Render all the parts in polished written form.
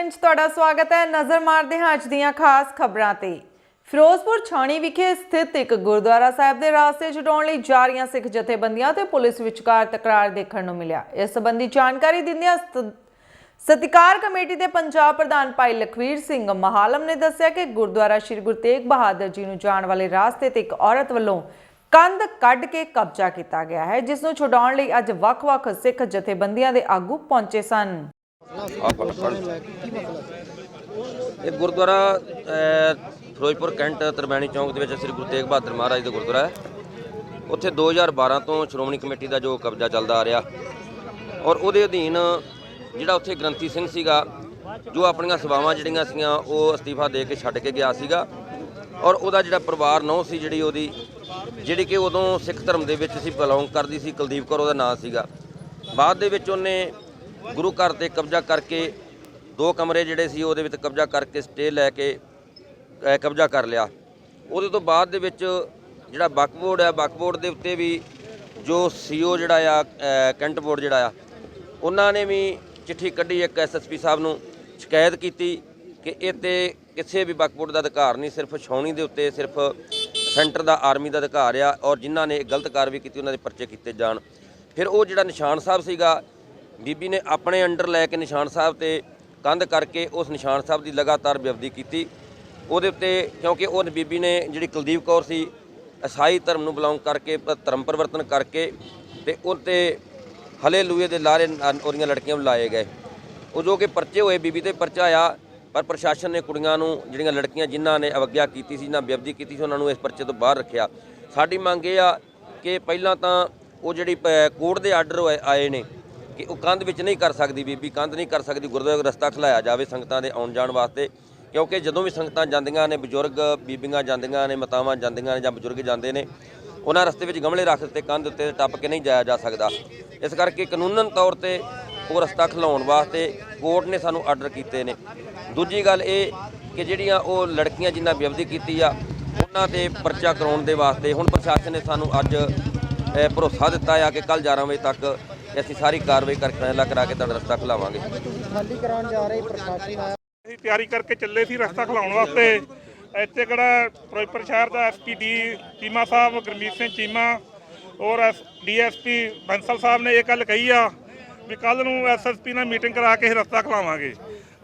Bulletin 'ਚ ਤੁਹਾਡਾ ਸਵਾਗਤ ਹੈ। ਨਜ਼ਰ ਮਾਰਦੇ ਹਾਂ ਅੱਜ ਦੀਆਂ ਖਾਸ ਖਬਰਾਂ ਤੇ। ਫਿਰੋਜ਼ਪੁਰ ਛਾਣੀ ਵਿਖੇ ਸਥਿਤ ਇੱਕ ਗੁਰਦੁਆਰਾ ਸਾਹਿਬ ਦੇ ਰਾਸਤੇ ਛਡਾਉਣ ਲਈ ਜਾ ਰਹੀਆਂ ਸਿੱਖ ਜਥੇਬੰਦੀਆਂ ਤੇ ਪੁਲਿਸ ਵਿਚਕਾਰ ਤਕਰਾਰ ਦੇਖਣ ਨੂੰ ਮਿਲਿਆ। ਇਸ ਸੰਬੰਧੀ ਜਾਣਕਾਰੀ ਦਿੰਦਿਆਂ ਸਤਿਕਾਰ ਕਮੇਟੀ ਦੇ ਪੰਜਾਬ ਪ੍ਰਧਾਨ ਭਾਈ ਲਖਵੀਰ ਸਿੰਘ ਮਹਾਲਮ ਨੇ ਦੱਸਿਆ ਕਿ ਗੁਰਦੁਆਰਾ ਸ਼੍ਰੀ ਗੁਰੂ ਤੇਗ ਬਹਾਦਰ ਜੀ ਨੂੰ ਜਾਣ ਵਾਲੇ ਰਾਸਤੇ ਤੇ ਇੱਕ ਔਰਤ ਵੱਲੋਂ ਕੰਧ ਕੱਢ ਕੇ ਕਬਜ਼ਾ ਕੀਤਾ ਗਿਆ ਹੈ, ਜਿਸ ਨੂੰ ਛੁਡਾਉਣ ਲਈ ਅੱਜ ਵੱਖ-ਵੱਖ ਸਿੱਖ ਜਥੇਬੰਦੀਆਂ ਦੇ ਆਗੂ ਪਹੁੰਚੇ ਸਨ। ਇਹ ਗੁਰਦੁਆਰਾ ਫਿਰੋਜ਼ਪੁਰ ਕੈਂਟ ਤਰਬੈਣੀ ਚੌਂਕ ਦੇ ਵਿੱਚ ਸ੍ਰੀ ਗੁਰੂ ਤੇਗ ਬਹਾਦਰ ਮਹਾਰਾਜ ਦਾ ਗੁਰਦੁਆਰਾ ਹੈ। ਉੱਥੇ 2012 ਤੋਂ ਸ਼੍ਰੋਮਣੀ ਕਮੇਟੀ ਦਾ ਜੋ ਕਬਜ਼ਾ ਚੱਲਦਾ ਆ ਰਿਹਾ ਔਰ ਉਹਦੇ ਅਧੀਨ ਜਿਹੜਾ ਉੱਥੇ ਗ੍ਰੰਥੀ ਸਿੰਘ ਸੀਗਾ ਜੋ ਆਪਣੀਆਂ ਸੇਵਾਵਾਂ ਜਿਹੜੀਆਂ ਸੀਗੀਆਂ ਉਹ ਅਸਤੀਫਾ ਦੇ ਕੇ ਛੱਡ ਕੇ ਗਿਆ ਸੀਗਾ ਔਰ ਉਹਦਾ ਜਿਹੜਾ ਪਰਿਵਾਰ ਨਹੁੰ ਸੀ ਜਿਹੜੀ ਕਿ ਉਦੋਂ ਸਿੱਖ ਧਰਮ ਦੇ ਵਿੱਚ ਸੀ ਬਿਲੋਂਗ ਕਰਦੀ ਸੀ, ਕੁਲਦੀਪ ਕੌਰ ਉਹਦਾ ਨਾਂ ਸੀਗਾ। ਬਾਅਦ ਦੇ ਵਿੱਚ ਉਹਨੇ ਗੁਰੂ ਘਰ 'ਤੇ ਕਬਜ਼ਾ ਕਰਕੇ 2 ਕਮਰੇ ਜਿਹੜੇ ਸੀ ਉਹਦੇ ਵਿੱਚ ਕਬਜ਼ਾ ਕਰਕੇ ਸਟੇ ਲੈ ਕੇ ਕਬਜ਼ਾ ਕਰ ਲਿਆ। ਉਹਦੇ ਤੋਂ ਬਾਅਦ ਦੇ ਵਿੱਚ ਜਿਹੜਾ ਵਕਫ ਬੋਰਡ ਹੈ, ਵਕਫ ਬੋਰਡ ਦੇ ਉੱਤੇ ਵੀ ਜੋ ਸੀਓ ਜਿਹੜਾ ਆ ਕੈਂਟ ਬੋਰਡ ਜਿਹੜਾ ਆ ਉਹਨਾਂ ਨੇ ਵੀ ਚਿੱਠੀ ਕੱਢੀ ਇੱਕ ਐਸਐਸਪੀ ਸਾਹਿਬ ਨੂੰ ਸ਼ਿਕਾਇਤ ਕੀਤੀ ਕਿ ਇਹ 'ਤੇ ਕਿਸੇ ਵੀ ਵਕਫ ਬੋਰਡ ਦਾ ਅਧਿਕਾਰ ਨਹੀਂ, ਸਿਰਫ ਛਾਉਣੀ ਦੇ ਉੱਤੇ ਸਿਰਫ ਸੈਂਟਰ ਦਾ ਆਰਮੀ ਦਾ ਅਧਿਕਾਰ ਆ ਔਰ ਜਿਨ੍ਹਾਂ ਨੇ ਗਲਤ ਕਾਰਵਾਈ ਕੀਤੀ ਉਹਨਾਂ ਦੇ ਪਰਚੇ ਕੀਤੇ ਜਾਣ। ਫਿਰ ਉਹ ਜਿਹੜਾ ਨਿਸ਼ਾਨ ਸਾਹਿਬ ਸੀਗਾ ਬੀਬੀ ਨੇ ਆਪਣੇ ਅੰਡਰ ਲੈ ਕੇ ਨਿਸ਼ਾਨ ਸਾਹਿਬ 'ਤੇ ਕੰਧ ਕਰਕੇ ਉਸ ਨਿਸ਼ਾਨ ਸਾਹਿਬ ਦੀ ਲਗਾਤਾਰ ਬੇਅਦਬੀ ਕੀਤੀ। ਉਹਦੇ ਉੱਤੇ ਕਿਉਂਕਿ ਉਹ ਬੀਬੀ ਨੇ ਜਿਹੜੀ ਕੁਲਦੀਪ ਕੌਰ ਸੀ ਈਸਾਈ ਧਰਮ ਨੂੰ ਬਿਲੋਂਗ ਕਰਕੇ ਧਰਮ ਪਰਿਵਰਤਨ ਕਰਕੇ ਅਤੇ ਉੱਤੇ ਹਲੇ ਲੂਏ ਦੇ ਲਾਰੇ ਉਹਦੀਆਂ ਲੜਕੀਆਂ ਨੂੰ ਲਾਏ ਗਏ। ਉਹ ਜੋ ਕਿ ਪਰਚੇ ਹੋਏ ਬੀਬੀ 'ਤੇ ਪਰਚਾ ਆਇਆ ਪਰ ਪ੍ਰਸ਼ਾਸਨ ਨੇ ਕੁੜੀਆਂ ਨੂੰ ਜਿਹੜੀਆਂ ਲੜਕੀਆਂ ਜਿਨ੍ਹਾਂ ਨੇ ਅਵੱਗਿਆ ਕੀਤੀ ਸੀ ਜਾਂ ਬੇਅਦਬੀ ਕੀਤੀ ਸੀ ਉਹਨਾਂ ਨੂੰ ਇਸ ਪਰਚੇ ਤੋਂ ਬਾਹਰ ਰੱਖਿਆ। ਸਾਡੀ ਮੰਗ ਇਹ ਆ ਕਿ ਪਹਿਲਾਂ ਤਾਂ ਉਹ ਜਿਹੜੀ ਕੋਰਟ ਦੇ ਆਰਡਰ ਆਏ ਨੇ ਕਿ ਉਹ ਕੰਧ ਵਿੱਚ ਨਹੀਂ ਕਰ ਸਕਦੀ, ਬੀਬੀ ਕੰਧ ਨਹੀਂ ਕਰ ਸਕਦੀ, ਗੁਰਦੁਆਰੇ ਰਸਤਾ ਖਿਲਾਇਆ ਜਾਵੇ ਸੰਗਤਾਂ ਦੇ ਆਉਣ ਜਾਣ ਵਾਸਤੇ, ਕਿਉਂਕਿ ਜਦੋਂ ਵੀ ਸੰਗਤਾਂ ਜਾਂਦੀਆਂ ਨੇ, ਬਜ਼ੁਰਗ ਬੀਬੀਆਂ ਜਾਂਦੀਆਂ ਨੇ, ਮਾਤਾਵਾਂ ਜਾਂਦੀਆਂ ਨੇ ਜਾਂ ਬਜ਼ੁਰਗ ਜਾਂਦੇ ਨੇ, ਉਹਨਾਂ ਰਸਤੇ ਵਿੱਚ ਗਮਲੇ ਰੱਖ ਦਿੱਤੇ, ਕੰਧ ਉੱਤੇ ਟੱਪ ਕੇ ਨਹੀਂ ਜਾਇਆ ਜਾ ਸਕਦਾ। ਇਸ ਕਰਕੇ ਕਾਨੂੰਨਨ ਤੌਰ 'ਤੇ ਉਹ ਰਸਤਾ ਖਿਲਾਉਣ ਵਾਸਤੇ ਕੋਰਟ ਨੇ ਸਾਨੂੰ ਆਰਡਰ ਕੀਤੇ ਨੇ। ਦੂਜੀ ਗੱਲ ਇਹ ਕਿ ਜਿਹੜੀਆਂ ਉਹ ਲੜਕੀਆਂ ਜਿਨ੍ਹਾਂ ਬੇਅਦਬੀ ਕੀਤੀ ਆ ਉਹਨਾਂ 'ਤੇ ਪਰਚਾ ਕਰਾਉਣ ਦੇ ਵਾਸਤੇ ਹੁਣ ਪ੍ਰਸ਼ਾਸਨ ਨੇ ਸਾਨੂੰ ਅੱਜ ਭਰੋਸਾ ਦਿੱਤਾ ਆ ਕਿ ਕੱਲ੍ਹ 11 ਵਜੇ ਤੱਕ ਅਸੀਂ ਸਾਰੀ ਕਾਰਵਾਈ ਕਰਕੇ ਫੈਸਲਾ ਕਰਾ ਕੇ ਤੁਹਾਡਾ ਰਸਤਾ ਖਿਲਾਵਾਂਗੇ। ਖਾਲੀ ਕਰਾਉਣ ਜਾ ਰਹੇ ਪ੍ਰਸ਼ਾਸਨ ਅਸੀਂ ਤਿਆਰੀ ਕਰਕੇ ਚੱਲੇ ਸੀ ਰਸਤਾ ਖਿਲਾਉਣ ਵਾਸਤੇ। ਇੱਥੇ ਕਿਹੜਾ ਫਿਰੋਜ਼ਪੁਰ ਸ਼ਹਿਰ ਦਾ ਐਸਪੀ ਚੀਮਾ ਸਾਹਿਬ ਗੁਰਮੀਤ ਸਿੰਘ ਚੀਮਾ ਔਰ ਡੀਐਸਪੀ ਬੰਸਲ ਸਾਹਿਬ ਨੇ ਇਹ ਗੱਲ ਕਹੀ ਆ ਵੀ ਕੱਲ੍ਹ ਨੂੰ ਐਸਐਸਪੀ ਨਾਲ ਮੀਟਿੰਗ ਕਰਾ ਕੇ ਰਸਤਾ ਖਿਲਾਵਾਂਗੇ।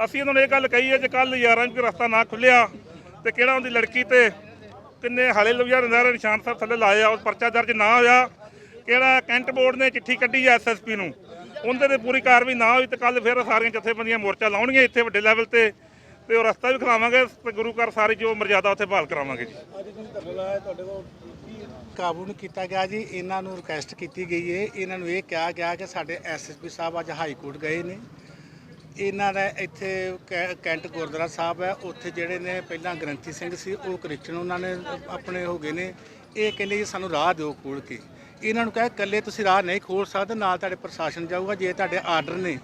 ਅਸੀਂ ਉਹਨਾਂ ਨੂੰ ਇਹ ਗੱਲ ਕਹੀ ਹੈ ਜੇ ਕੱਲ੍ਹ 11 ਵਜੇ ਰਸਤਾ ਨਾ ਖੁੱਲਿਆ ਤੇ ਕਿਹੜਾ ਉਹਦੀ ਲੜਕੀ ਤੇ ਕਿੰਨੇ ਹਾਲੇ ਲੁਧਿਆਣਾ ਦੇ ਨਿਸ਼ਾਨ ਸਾਹਿਬ ਥੱਲੇ ਲਾਏ ਆ, ਉਹ ਪਰਚਾ ਦਰਜ ਨਾ ਹੋਇਆ, ਕਿਹੜਾ ਕੈਂਟ ਬੋਰਡ ਨੇ ਚਿੱਠੀ ਕੱਢੀ ਆ ਐਸਐਸਪੀ ਨੂੰ, ਉਹਦੇ 'ਤੇ ਪੂਰੀ ਕਾਰਵਾਈ ਨਾ ਹੋਈ ਤੇ ਕੱਲ੍ਹ ਫਿਰ ਸਾਰੀਆਂ ਜਥੇਬੰਦੀਆਂ ਮੋਰਚਾ ਲਾਉਣਗੀਆਂ ਇੱਥੇ ਵੱਡੇ ਲੈਵਲ 'ਤੇ ਉਹ ਰਸਤਾ ਵੀ ਖਿਲਾਵਾਂਗੇ ਤੇ ਗੁਰੂ ਘਰ ਸਾਰੀ ਜੋ ਮਰਜ਼ਾਦਾ ਉੱਥੇ ਬਹਾਲ ਕਰਾਵਾਂਗੇ ਜੀ। ਕਾਬੂ ਨੂੰ ਕੀਤਾ ਗਿਆ ਜੀ। ਇਹਨਾਂ ਨੂੰ ਰਿਕੁਐਸਟ ਕੀਤੀ ਗਈ ਹੈ, ਇਹਨਾਂ ਨੂੰ ਇਹ ਕਿਹਾ ਗਿਆ ਕਿ ਸਾਡੇ ਐਸਐਸਪੀ ਸਾਹਿਬ ਅੱਜ ਹਾਈ ਕੋਰਟ ਗਏ ਨੇ। ਇਹਨਾਂ ਦਾ ਇੱਥੇ ਕੈਂਟ ਗੁਰਦੁਆਰਾ ਸਾਹਿਬ ਹੈ, ਉੱਥੇ ਜਿਹੜੇ ਨੇ ਪਹਿਲਾਂ ਗ੍ਰੰਥੀ ਸਿੰਘ ਸੀ ਉਹ ਕ੍ਰਿਸਚਨ ਉਹਨਾਂ ਨੇ ਆਪਣੇ ਹੋ ਗਏ ਨੇ। ਇਹ ਕਹਿੰਦੇ ਜੀ ਸਾਨੂੰ ਰਾਹ ਦਿਓ ਖੋਲ੍ਹ ਕੇ। ਇਹਨਾਂ ਨੂੰ ਕਹੇ ਇਕੱਲੇ ਤੁਸੀਂ ਰਾਹ ਨਹੀਂ ਖੋਲ੍ਹ ਸਕਦੇ, ਨਾਲ ਤੁਹਾਡੇ ਪ੍ਰਸ਼ਾਸਨ ਜਾਊਗਾ, ਜੇ ਤੁਹਾਡੇ ਆਰਡਰ ਨੇ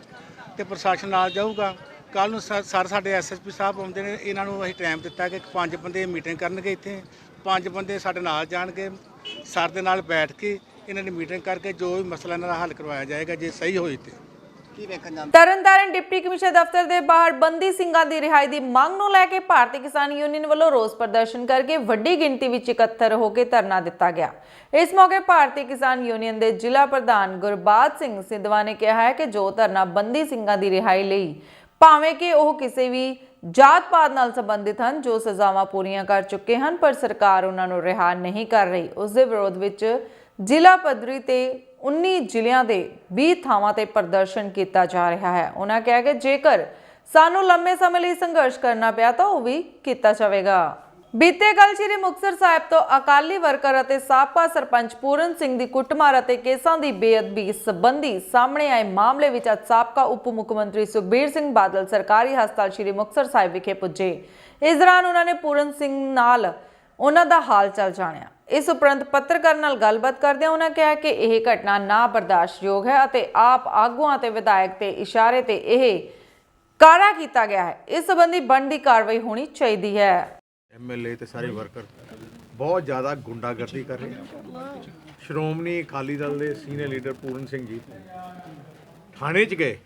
ਤੇ ਪ੍ਰਸ਼ਾਸਨ ਨਾਲ ਜਾਊਗਾ। ਕੱਲ੍ਹ ਨੂੰ ਸਰ ਸਾਡੇ ਐਸਐਸਪੀ ਸਾਹਿਬ ਆਉਂਦੇ ਨੇ, ਇਹਨਾਂ ਨੂੰ ਅਸੀਂ ਟਾਈਮ ਦਿੱਤਾ ਕਿ 5 ਬੰਦੇ ਮੀਟਿੰਗ ਕਰਨਗੇ ਇੱਥੇ, 5 ਬੰਦੇ ਸਾਡੇ ਨਾਲ ਜਾਣਗੇ, ਸਰ ਦੇ ਨਾਲ ਬੈਠ ਕੇ ਇਹਨਾਂ ਦੀ ਮੀਟਿੰਗ ਕਰਕੇ ਜੋ ਵੀ ਮਸਲਾ ਇਹਨਾਂ ਦਾ ਹੱਲ ਕਰਵਾਇਆ ਜਾਏਗਾ ਜੇ ਸਹੀ ਹੋਈ ਤੇ। ਤਰਨਤਾਰਨ ਡਿਪਟੀ ਕਮਿਸ਼ਨਰ ਦਫ਼ਤਰ ਦੇ ਬਾਹਰ ਬੰਦੀ ਸਿੰਘਾਂ ਦੀ ਰਿਹਾਈ ਦੀ ਮੰਗ ਨੂੰ ਲੈ ਕੇ ਭਾਰਤੀ ਕਿਸਾਨ ਯੂਨੀਅਨ ਵੱਲੋਂ ਰੋਸ ਪ੍ਰਦਰਸ਼ਨ ਕਰਕੇ ਵੱਡੀ ਗਿਣਤੀ ਵਿੱਚ ਇਕੱਤਰ ਹੋ ਕੇ ਧਰਨਾ ਦਿੱਤਾ ਗਿਆ। ਇਸ ਮੌਕੇ ਭਾਰਤੀ ਕਿਸਾਨ ਯੂਨੀਅਨ ਦੇ ਜ਼ਿਲ੍ਹਾ ਪ੍ਰਧਾਨ ਗੁਰਬਾਜ ਸਿੰਘ ਸਿੱਧਵਾਂ ਨੇ ਕਿਹਾ ਹੈ ਕਿ ਜੋ ਧਰਨਾ ਬੰਦੀ ਸਿੰਘਾਂ ਦੀ ਰਿਹਾਈ ਲਈ ਭਾਵੇਂ ਕਿ ਉਹ ਕਿਸੇ ਵੀ ਜਾਤ ਪਾਤ ਨਾਲ ਸੰਬੰਧਿਤ ਹਨ, ਜੋ ਸਜ਼ਾਵਾਂ ਪੂਰੀਆਂ ਕਰ ਚੁੱਕੇ ਹਨ ਪਰ ਸਰਕਾਰ ਉਹਨਾਂ ਨੂੰ ਰਿਹਾ ਨਹੀਂ ਕਰ ਰਹੀ, ਉਸ ਦੇ ਵਿਰੋਧ ਵਿੱਚ ਜ਼ਿਲ੍ਹਾ ਪੱਧਰੀ ਤੇ 19 ਜ਼ਿਲ੍ਹਿਆਂ ਦੇ 20 ਥਾਵਾਂ ਤੇ ਪ੍ਰਦਰਸ਼ਨ ਕੀਤਾ ਜਾ ਰਿਹਾ ਹੈ। ਉਹਨਾਂ ਕਿਹਾ ਕਿ ਜੇਕਰ ਸਾਨੂੰ ਲੰਮੇ ਸਮੇਂ ਲਈ ਸੰਘਰਸ਼ ਕਰਨਾ ਪਿਆ ਤਾਂ ਉਹ ਵੀ ਕੀਤਾ ਜਾਵੇਗਾ। ਬੀਤੇ ਕੱਲ੍ਹ ਸ੍ਰੀ ਮੁਕਤਸਰ ਸਾਹਿਬ ਤੋਂ ਅਕਾਲੀ ਵਰਕਰ ਅਤੇ ਸਾਬਕਾ ਸਰਪੰਚ ਪੂਰਨ ਸਿੰਘ ਦੀ ਕੁੱਟਮਾਰ ਅਤੇ ਕੇਸਾਂ ਦੀ ਬੇਅਦਬੀ ਸੰਬੰਧੀ ਸਾਹਮਣੇ ਆਏ ਮਾਮਲੇ ਵਿੱਚ ਅੱਜ ਸਾਬਕਾ ਉਪ ਮੁੱਖ ਮੰਤਰੀ ਸੁਖਬੀਰ ਸਿੰਘ ਬਾਦਲ ਸਰਕਾਰੀ ਹਸਪਤਾਲ ਸ੍ਰੀ ਮੁਕਤਸਰ ਸਾਹਿਬ ਵਿਖੇ ਪੁੱਜੇ। ਇਸ ਦੌਰਾਨ ਉਹਨਾਂ ਨੇ ਪੂਰਨ ਸਿੰਘ ਨਾਲ ਉਹਨਾਂ ਦਾ ਹਾਲ ਚਾਲ ਜਾਣਿਆ। ਇਸ ਉਪਰੰਤ ਪੱਤਰਕਾਰ ਨਾਲ ਗੱਲਬਾਤ ਕਰਦਿਆਂ ਉਹਨਾਂ ਕਿਹਾ ਕਿ ਇਹ ਘਟਨਾ ਨਾ ਬਰਦਾਸ਼ਤਯੋਗ ਹੈ ਅਤੇ ਆਪ ਆਗੂਆਂ ਅਤੇ ਵਿਧਾਇਕ ਦੇ ਇਸ਼ਾਰੇ ਤੇ ਇਹ ਕਾਰਾ ਕੀਤਾ ਗਿਆ ਹੈ। ਇਸ ਸੰਬੰਧੀ ਬਣਦੀ ਕਾਰਵਾਈ ਹੋਣੀ ਚਾਹੀਦੀ ਹੈ। ਐਮਐਲਏ ਤੇ ਸਾਰੇ ਵਰਕਰ ਬਹੁਤ ਜ਼ਿਆਦਾ ਗੁੰਡਾਗਰਦੀ ਕਰ ਰਹੇ। ਸ਼੍ਰੋਮਣੀ ਅਕਾਲੀ ਦਲ ਦੇ ਸੀਨੀਅਰ ਲੀਡਰ ਪੂਰਨ ਸਿੰਘ ਜੀ ਥਾਣੇ 'ਚ ਗਏ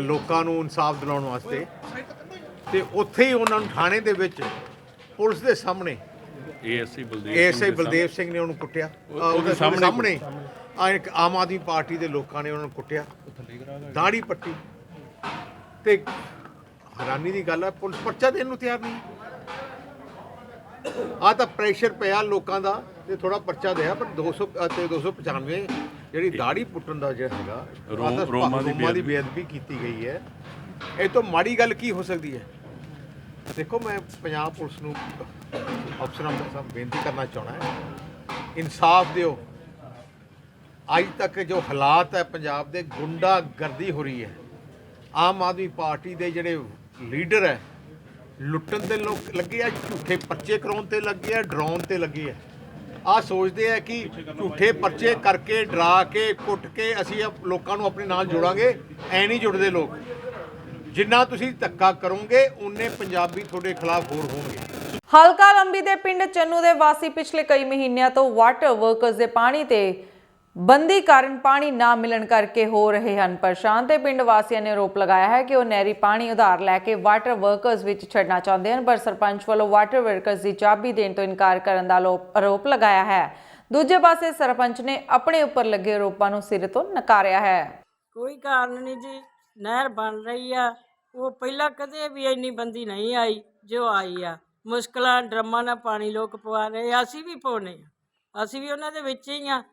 ਲੋਕਾਂ ਨੂੰ ਇਨਸਾਫ ਦਿਲਾਉਣ ਵਾਸਤੇ, ਤੇ ਉੱਥੇ ਹੀ ਉਹਨਾਂ ਨੂੰ ਥਾਣੇ ਦੇ ਵਿੱਚ ਪੁਲਿਸ ਦੇ ਸਾਹਮਣੇ ਏਐਸਆਈ ਬਲਦੇਵ ਸਿੰਘ ਨੇ ਉਹਨੂੰ ਕੁੱਟਿਆ। ਉਹਦੇ ਸਾਹਮਣੇ ਇੱਕ ਆਮ ਆਦਮੀ ਪਾਰਟੀ ਦੇ ਲੋਕਾਂ ਨੇ ਉਹਨਾਂ ਨੂੰ ਕੁੱਟਿਆ, ਦਾੜੀ ਪੱਟੀ। ਤੇ ਹੈਰਾਨੀ ਦੀ ਗੱਲ ਹੈ, ਪੁਲਿਸ ਪਰਚਾ ਦੇਣ ਨੂੰ ਤਿਆਰ ਨਹੀਂ। ਆ ਤਾਂ ਪ੍ਰੈਸ਼ਰ ਪਿਆ ਲੋਕਾਂ ਦਾ ਤੇ ਥੋੜਾ ਪਰਚਾ ਦਿਆ, ਪਰ 200 ਤੇ 295 ਜਿਹੜੀ ਦਾੜੀ ਪੁੱਟਣ ਦਾ ਜਿਹੜਾ ਹੈਗਾ ਰੋਮਾਂ ਦੀ ਬੇਅਦਬੀ ਕੀਤੀ ਗਈ ਹੈ। ਇਹ ਤੋਂ ਮਾੜੀ ਗੱਲ ਕੀ ਹੋ ਸਕਦੀ ਹੈ? ਦੇਖੋ, ਮੈਂ ਪੰਜਾਬ ਪੁਲਿਸ ਨੂੰ ਅਫਸਰਾਂ ਨੂੰ ਬੇਨਤੀ ਕਰਨਾ ਚਾਹੁੰਦਾ ਹੈ, ਇਨਸਾਫ ਦਿਓ। ਅੱਜ ਤੱਕ ਜੋ ਹਾਲਾਤ ਹੈ ਪੰਜਾਬ ਦੇ, ਗੁੰਡਾਗਰਦੀ ਹੋ ਰਹੀ ਹੈ। ਆਮ ਆਦਮੀ ਪਾਰਟੀ ਦੇ ਜਿਹੜੇ ਲੀਡਰ ਹੈ ਲੁੱਟਣ ਤੇ ਲੋਕ ਲੱਗੇ ਆ, ਝੂਠੇ ਪਰਚੇ ਕਰਾਉਣ ਤੇ ਲੱਗੇ ਆ, ਡਰਾਉਣ ਤੇ ਲੱਗੇ ਆ। ਆਹ ਸੋਚਦੇ ਆ ਕਿ ਝੂਠੇ ਪਰਚੇ ਕਰਕੇ, ਡਰਾ ਕੇ, ਕੁੱਟ ਕੇ ਅਸੀਂ ਲੋਕਾਂ ਨੂੰ ਆਪਣੇ ਨਾਲ ਜੋੜਾਂਗੇ। ਐ ਨਹੀਂ ਜੁੜਦੇ ਲੋਕ। ਜਿੰਨਾ ਤੁਸੀਂ ਧੱਕਾ ਕਰੋਗੇ ਉਨੇ ਪੰਜਾਬੀ ਤੁਹਾਡੇ ਖਿਲਾਫ ਹੋਰ ਹੋਣਗੇ। ਹਲਕਾ ਲੰਬੀ ਦੇ ਪਿੰਡ ਚੰਨੂ ਦੇ ਵਾਸੀ ਪਿਛਲੇ ਕਈ ਮਹੀਨਿਆਂ ਤੋਂ ਵਾਟਰ ਵਰਕਰਸ ਦੇ ਪਾਣੀ ਤੇ ਬੰਦੀ ਕਾਰਨ ਪਾਣੀ ਨਾ ਮਿਲਣ ਕਰਕੇ ਹੋ ਰਹੇ ਹਨ ਪਰੇਸ਼ਾਨ। ਤੇ ਪਿੰਡ ਵਾਸੀਆਂ ਨੇ ਆਰੋਪ ਲਗਾਇਆ ਹੈ ਕਿ ਉਹ ਨਹਿਰੀ ਪਾਣੀ ਉਧਾਰ ਲੈ ਕੇ ਵਾਟਰ ਵਰਕਰਸ ਵਿੱਚ ਛੱਡਣਾ ਚਾਹੁੰਦੇ ਹਨ, ਪਰ ਸਰਪੰਚ ਵੱਲੋਂ ਵਾਟਰ ਵਰਕਰਸ ਦੀ ਚਾਬੀ ਦੇਣ ਤੋਂ ਇਨਕਾਰ ਕਰਨ ਦਾ ਆਰੋਪ ਲਗਾਇਆ ਹੈ। ਦੂਜੇ ਪਾਸੇ ਸਰਪੰਚ ਨੇ ਆਪਣੇ ਉੱਪਰ ਲੱਗੇ ਆਰੋਪਾਂ ਨੂੰ ਸਿਰੇ ਤੋਂ ਨਕਾਰਿਆ ਹੈ। ਕੋਈ ਕਾਰਨ ਨਹੀਂ ਜੀ, ਨਹਿਰ ਬਣ ਰਹੀ ਆ। ਉਹ ਪਹਿਲਾਂ ਕਦੇ ਵੀ ਇੰਨੀ ਬੰਦੀ ਨਹੀਂ ਆਈ ਜੋ ਆਈ ਆ। ਮੁਸ਼ਕਲਾਂ ਡਰਮਾਂ ਨਾਲ ਪਾਣੀ ਲੋਕ ਪਵਾ ਰਹੇ, ਅਸੀਂ ਵੀ ਪਾਉਂਦੇ ਆ, ਅਸੀਂ ਵੀ ਉਹਨਾਂ ਦੇ ਵਿੱਚ ਹੀ ਆ।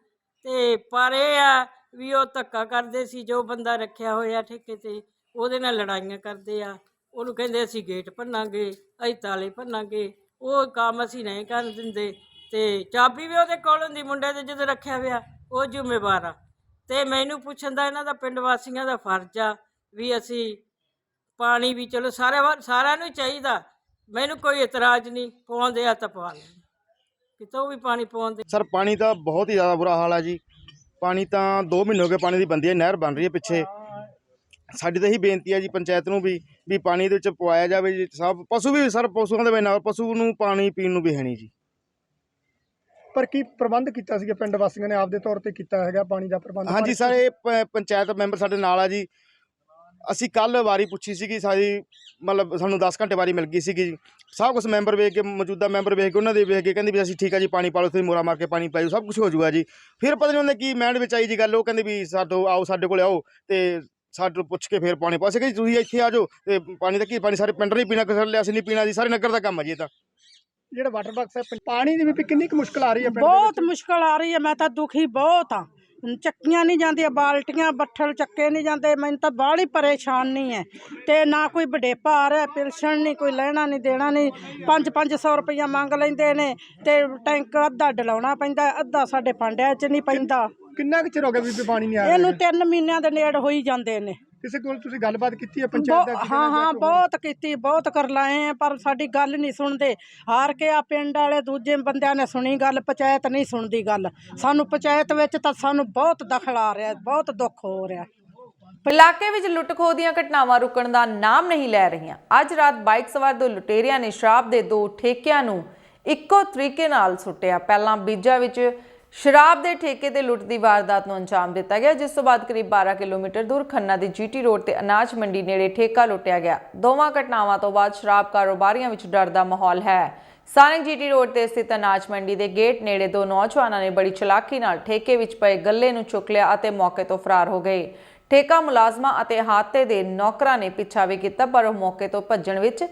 ਤੇ ਪਰ ਇਹ ਆ ਵੀ ਉਹ ਧੱਕਾ ਕਰਦੇ ਸੀ, ਜੋ ਬੰਦਾ ਰੱਖਿਆ ਹੋਇਆ ਠੇਕੇ ਤੇ ਉਹਦੇ ਨਾਲ ਲੜਾਈਆਂ ਕਰਦੇ ਆ। ਉਹਨੂੰ ਕਹਿੰਦੇ ਅਸੀਂ ਗੇਟ ਭੰਨਾਂਗੇ, ਅਸੀਂ ਤਾਲੇ ਭੰਨਾਂਗੇ, ਉਹ ਕੰਮ ਅਸੀਂ ਨਹੀਂ ਕਰਨ ਦਿੰਦੇ। ਤੇ ਚਾਬੀ ਵੀ ਉਹਦੇ ਕੋਲ ਹੁੰਦੀ, ਮੁੰਡੇ ਦੇ ਜਦੋਂ ਰੱਖਿਆ ਹੋਇਆ ਉਹ ਜ਼ਿੰਮੇਵਾਰ ਆ। ਤੇ ਮੈਨੂੰ ਪੁੱਛਣ ਦਾ ਇਹਨਾਂ ਦਾ ਪਿੰਡ ਵਾਸੀਆਂ ਦਾ ਫਰਜ਼ ਆ ਵੀ ਅਸੀਂ ਪਾਣੀ ਵੀ ਚਲੋ ਸਾਰਿਆਂ ਨੂੰ ਚਾਹੀਦਾ, ਮੈਨੂੰ ਕੋਈ ਇਤਰਾਜ਼ ਨਹੀਂ, ਪਵਾਉਂਦੇ ਆ ਤਾਂ ਪਵਾ ਲੈਣ, ਕਿਤੋਂ ਵੀ ਪਾਣੀ ਪਵਾਉਂਦੇ। ਸਰ ਪਾਣੀ ਦਾ ਬਹੁਤ ਹੀ ਜ਼ਿਆਦਾ ਬੁਰਾ ਹਾਲ ਹੈ ਜੀ। ਪਾਣੀ ਤਾਂ 2 ਮਹੀਨੇ ਹੋ ਗਏ ਪਾਣੀ ਦੀ ਬੰਦੀ ਹੈ, ਨਹਿਰ ਬਣ ਰਹੀ ਹੈ ਪਿੱਛੇ। ਸਾਡੀ ਤਾਂ ਇਹੀ ਬੇਨਤੀ ਹੈ ਜੀ ਪੰਚਾਇਤ ਨੂੰ ਵੀ ਪਾਣੀ ਦੇ ਵਿੱਚ ਪਵਾਇਆ ਜਾਵੇ ਜੀ। ਸਭ ਪਸ਼ੂ ਵੀ ਸਰ, ਪਸ਼ੂਆਂ ਦੇ ਨਾਲ ਪਸ਼ੂ ਨੂੰ ਪਾਣੀ ਪੀਣ ਨੂੰ ਵੀ ਹੈ ਨਹੀਂ ਜੀ। ਪਰ ਕੀ ਪ੍ਰਬੰਧ ਕੀਤਾ ਸੀਗਾ ਪਿੰਡ ਵਾਸੀਆਂ ਨੇ ਆਪਦੇ ਤੌਰ ਤੇ ਕੀਤਾ ਹੈਗਾ ਪਾਣੀ ਦਾ ਪ੍ਰਬੰਧ? ਹਾਂਜੀ ਸਰ, ਇਹ ਪੰਚਾਇਤ ਮੈਂਬਰ ਸਾਡੇ ਨਾਲ ਆ ਜੀ। ਅਸੀਂ ਕੱਲ੍ਹ ਵਾਰੀ ਪੁੱਛੀ ਸੀਗੀ ਸਾਡੀ, ਮਤਲਬ ਸਾਨੂੰ 10 ਘੰਟੇ ਵਾਰੀ ਮਿਲ ਗਈ ਸੀਗੀ ਜੀ। ਸਭ ਕੁਛ ਮੈਂਬਰ ਵੇਖ ਕੇ, ਮੌਜੂਦਾ ਮੈਂਬਰ ਵੇਖ ਕੇ, ਉਹਨਾਂ ਦੇ ਵੇਖ ਕੇ ਕਹਿੰਦੇ ਵੀ ਅਸੀਂ ਠੀਕ ਆ ਜੀ, ਪਾਣੀ ਪਾ ਲਓ, ਤੁਸੀਂ ਮੋਰਾ ਮਾਰ ਕੇ ਪਾਣੀ ਪਾਇਓ, ਸਭ ਕੁਛ ਹੋ ਜਾਊਗਾ ਜੀ। ਫਿਰ ਪਤਾ ਨਹੀਂ ਉਹਨੇ ਕੀ ਮਾਈਂਡ ਵਿੱਚ ਆਈ ਜੀ ਗੱਲ, ਉਹ ਕਹਿੰਦੇ ਵੀ ਸਾਡੇ ਕੋਲ ਆਓ ਤੇ ਸਾਡੇ ਤੋਂ ਪੁੱਛ ਕੇ ਫਿਰ ਪਾਣੀ ਪਾ ਸਕੇ ਜੀ। ਤੁਸੀਂ ਇੱਥੇ ਆ ਜਾਓ ਤੇ ਪਾਣੀ ਦਾ ਕੀ, ਪਾਣੀ ਸਾਰੇ ਪਿੰਡ ਨਹੀਂ ਪੀਣਾ, ਕਿਸੇ ਲਿਆ ਅਸੀਂ ਨਹੀਂ ਪੀਣਾ ਜੀ, ਸਾਰੇ ਨਗਰ ਦਾ ਕੰਮ ਹੈ ਜੀ ਇਹ ਤਾਂ। ਜਿਹੜਾ ਵਾਟਰ ਬਾਕਸ ਹੈ, ਪਾਣੀ ਦੀ ਵੀ ਕਿੰਨੀ ਕੁ ਮੁਸ਼ਕਲ ਆ ਰਹੀ ਹੈ ਪਿੰਡ ਦੇ ਬਹੁਤ ਵਿੱਚ? ਮੁਸ਼ਕਲ ਆ ਰਹੀ ਹੈ। ਮੈਂ ਤਾਂ ਦੁਖੀ ਬਹੁਤ ਆ। ਚੱਕੀਆਂ ਨਹੀਂ ਜਾਂਦੀਆਂ, ਬਾਲਟੀਆਂ ਬੱਠਲ ਚੱਕੇ ਨਹੀਂ ਜਾਂਦੇ। ਮੈਨੂੰ ਤਾਂ ਬਾਹਲੀ ਪਰੇਸ਼ਾਨ ਨਹੀਂ ਹੈ। ਤੇ ਨਾ ਕੋਈ ਵਡੇਪਾ ਆ ਰਿਹਾ, ਪਿਲਸਣ ਨਹੀਂ, ਕੋਈ ਲੈਣਾ ਨਹੀਂ ਦੇਣਾ ਨਹੀਂ। 500 ਰੁਪਈਆ ਮੰਗ ਲੈਂਦੇ ਨੇ ਤੇ ਟੈਂਕ ਅੱਧਾ ਡਲਾਉਣਾ ਪੈਂਦਾ, ਅੱਧਾ ਸਾਡੇ ਭਾਂਡਿਆਂ 'ਚ ਨਹੀਂ ਪੈਂਦਾ। ਕਿੰਨਾ ਕੁ ਚਿਰ ਹੋ ਗਿਆ ਬੀਬੀ ਪਾਣੀ ਨਹੀਂ ਆ ਰਿਹਾ? ਇਹਨੂੰ 3 ਮਹੀਨਿਆਂ ਦੇ ਨੇੜੇ ਹੋਈ ਜਾਂਦੇ ਨੇ। ਕਿਸੇ ਕੋਲ ਤੁਸੀਂ ਗੱਲਬਾਤ ਕੀਤੀ ਹੈ ਪੰਚਾਇਤ ਦਾ? ਹਾਂ ਬਹੁਤ ਕੀਤੀ, ਬਹੁਤ ਕਰ ਲਾਏ ਆ, ਪਰ ਸਾਡੀ ਗੱਲ ਨਹੀਂ ਸੁਣਦੇ। ਹਾਰ ਕੇ ਆ ਪਿੰਡ ਵਾਲੇ ਦੂਜੇ ਬੰਦਿਆਂ ਨੇ ਸੁਣੀ ਗੱਲ, ਪੰਚਾਇਤ ਨਹੀਂ ਸੁਣਦੀ ਗੱਲ। ਸਾਨੂੰ ਪੰਚਾਇਤ ਵਿੱਚ ਤਾਂ ਸਾਨੂੰ ਬਹੁਤ ਦਖਲ ਆ ਰਿਹਾ, ਬਹੁਤ ਦੁੱਖ ਹੋ ਰਿਹਾ। ਇਲਾਕੇ ਵਿੱਚ ਲੁੱਟ-ਖੋਹ ਦੀਆਂ ਘਟਨਾਵਾਂ ਰੁਕਣ ਦਾ ਨਾਮ ਨਹੀਂ ਲੈ ਰਹੀਆਂ। ਅੱਜ ਰਾਤ ਬਾਈਕ ਸਵਾਰ 2 ਲੁਟੇਰਿਆਂ ਨੇ ਸ਼ਰਾਬ ਦੇ 2 ਠੇਕਿਆਂ ਨੂੰ ਇੱਕੋ ਤਰੀਕੇ ਨਾਲ ਸੁੱਟਿਆ। ਪਹਿਲਾਂ ਬੀਜਾ ਵਿੱਚ ਸ਼ਰਾਬ ਦੇ ਠੇਕੇ ਤੇ ਲੁੱਟ ਦੀ ਵਾਰਦਾਤ ਨੂੰ ਅੰਜਾਮ ਦਿੱਤਾ ਗਿਆ, ਜਿਸ ਤੋਂ ਬਾਅਦ ਕਰੀਬ 12 ਕਿਲੋਮੀਟਰ ਦੂਰ ਖੰਨਾ ਦੀ ਜੀਟੀ ਰੋਡ ਤੇ ਅਨਾਜ ਮੰਡੀ ਨੇੜੇ ਠੇਕਾ ਲੁੱਟਿਆ ਗਿਆ। ਦੋਵਾਂ ਘਟਨਾਵਾਂ ਤੋਂ ਬਾਅਦ ਸ਼ਰਾਬ ਕਾਰੋਬਾਰੀਆਂ ਵਿੱਚ ਡਰ ਦਾ ਮਾਹੌਲ ਹੈ। ਸਥਾਨਕ ਜੀਟੀ ਰੋਡ ਤੇ ਸਥਿਤ ਅਨਾਜ ਮੰਡੀ ਦੇ ਗੇਟ ਨੇੜੇ 2 ਨੌਜਵਾਨਾਂ ਨੇ ਬੜੀ ਚਲਾਕੀ ਨਾਲ ਠੇਕੇ ਵਿੱਚ ਪਏ ਗੱਲੇ ਨੂੰ ਚੁੱਕ ਲਿਆ ਅਤੇ ਮੌਕੇ ਤੋਂ ਫਰਾਰ ਹੋ ਗਏ। ਠੇਕਾ ਮੁਲਾਜ਼ਮਾਂ ਅਤੇ ਅਹਾਤੇ ਦੇ ਨੌਕਰਾਂ ਨੇ ਪਿੱਛਾ ਵੀ ਕੀਤਾ, ਪਰ ਉਹ ਮੌਕੇ ਤੋਂ ਭੱਜਣ ਵਿੱਚ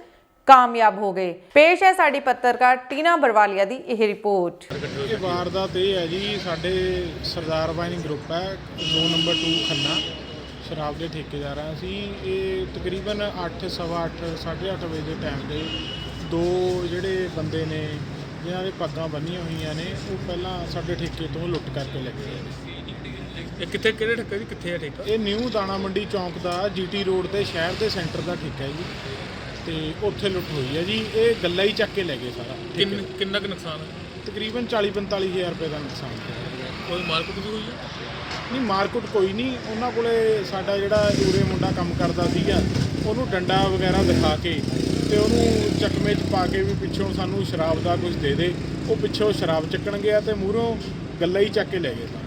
ਕਾਮਯਾਬ ਹੋ ਗਏ। ਪੇਸ਼ ਹੈ ਸਾਡੀ ਪੱਤਰਕਾਰ ਟੀਨਾ ਬਰਵਾਲੀਆ ਦੀ ਇਹ ਰਿਪੋਰਟ। ਇਹ ਵਾਰਦਾਤ ਇਹ ਹੈ ਜੀ, ਸਾਡੇ ਸਰਦਾਰ ਵਾਈਨਿੰਗ ਗਰੁੱਪ ਹੈ, ਜ਼ੋਨ ਨੰਬਰ 2 ਖੰਨਾ, ਸ਼ਰਾਬ ਦੇ ਠੇਕੇਦਾਰ ਹਾਂ ਅਸੀਂ। ਇਹ ਤਕਰੀਬਨ 8, ਸਵਾ 8, 8:30 ਵਜੇ ਦੇ ਟਾਈਮ ਦੇ 2 ਜਿਹੜੇ ਬੰਦੇ ਨੇ ਜਿਨ੍ਹਾਂ ਦੇ ਪੱਗਾਂ ਬੰਨੀਆਂ ਹੋਈਆਂ ਨੇ, ਉਹ ਪਹਿਲਾਂ ਸਾਡੇ ਠੇਕੇ ਤੋਂ ਲੁੱਟ ਕਰਕੇ ਲੈ ਗਏ ਨੇ। ਇਹ ਕਿੱਥੇ, ਕਿਹੜੇ ਠੇਕੇ ਦੀ ਕਿੱਥੇ ਹੈ ਠੇਕਾ? ਇਹ ਨਿਊ ਦਾਣਾ ਮੰਡੀ ਚੌਂਕ ਦਾ ਜੀਟੀ ਰੋਡ ਤੇ ਸ਼ਹਿਰ ਦੇ ਸੈਂਟਰ ਦਾ ਠੇਕਾ ਹੈ ਜੀ, ਤੇ ਉੱਥੇ ਲੁੱਟ ਹੋਈ ਹੈ ਜੀ। ਇਹ ਗੱਲਾ ਹੀ ਚੱਕ ਕੇ ਲੈ ਗਏ ਸਾਰਾ। ਕਿੰਨਾ ਕੁ ਨੁਕਸਾਨ ਹੈ? ਤਕਰੀਬਨ 40-45 ਹਜ਼ਾਰ ਰੁਪਏ ਦਾ ਨੁਕਸਾਨ ਹੋਇਆ। ਕੋਈ ਮਾਰਕੀਟ ਵੀ ਹੋਈ ਹੈ? ਨਹੀਂ, ਮਾਰਕੀਟ ਕੋਈ ਨਹੀਂ। ਉਹਨਾਂ ਕੋਲੇ ਸਾਡਾ ਜਿਹੜਾ ਉਰੇ ਮੁੰਡਾ ਕੰਮ ਕਰਦਾ ਸੀਗਾ, ਉਹਨੂੰ ਡੰਡਾ ਵਗੈਰਾ ਦਿਖਾ ਕੇ ਤੇ ਉਹਨੂੰ ਚੱਕਮੇ 'ਚ ਪਾ ਕੇ ਵੀ ਪਿੱਛੋਂ ਸਾਨੂੰ ਸ਼ਰਾਬ ਦਾ ਕੁਝ ਦੇ ਦੇ, ਉਹ ਪਿੱਛੋਂ ਸ਼ਰਾਬ ਚੱਕਣ ਗਿਆ ਤੇ ਮੂਹਰੋਂ ਗੱਲਾ ਹੀ ਚੱਕ ਕੇ ਲੈ ਗਏ ਸਾਰਾ।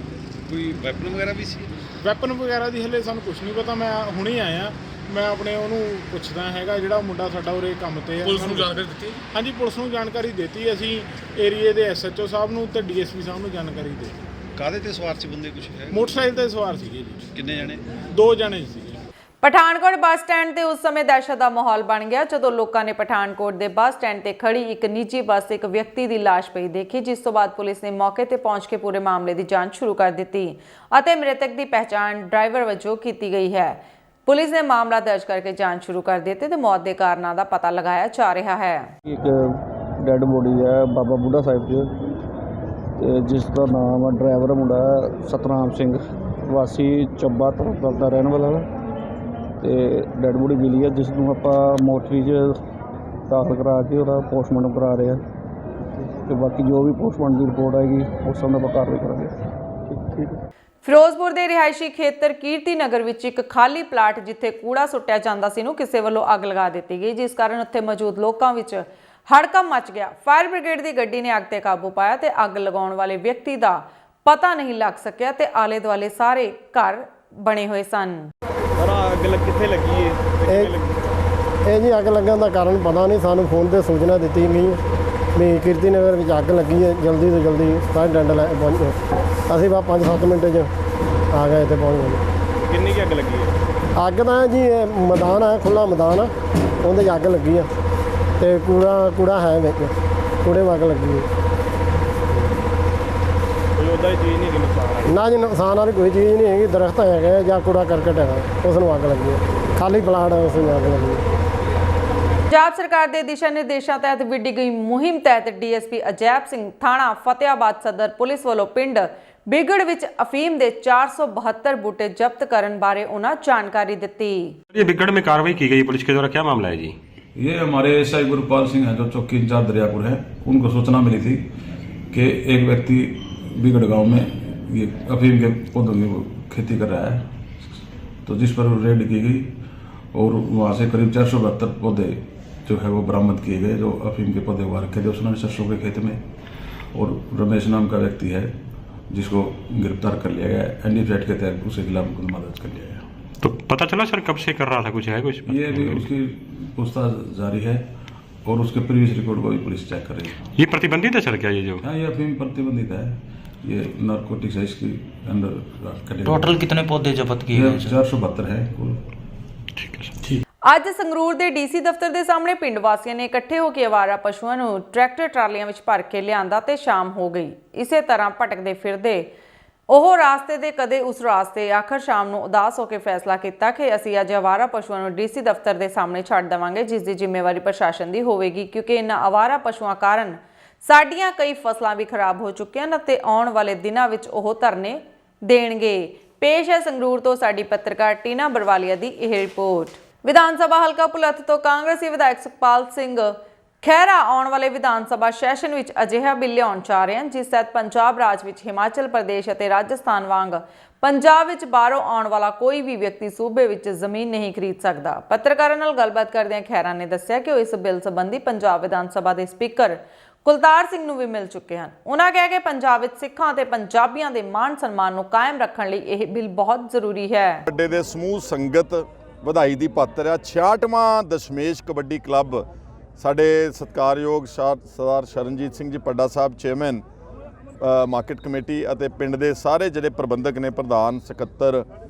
ਕੋਈ ਵੈਪਨ ਵਗੈਰਾ ਵੀ ਸੀ? ਵੈਪਨ ਵਗੈਰਾ ਦੀ ਹਲੇ ਸਾਨੂੰ ਕੁਝ ਨਹੀਂ ਪਤਾ। ਮੈਂ ਹੁਣੇ ਆਇਆ, ਮੈਂ ਆਪਣੇ ਉਹਨੂੰ ਪੁੱਛਦਾ ਹੈਗਾ ਜਿਹੜਾ ਮੁੰਡਾ ਸਾਡਾ ਉਰੇ ਕੰਮ ਤੇ ਹੈ। ਪੁਲਿਸ ਨੂੰ ਜਾਣਕਾਰੀ ਦਿੱਤੀ? ਹਾਂਜੀ, ਪੁਲਿਸ ਨੂੰ ਜਾਣਕਾਰੀ ਦਿੱਤੀ। ਅਸੀਂ ਏਰੀਏ ਦੇ SHO ਸਾਹਿਬ ਨੂੰ ਤੇ DSP ਸਾਹਿਬ ਨੂੰ ਜਾਣਕਾਰੀ ਦਿੱਤੀ। ਕਾਹਦੇ ਤੇ ਸਵਾਰ ਸੀ ਬੰਦੇ? ਕੁਝ ਹੈ? ਮੋਟਰਸਾਈਕਲ ਤੇ ਸਵਾਰ ਸੀਗੇ ਜੀ। ਕਿੰਨੇ ਜਣੇ? 2 ਜਣੇ ਸੀਗੇ। ਪਠਾਨਕੋਟ ਬੱਸ ਸਟੈਂਡ ਤੇ ਉਸ ਸਮੇਂ ਦਹਿਸ਼ਤ ਦਾ ਮਾਹੌਲ ਬਣ ਗਿਆ ਜਦੋਂ ਲੋਕਾਂ ਨੇ ਪਠਾਨਕੋਟ ਦੇ ਬੱਸ ਸਟੈਂਡ ਤੇ ਖੜੀ ਇੱਕ ਨਿੱਜੀ ਬੱਸ ਤੇ ਇੱਕ ਵਿਅਕਤੀ ਦੀ ਲਾਸ਼ ਪਈ ਦੇਖੀ, ਜਿਸ ਤੋਂ ਬਾਅਦ ਪੁਲਿਸ ਨੇ ਮੌਕੇ ਤੇ ਪਹੁੰਚ ਕੇ ਪੂਰੇ ਮਾਮਲੇ ਦੀ ਜਾਂਚ ਸ਼ੁਰੂ ਕਰ ਦਿੱਤੀ ਅਤੇ ਮ੍ਰਿਤਕ ਦੀ ਪਹਿਚਾਣ ਡਰਾਈਵਰ ਵਜੋਂ ਕੀਤੀ ਗਈ ਹੈ। ਪੁਲਿਸ ਨੇ ਮਾਮਲਾ ਦਰਜ ਕਰਕੇ ਜਾਂਚ ਸ਼ੁਰੂ ਕਰ ਦਿੱਤੀ ਤੇ ਮੌਤ ਦੇ ਕਾਰਨਾਂ ਦਾ ਪਤਾ ਲਗਾਇਆ ਜਾ ਰਿਹਾ ਹੈ। ਇੱਕ ਡੈੱਡ ਬੋਡੀ ਹੈ ਬਾਬਾ ਬੁੱਢਾ ਸਾਹਿਬ 'ਚ, ਤੇ ਜਿਸ ਦਾ ਨਾਮ ਡਰਾਈਵਰ ਮੁੰਡਾ ਸਤਨਾਮ ਸਿੰਘ ਵਾਸੀ ਚੱਬਾ ਤਰਨਤਾਰਨ ਦਾ ਰਹਿਣ ਵਾਲਾ, ਤੇ ਡੈੱਡ ਬੋਡੀ ਮਿਲੀ ਹੈ ਜਿਸ ਨੂੰ ਆਪਾਂ ਮੋਰਚਰੀ 'ਚ ਦਾਖਲ ਕਰਾ ਕੇ ਉਹਦਾ ਪੋਸਟਮਾਰਟਮ ਕਰਾ ਰਹੇ ਹਾਂ, ਤੇ ਬਾਕੀ ਜੋ ਵੀ ਪੋਸਟਮਾਰਟਮ ਦੀ ਰਿਪੋਰਟ ਆਏਗੀ ਉਸ ਸੰਬੰਧ ਆਪਾਂ ਕਾਰਵਾਈ ਕਰਾਂਗੇ। ਠੀਕ ਹੈ। ਫਿਰੋਜ਼ਪੁਰ ਦੇ ਰਿਹਾਇਸ਼ੀ ਖੇਤਰ ਕੀਰਤੀ ਨਗਰ ਵਿੱਚ ਇੱਕ ਖਾਲੀ ਪਲਾਟ ਜਿੱਥੇ ਕੂੜਾ ਸੁੱਟਿਆ ਜਾਂਦਾ ਸੀ ਨੂੰ ਕਿਸੇ ਵੱਲੋਂ ਅੱਗ ਲਗਾ ਦਿੱਤੀ ਗਈ, ਜਿਸ ਕਾਰਨ ਉੱਥੇ ਮੌਜੂਦ ਲੋਕਾਂ ਵਿੱਚ ਹੜਕੰਪ ਮਚ ਗਿਆ। ਫਾਇਰ ਬ੍ਰਿਗੇਡ ਦੀ ਗੱਡੀ ਨੇ ਅੱਗ ਤੇ ਕਾਬੂ ਪਾਇਆ ਤੇ ਅੱਗ ਲਗਾਉਣ ਵਾਲੇ ਵਿਅਕਤੀ ਦਾ ਪਤਾ ਨਹੀਂ ਲੱਗ ਸਕਿਆ ਤੇ ਆਲੇ ਦੁਆਲੇ ਸਾਰੇ ਘਰ ਬਣੇ ਹੋਏ ਸਨ। ਅੱਗ ਕਿੱਥੇ ਲੱਗੀ ਹੈ? ਇਹ ਜੀ ਅੱਗ ਲੱਗਣ ਦਾ ਕਾਰਨ ਪਤਾ ਨਹੀਂ, ਸਾਨੂੰ ਫੋਨ ਤੇ ਸੂਚਨਾ ਦਿੱਤੀ ਗਈ ਵੀ ਕੀਰਤੀ ਨਗਰ ਵਿੱਚ ਅੱਗ ਲੱਗੀ ਹੈ, ਜਲਦੀ ਤੋਂ ਜਲਦੀ ਫਾਇਰ ਟੈਂਡਰ ਲੈ ਪਹੁੰਚੋ। ਅਸੀਂ ਬਸ 5-7 ਮਿੰਟ 'ਚ ਆ ਗਏ, ਇੱਥੇ ਪਹੁੰਚ ਗਏ। ਕਿੰਨੀ ਕੁ ਅੱਗ ਲੱਗੀ ਹੈ? ਅੱਗ ਤਾਂ ਜੀ ਮੈਦਾਨ ਹੈ, ਖੁੱਲ੍ਹਾ ਮੈਦਾਨ ਆ, ਉਹਦੇ 'ਚ ਅੱਗ ਲੱਗੀ ਆ ਤੇ ਕੂੜਾ ਹੈ ਵਿੱਚ, ਕੂੜੇ ਨੂੰ ਅੱਗ ਲੱਗੀ ਹੈ। ਕੋਈ ਉਹਦਾ ਚੀਜ਼ ਨਹੀਂ ਕਿ ਨੁਕਸਾਨ? ਨਾ ਜੀ, ਨੁਕਸਾਨ ਵਾਲੀ ਕੋਈ ਚੀਜ਼ ਨਹੀਂ ਹੈਗੀ, ਦਰਖਤ ਹੈਗੇ ਜਾਂ ਕੂੜਾ ਕਰਕਟ ਹੈਗਾ, ਉਸ ਨੂੰ ਅੱਗ ਲੱਗੀ ਹੈ। ਖਾਲੀ ਪਲਾਟ ਉਸ ਨੂੰ ਅੱਗ ਲੱਗੀ ਹੈ। ਪੰਜਾਬ ਸਰਕਾਰ ਦੇ ਦਿਸ਼ਾ ਨਿਰਦੇਸ਼ਾਂ ਤਹਿਤ ਵਿੱਢੀ ਗਈ ਮੁਹਿੰਮ ਤਹਿਤ DSP ਅਜੈਬ ਸਿੰਘ ਥਾਣਾ ਫਤਿਆਬਾਦ ਸਦਰ ਪੁਲਿਸ ਵੱਲੋਂ ਪਿੰਡ ਬਿਗੜ ਵਿੱਚ ਅਫੀਮ ਦੇ 472 ਬੂਟੇ ਜ਼ਬਤ ਕਰਨ ਬਾਰੇ ਉਹਨਾਂ ਜਾਣਕਾਰੀ ਦਿੱਤੀ। ये बिगड़ में कार्रवाई की गई पुलिस के द्वारा, क्या मामला है जी? ये हमारे SI गुरुपाल सिंह हैं जो चौकी इंचार्ज दरियापुर है, उनको सूचना मिली थी कि एक व्यक्ति बिगड़ गांव में ये अफीम के पौधों की खेती कर रहा है, तो जिस पर रेड की गई और वहाँ से करीब 472 पौधे जो है वो बरामद किए गए, जो अफीम के पौधे उगा रखे थे उसने सरसों के खेत में। और रमेश नाम का व्यक्ति है जिसको गिरफ्तार कर लिया गया, NDPACT के तहत उसके खिलाफ मुकदमा दर्ज कर लिया गया। तो पता चला सर कब से कर रहा था, कुछ है कुछ? ये भी उसकी पूछताछ जारी है और उसके प्रीवियस रिकॉर्ड को भी पुलिस चेक कर रही है। ये प्रतिबंधित है सर क्या ये जो? हाँ, ये अफीम प्रतिबंधित है, ये नारकोटिक्स है, इसकी अंडर टोटल कितने पौधे जब्त किए गए? 472 है कुल। ठीक है सर। ਅੱਜ ਸੰਗਰੂਰ ਦੇ DC ਦਫ਼ਤਰ ਦੇ ਸਾਹਮਣੇ ਪਿੰਡ ਵਾਸੀਆਂ ਨੇ ਇਕੱਠੇ ਹੋ ਕੇ ਆਵਾਰਾ ਪਸ਼ੂਆਂ ਨੂੰ ਟਰੈਕਟਰ ਟਰਾਲੀਆਂ ਵਿੱਚ ਭਰ ਕੇ ਲਿਆਂਦਾ ਤੇ ਸ਼ਾਮ ਹੋ ਗਈ। ਇਸੇ ਤਰ੍ਹਾਂ ਭਟਕਦੇ ਫਿਰਦੇ ਉਹ ਰਾਸਤੇ ਦੇ ਕਦੇ ਉਸ ਰਾਸਤੇ, ਆਖਰ ਸ਼ਾਮ ਨੂੰ ਉਦਾਸ ਹੋ ਕੇ ਫੈਸਲਾ ਕੀਤਾ ਕਿ ਅਸੀਂ ਅੱਜ ਆਵਾਰਾ ਪਸ਼ੂਆਂ ਨੂੰ DC ਦਫ਼ਤਰ ਦੇ ਸਾਹਮਣੇ ਛੱਡ ਦੇਵਾਂਗੇ, ਜਿਸ ਦੀ ਜ਼ਿੰਮੇਵਾਰੀ ਪ੍ਰਸ਼ਾਸਨ ਦੀ ਹੋਵੇਗੀ, ਕਿਉਂਕਿ ਇਹਨਾਂ ਆਵਾਰਾ ਪਸ਼ੂਆਂ ਕਾਰਨ ਸਾਡੀਆਂ ਕਈ ਫਸਲਾਂ ਵੀ ਖਰਾਬ ਹੋ ਚੁੱਕੀਆਂ ਨੇ ਤੇ ਆਉਣ ਵਾਲੇ ਦਿਨਾਂ ਵਿੱਚ ਉਹ ਧਰਨੇ ਦੇਣਗੇ। ਪੇਸ਼ ਹੈ ਸੰਗਰੂਰ ਤੋਂ ਸਾਡੀ ਪੱਤਰਕਾਰ ਟੀਨਾ ਬਰਵਾਲੀਆ ਦੀ ਇਹ ਰਿਪੋਰਟ। ਵਿਧਾਨ ਸਭਾ ਹਲਕਾ ਭੁਲੱਥ ਤੋਂ ਕਾਂਗਰਸੀ ਵਿਧਾਇਕ ਸੁਖਪਾਲ ਸਿੰਘ ਖਹਿਰਾ ਆਉਣ ਵਾਲੇ ਵਿਧਾਨ ਸਭਾ ਸੈਸ਼ਨ ਵਿੱਚ ਅਜਿਹਾ ਬਿੱਲ ਲਿਆਉਣ ਜਾ ਰਹੇ ਹਨ ਜਿਸ ਤਹਿਤ ਪੰਜਾਬ ਰਾਜ ਵਿੱਚ ਹਿਮਾਚਲ ਪ੍ਰਦੇਸ਼ ਅਤੇ ਰਾਜਸਥਾਨ ਵਾਂਗ ਪੰਜਾਬ ਵਿੱਚ ਬਾਹਰੋਂ ਆਉਣ ਵਾਲਾ ਕੋਈ ਵੀ ਵਿਅਕਤੀ ਸੂਬੇ ਵਿੱਚ ਜ਼ਮੀਨ ਨਹੀਂ ਖਰੀਦ ਸਕਦਾ। ਪੱਤਰਕਾਰਾਂ ਨਾਲ ਗੱਲਬਾਤ ਕਰਦਿਆਂ ਖਹਿਰਾ ਨੇ ਦੱਸਿਆ ਕਿ ਉਹ ਇਸ ਬਿੱਲ ਸੰਬੰਧੀ ਪੰਜਾਬ ਵਿਧਾਨ ਸਭਾ ਦੇ ਸਪੀਕਰ ਕੁਲਤਾਰ ਸਿੰਘ ਨੂੰ ਵੀ ਮਿਲ ਚੁੱਕੇ ਹਨ। ਉਹਨਾਂ ਕਿਹਾ ਕਿ ਪੰਜਾਬ ਵਿੱਚ ਸਿੱਖਾਂ ਅਤੇ ਪੰਜਾਬੀਆਂ ਦੇ ਮਾਣ ਸਨਮਾਨ ਨੂੰ ਕਾਇਮ ਰੱਖਣ ਲਈ ਇਹ ਬਿੱਲ ਬਹੁਤ ਜ਼ਰੂਰੀ ਹੈ। ਵੱਡੇ ਦੇ ਸਮੂਹ ਸੰਗਤ ਵਧਾਈ ਦੀ ਪਾਤਰ ਆ। 66ਵਾਂ ਦਸ਼ਮੇਸ਼ ਕਬੱਡੀ ਕਲੱਬ ਸਾਡੇ ਸਤਿਕਾਰਯੋਗ ਸਰਦਾਰ ਸ਼ਰਨਜੀਤ ਸਿੰਘ ਜੀ ਪੱਡਾ ਸਾਹਿਬ ਚੇਅਰਮੈਨ ਮਾਰਕੀਟ ਕਮੇਟੀ ਅਤੇ ਪਿੰਡ ਦੇ ਸਾਰੇ ਜਿਹੜੇ ਪ੍ਰਬੰਧਕ ਨੇ, ਪ੍ਰਧਾਨ ਸਕੱਤਰ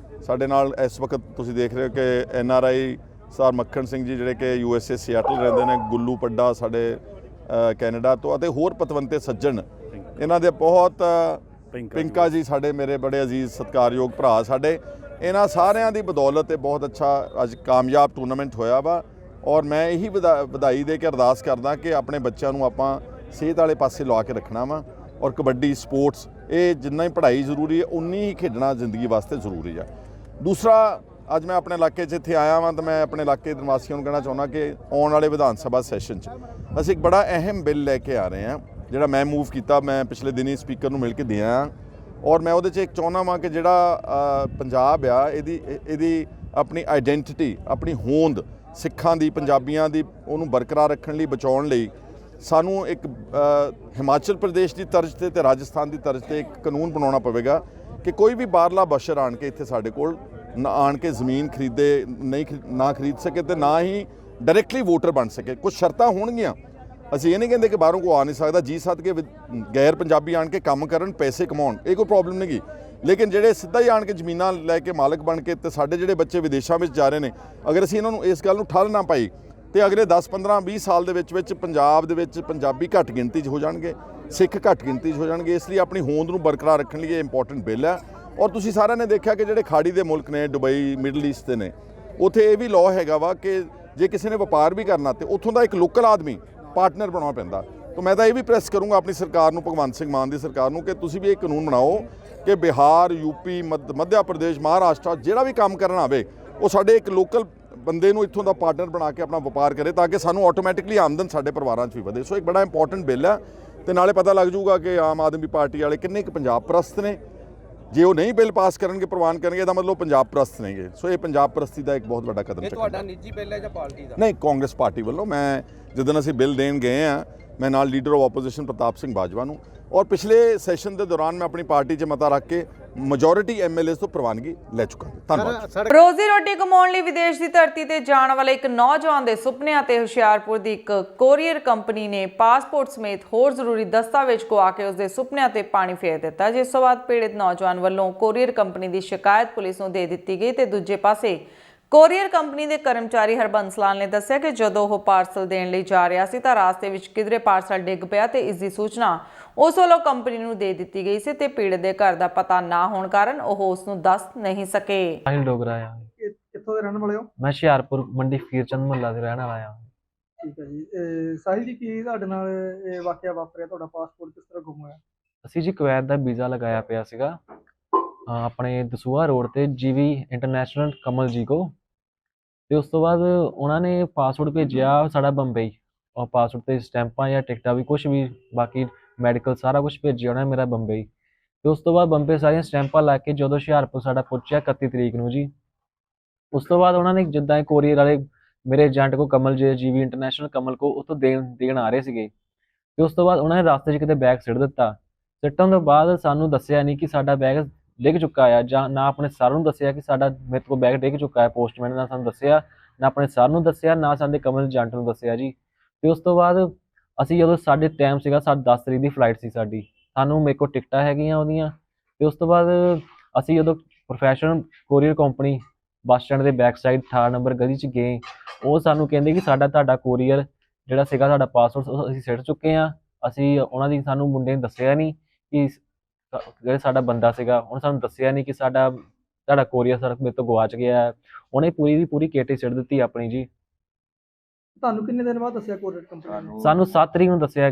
ਸਾਡੇ ਨਾਲ ਇਸ ਵਕਤ ਤੁਸੀਂ ਦੇਖ ਰਹੇ ਹੋ ਕਿ NRI ਸਰਦਾਰ ਮੱਖਣ ਸਿੰਘ ਜੀ ਜਿਹੜੇ ਕਿ USA ਸਿਆਟਲ ਰਹਿੰਦੇ ਨੇ, ਗੁੱਲੂ ਪੱਡਾ ਸਾਡੇ ਕੈਨੇਡਾ ਤੋਂ ਅਤੇ ਹੋਰ ਪਤਵੰਤੇ ਸੱਜਣ, ਇਹਨਾਂ ਦੇ ਬਹੁਤ ਪਿੰਕਾ ਜੀ ਸਾਡੇ ਮੇਰੇ ਬੜੇ ਅਜ਼ੀਜ਼ ਸਤਿਕਾਰਯੋਗ ਭਰਾ ਸਾਡੇ, ਇਹਨਾਂ ਸਾਰਿਆਂ ਦੀ ਬਦੌਲਤ ਇਹ ਬਹੁਤ ਅੱਛਾ ਅੱਜ ਕਾਮਯਾਬ ਟੂਰਨਾਮੈਂਟ ਹੋਇਆ ਵਾ। ਔਰ ਮੈਂ ਇਹੀ ਵਧਾਈ ਦੇ ਕੇ ਅਰਦਾਸ ਕਰਦਾ ਕਿ ਆਪਣੇ ਬੱਚਿਆਂ ਨੂੰ ਆਪਾਂ ਸਿਹਤ ਵਾਲੇ ਪਾਸੇ ਲਾ ਕੇ ਰੱਖਣਾ ਵਾ। ਔਰ ਕਬੱਡੀ ਸਪੋਰਟਸ ਇਹ ਜਿੰਨਾ ਹੀ ਪੜ੍ਹਾਈ ਜ਼ਰੂਰੀ ਹੈ ਉਨੀ ਹੀ ਖੇਡਣਾ ਜ਼ਿੰਦਗੀ ਵਾਸਤੇ ਜ਼ਰੂਰੀ ਆ। ਦੂਸਰਾ, ਅੱਜ ਮੈਂ ਆਪਣੇ ਇਲਾਕੇ 'ਚ ਇੱਥੇ ਆਇਆ ਵਾਂ ਤਾਂ ਮੈਂ ਆਪਣੇ ਇਲਾਕੇ ਦੇ ਨਿਵਾਸੀਆਂ ਨੂੰ ਕਹਿਣਾ ਚਾਹੁੰਦਾ ਕਿ ਆਉਣ ਵਾਲੇ ਵਿਧਾਨ ਸਭਾ ਸੈਸ਼ਨ 'ਚ ਅਸੀਂ ਇੱਕ ਬੜਾ ਅਹਿਮ ਬਿੱਲ ਲੈ ਕੇ ਆ ਰਹੇ ਹਾਂ, ਜਿਹੜਾ ਮੈਂ ਮੂਵ ਕੀਤਾ, ਮੈਂ ਪਿਛਲੇ ਦਿਨੀ ਸਪੀਕਰ ਨੂੰ ਮਿਲ ਕੇ ਦਿਆਂ। ਔਰ ਮੈਂ ਉਹਦੇ 'ਚ ਇੱਕ ਚਾਹੁੰਦਾ ਵਾਂ ਕਿ ਜਿਹੜਾ ਪੰਜਾਬ ਆ ਇਹਦੀ ਆਪਣੀ ਆਈਡੈਂਟੀਟੀ, ਆਪਣੀ ਹੋਂਦ ਸਿੱਖਾਂ ਦੀ, ਪੰਜਾਬੀਆਂ ਦੀ, ਉਹਨੂੰ ਬਰਕਰਾਰ ਰੱਖਣ ਲਈ, ਬਚਾਉਣ ਲਈ ਸਾਨੂੰ ਇੱਕ ਹਿਮਾਚਲ ਪ੍ਰਦੇਸ਼ ਦੀ ਤਰਜ਼ 'ਤੇ ਰਾਜਸਥਾਨ ਦੀ ਤਰਜ਼ 'ਤੇ ਇੱਕ ਕਾਨੂੰਨ ਬਣਾਉਣਾ ਪਵੇਗਾ ਕਿ ਕੋਈ ਵੀ ਬਾਹਰਲਾ ਬਸ਼ਰ ਆਣ ਕੇ ਇੱਥੇ ਸਾਡੇ ਕੋਲ ਆਣ ਕੇ ਜ਼ਮੀਨ ਖਰੀਦੇ ਨਾ ਖਰੀਦ ਸਕੇ ਤੇ ਨਾ ਹੀ ਡਾਇਰੈਕਟਲੀ ਵੋਟਰ ਬਣ ਸਕੇ। ਕੁਝ ਸ਼ਰਤਾਂ ਹੋਣਗੀਆਂ, ਅਸੀਂ ਇਹ ਨਹੀਂ ਕਹਿੰਦੇ ਕਿ ਬਾਹਰੋਂ ਕੋਈ ਆ ਨਹੀਂ ਸਕਦਾ, ਜੀ ਸੱਦ ਕੇ ਗੈਰ ਪੰਜਾਬੀ ਆਣ ਕੇ ਕੰਮ ਕਰਨ, ਪੈਸੇ ਕਮਾਉਣ, ਇਹ ਕੋਈ ਪ੍ਰੋਬਲਮ ਨਹੀਂ ਗੀ। ਲੇਕਿਨ ਜਿਹੜੇ ਸਿੱਧਾ ਹੀ ਆਣ ਕੇ ਜ਼ਮੀਨਾਂ ਲੈ ਕੇ ਮਾਲਕ ਬਣ ਕੇ ਤੇ ਸਾਡੇ ਜਿਹੜੇ ਬੱਚੇ ਵਿਦੇਸ਼ਾਂ ਵਿੱਚ ਜਾ ਰਹੇ ਨੇ, ਅਗਰ ਅਸੀਂ ਇਹਨਾਂ ਨੂੰ ਇਸ ਗੱਲ ਨੂੰ ਠੱਲ ਨਾ ਪਾਈ ਤੇ ਅਗਲੇ 10 15 20 ਸਾਲ ਦੇ ਵਿੱਚ ਪੰਜਾਬ ਦੇ ਵਿੱਚ ਪੰਜਾਬੀ ਘੱਟ ਗਿਣਤੀ 'ਚ ਹੋ ਜਾਣਗੇ, ਸਿੱਖ ਘੱਟ ਗਿਣਤੀ 'ਚ ਹੋ ਜਾਣਗੇ। ਇਸ ਲਈ ਆਪਣੀ ਹੋਂਦ ਨੂੰ ਬਰਕਰਾਰ ਰੱਖਣ ਲਈ ਇਹ ਇੰਪੋਰਟੈਂਟ ਬਿੱਲ ਹੈ। ਔਰ ਤੁਸੀਂ ਸਾਰਿਆਂ ਨੇ ਦੇਖਿਆ ਕਿ ਜਿਹੜੇ ਖਾੜੀ ਦੇ ਮੁਲਕ ਨੇ, ਦੁਬਈ, ਮਿਡਲ ਈਸਟ ਦੇ ਨੇ, ਉੱਥੇ ਇਹ ਵੀ ਲਾਅ ਹੈਗਾ ਵਾ ਕਿ ਜੇ ਕਿਸੇ ਨੇ ਵਪਾਰ ਵੀ ਕਰਨਾ ਤੇ ਉੱਥੋਂ ਦਾ ਇੱਕ ਲੋਕਲ ਆਦਮੀ ਪਾਰਟਨਰ ਬਣਾਉਣਾ ਪੈਂਦਾ। ਤਾਂ ਮੈਂ ਤਾਂ ਇਹ ਵੀ ਪ੍ਰੈਸ ਕਰੂੰਗਾ ਆਪਣੀ ਸਰਕਾਰ ਨੂੰ, ਭਗਵੰਤ ਸਿੰਘ ਮਾਨ ਦੀ ਸਰਕਾਰ ਨੂੰ, ਕਿ ਤੁਸੀਂ ਵੀ ਇਹ ਕਾਨੂੰਨ ਬਣਾਓ ਕਿ ਬਿਹਾਰ, ਯੂਪੀ, ਮੱਧ ਪ੍ਰਦੇਸ਼, ਮਹਾਰਾਸ਼ਟਰ ਜਿਹੜਾ ਵੀ ਕੰਮ ਕਰਨ ਆਵੇ ਉਹ ਸਾਡੇ ਇੱਕ ਲੋਕਲ ਬੰਦੇ ਨੂੰ ਇੱਥੋਂ ਦਾ ਪਾਰਟਨਰ ਬਣਾ ਕੇ ਆਪਣਾ ਵਪਾਰ ਕਰੇ, ਤਾਂ ਕਿ ਸਾਨੂੰ ਆਟੋਮੈਟਿਕਲੀ ਆਮਦਨ ਸਾਡੇ ਪਰਿਵਾਰਾਂ 'ਚ ਵੀ ਵਧੇ। ਸੋ ਇੱਕ ਬੜਾ ਇੰਪੋਰਟੈਂਟ ਬਿੱਲ ਹੈ ਤੇ ਨਾਲੇ ਪਤਾ ਲੱਗ ਜਾਊਗਾ ਕਿ ਆਮ ਆਦਮੀ ਪਾਰਟੀ ਵਾਲੇ ਕਿੰਨੇ ਕੁ ਪੰਜਾਬ ਪ੍ਰਸਤ ਨੇ। ਜੇ ਉਹ ਨਹੀਂ ਬਿੱਲ ਪਾਸ ਕਰਨਗੇ, ਪ੍ਰਵਾਨ ਕਰਨਗੇ, ਇਹਦਾ ਮਤਲਬ ਪੰਜਾਬ ਪ੍ਰਸਤ ਨੇਗੇ। ਸੋ ਇਹ ਪੰਜਾਬ ਪ੍ਰਸਤੀ ਦਾ ਇੱਕ ਬਹੁਤ ਵੱਡਾ ਕਦਮ ਚੱਕਿਆ। ਤੁਹਾਡਾ ਨਿੱਜੀ ਬਿੱਲ ਹੈ ਜਾਂ ਪਾਰਟੀ ਦਾ? ਨਹੀਂ, ਕਾਂਗਰਸ ਪਾਰਟੀ ਵੱਲੋਂ। ਮੈਂ ਜਦੋਂ ਅਸੀਂ ਬਿੱਲ ਦੇਣ ਗਏ ਆ, ਮੈਂ ਨਾਲ ਲੀਡਰ ਆਫ ਆਪੋਜੀਸ਼ਨ ਪ੍ਰਤਾਪ ਸਿੰਘ ਬਾਜਵਾ ਨੂੰ, ਔਰ ਪਿਛਲੇ ਸੈਸ਼ਨ ਦੇ ਦੌਰਾਨ ਮੈਂ ਆਪਣੀ ਪਾਰਟੀ 'ਚ ਮਤਾ ਰੱਖ ਕੇ ਮੈਜੋਰਿਟੀ ਐਮਐਲਏਸ ਤੋਂ ਪ੍ਰਵਾਨਗੀ ਲੈ ਚੁੱਕਾ। ਧੰਨਵਾਦ। ਰੋਜ਼ੀ ਰੋਟੀ ਕਮਾਉਣ ਲਈ ਵਿਦੇਸ਼ ਦੀ ਧਰਤੀ ਤੇ ਜਾਣ ਵਾਲੇ ਇੱਕ ਨੌਜਵਾਨ ਦੇ ਸੁਪਨਿਆਂ ਤੇ ਹੁਸ਼ਿਆਰਪੁਰ ਦੀ ਇੱਕ ਕੋਰੀਅਰ ਕੰਪਨੀ ਨੇ ਪਾਸਪੋਰਟ ਸਮੇਤ ਹੋਰ ਜ਼ਰੂਰੀ ਦਸਤਾਵੇਜ਼ ਗੁਆ ਕੇ ਉਸ ਦੇ ਸੁਪਨਿਆਂ ਤੇ ਪਾਣੀ ਫੇਰ ਦਿੱਤਾ, ਜਿਸ ਤੋਂ ਬਾਅਦ ਪੀੜਿਤ ਨੌਜਵਾਨ ਵੱਲੋਂ ਕੋਰੀਅਰ ਕੰਪਨੀ ਦੀ ਸ਼ਿਕਾਇਤ ਪੁਲਿਸ ਨੂੰ ਦੇ ਦਿੱਤੀ ਗਈ ਤੇ ਦੂਜੇ ਪਾਸੇ ਕੋਰੀਅਰ ਕੰਪਨੀ ਦੇ ਕਰਮਚਾਰੀ ਹਰਬੰਸ ਲਾਲ ਨੇ ਦੱਸਿਆ ਕਿ ਜਦੋਂ ਉਹ ਪਾਰਸਲ ਦੇਣ ਲਈ ਜਾ ਰਿਹਾ ਸੀ ਤਾਂ ਰਾਸਤੇ ਵਿੱਚ ਕਿਧਰੇ ਪਾਰਸਲ ਡਿੱਗ ਪਿਆ ਤੇ ਇਸ ਦੀ ਸੂਚਨਾ ਉਸ ਵੱਲੋਂ ਕੰਪਨੀ ਨੂੰ ਦੇ ਦਿੱਤੀ ਗਈ ਸੀ ਤੇ ਪੀੜਤ ਦੇ ਘਰ ਦਾ ਪਤਾ ਨਾ ਹੋਣ ਕਾਰਨ ਉਹ ਉਸ ਨੂੰ ਦੱਸ ਨਹੀਂ ਸਕੇ। ਸਾਹਿਲ ਡੋਗਰਾ ਆ। ਕਿੱਥੋਂ ਦੇ ਰਹਿਣ ਵਾਲੇ ਹੋ? ਮੈਂ ਹੁਸ਼ਿਆਰਪੁਰ ਮੰਡੀ ਫਕੀਰਚੰਦ ਮੁਹੱਲਾ ਦੇ ਰਹਿਣ ਵਾਲਾ ਆ। ਠੀਕ ਹੈ ਜੀ। ਸਾਹਿਲ ਜੀ, ਕੀ ਤੁਹਾਡੇ ਨਾਲ ਇਹ ਵਾਕਿਆ ਵਾਪਰਿਆ? ਤੁਹਾਡਾ ਪਾਸਪੋਰਟ ਕਿਸ ਤਰ੍ਹਾਂ ਗੁੰਮ ਹੋਇਆ? ਅਸੀਂ ਜੀ ਕੁਵੈਤ ਦਾ ਵੀਜ਼ਾ ਲਗਾਇਆ ਪਿਆ ਸੀਗਾ ਆਪਣੇ ਦਸੂਹਾ ਰੋਡ ਤੇ ਜੀਵੀ ਇੰਟਰਨੈਸ਼ਨਲ ਕਮਲ ਜੀ ਕੋ, ਤੇ ਉਸ ਤੋਂ ਬਾਅਦ ਉਹਨਾਂ ਨੇ ਪਾਸਪੋਰਟ ਭੇਜਿਆ ਸਾਡਾ ਬੰਬਈ, ਔਰ ਪਾਸਪੋਰਟ ਤੇ ਸਟੈਂਪਾਂ ਜਾਂ ਟਿਕਟਾਂ ਵੀ ਕੁਛ ਵੀ ਬਾਕੀ ਮੈਡੀਕਲ ਸਾਰਾ ਕੁਝ ਭੇਜਿਆ ਉਹਨਾਂ ਨੇ ਮੇਰਾ ਬੰਬਈ। ਤੇ ਉਸ ਤੋਂ ਬਾਅਦ ਬੰਬੇ ਸਾਰੀਆਂ ਸਟੈਂਪਾਂ ਲਾ ਕੇ ਜਦੋਂ ਹੁਸ਼ਿਆਰਪੁਰ ਸਾਡਾ ਪਹੁੰਚਿਆ 31 ਤਰੀਕ ਨੂੰ ਜੀ, ਉਸ ਤੋਂ ਬਾਅਦ ਉਹਨਾਂ ਨੇ ਜਿੱਦਾਂ ਕੋਰੀਅਰ ਵਾਲੇ ਮੇਰੇ ਏਜੰਟ ਕੋ ਕਮਲ ਜੀਵੀ ਇੰਟਰਨੈਸ਼ਨਲ ਕਮਲ ਕੋ ਉੱਥੋਂ ਦੇਣ ਆ ਰਹੇ ਸੀਗੇ, ਤੇ ਉਸ ਤੋਂ ਬਾਅਦ ਉਹਨਾਂ ਨੇ ਰਸਤੇ 'ਚ ਕਿਤੇ ਬੈਗ ਸਿੱਟ ਦਿੱਤਾ। ਸਿੱਟਣ ਤੋਂ ਬਾਅਦ ਸਾਨੂੰ ਦੱਸਿਆ ਨਹੀਂ ਕਿ ਸਾਡਾ ਬੈਗ ਡਿੱਗ ਚੁੱਕਾ ਆ, ਜਾਂ ਨਾ ਆਪਣੇ ਸਰ ਨੂੰ ਦੱਸਿਆ ਕਿ ਸਾਡਾ ਮੇਰੇ ਕੋਲ ਬੈਗ ਡਿੱਗ ਚੁੱਕਾ ਹੈ। ਪੋਸਟਮੈਨ ਨੇ ਸਾਨੂੰ ਦੱਸਿਆ, ਨਾ ਆਪਣੇ ਸਰ ਨੂੰ ਦੱਸਿਆ, ਨਾ ਸਾਡੇ ਕਮਲ ਏਜੰਟ ਨੂੰ ਦੱਸਿਆ ਜੀ। ਤੇ ਉਸ ਤੋਂ ਬਾਅਦ ਅਸੀਂ ਜਦੋਂ ਸਾਡੇ ਟਾਈਮ ਸੀਗਾ 10 ਤਰੀਕ ਦੀ ਫਲਾਈਟ ਸੀ ਸਾਡੀ, ਸਾਨੂੰ ਮੇਰੇ ਕੋਲ ਟਿਕਟਾਂ ਹੈਗੀਆਂ ਉਹਦੀਆਂ। ਤੇ ਉਸ ਤੋਂ ਬਾਅਦ ਅਸੀਂ ਜਦੋਂ professional courier company bus stand ਦੇ ਬੈਕ ਸਾਈਡ 18 ਨੰਬਰ ਗਲੀ 'ਚ ਗਏ, ਉਹ ਸਾਨੂੰ ਕਹਿੰਦੇ ਕਿ ਤੁਹਾਡਾ ਕੋਰੀਅਰ ਜਿਹੜਾ ਸੀਗਾ ਸਾਡਾ ਪਾਸਪੋਰਟ ਅਸੀਂ ਸਿੱਟ ਚੁੱਕੇ ਹਾਂ। ਅਸੀਂ ਉਹਨਾਂ ਦੀ ਸਾਨੂੰ ਮੁੰਡੇ ਨੇ ਦੱਸਿਆ ਨਹੀਂ ਕਿ ਜਿਹੜਾ ਸਾਡਾ ਬੰਦਾ ਸੀਗਾ ਉਹਨੇ ਸਾਨੂੰ ਦੱਸਿਆ ਨਹੀਂ ਕਿ ਤੁਹਾਡਾ ਕੋਰੀਅਰ ਸਰ ਮੇਰੇ ਤੋਂ ਗਵਾਚ ਗਿਆ। ਉਹਨੇ ਪੂਰੀ ਦੀ ਪੂਰੀ ਕੇਟੀ ਸਿੱਟ ਦਿੱਤੀ ਆਪਣੀ ਜੀ। ਤੁਹਾਨੂੰ ਕਿੰਨੇ ਦਿਨ ਬਾਅਦ ਦੱਸਿਆ ਕੋਰੀਅਰ ਕੰਪਨੀ ਨੇ? ਸਾਨੂੰ 7 ਤਰੀਕ ਨੂੰ ਦੱਸਿਆ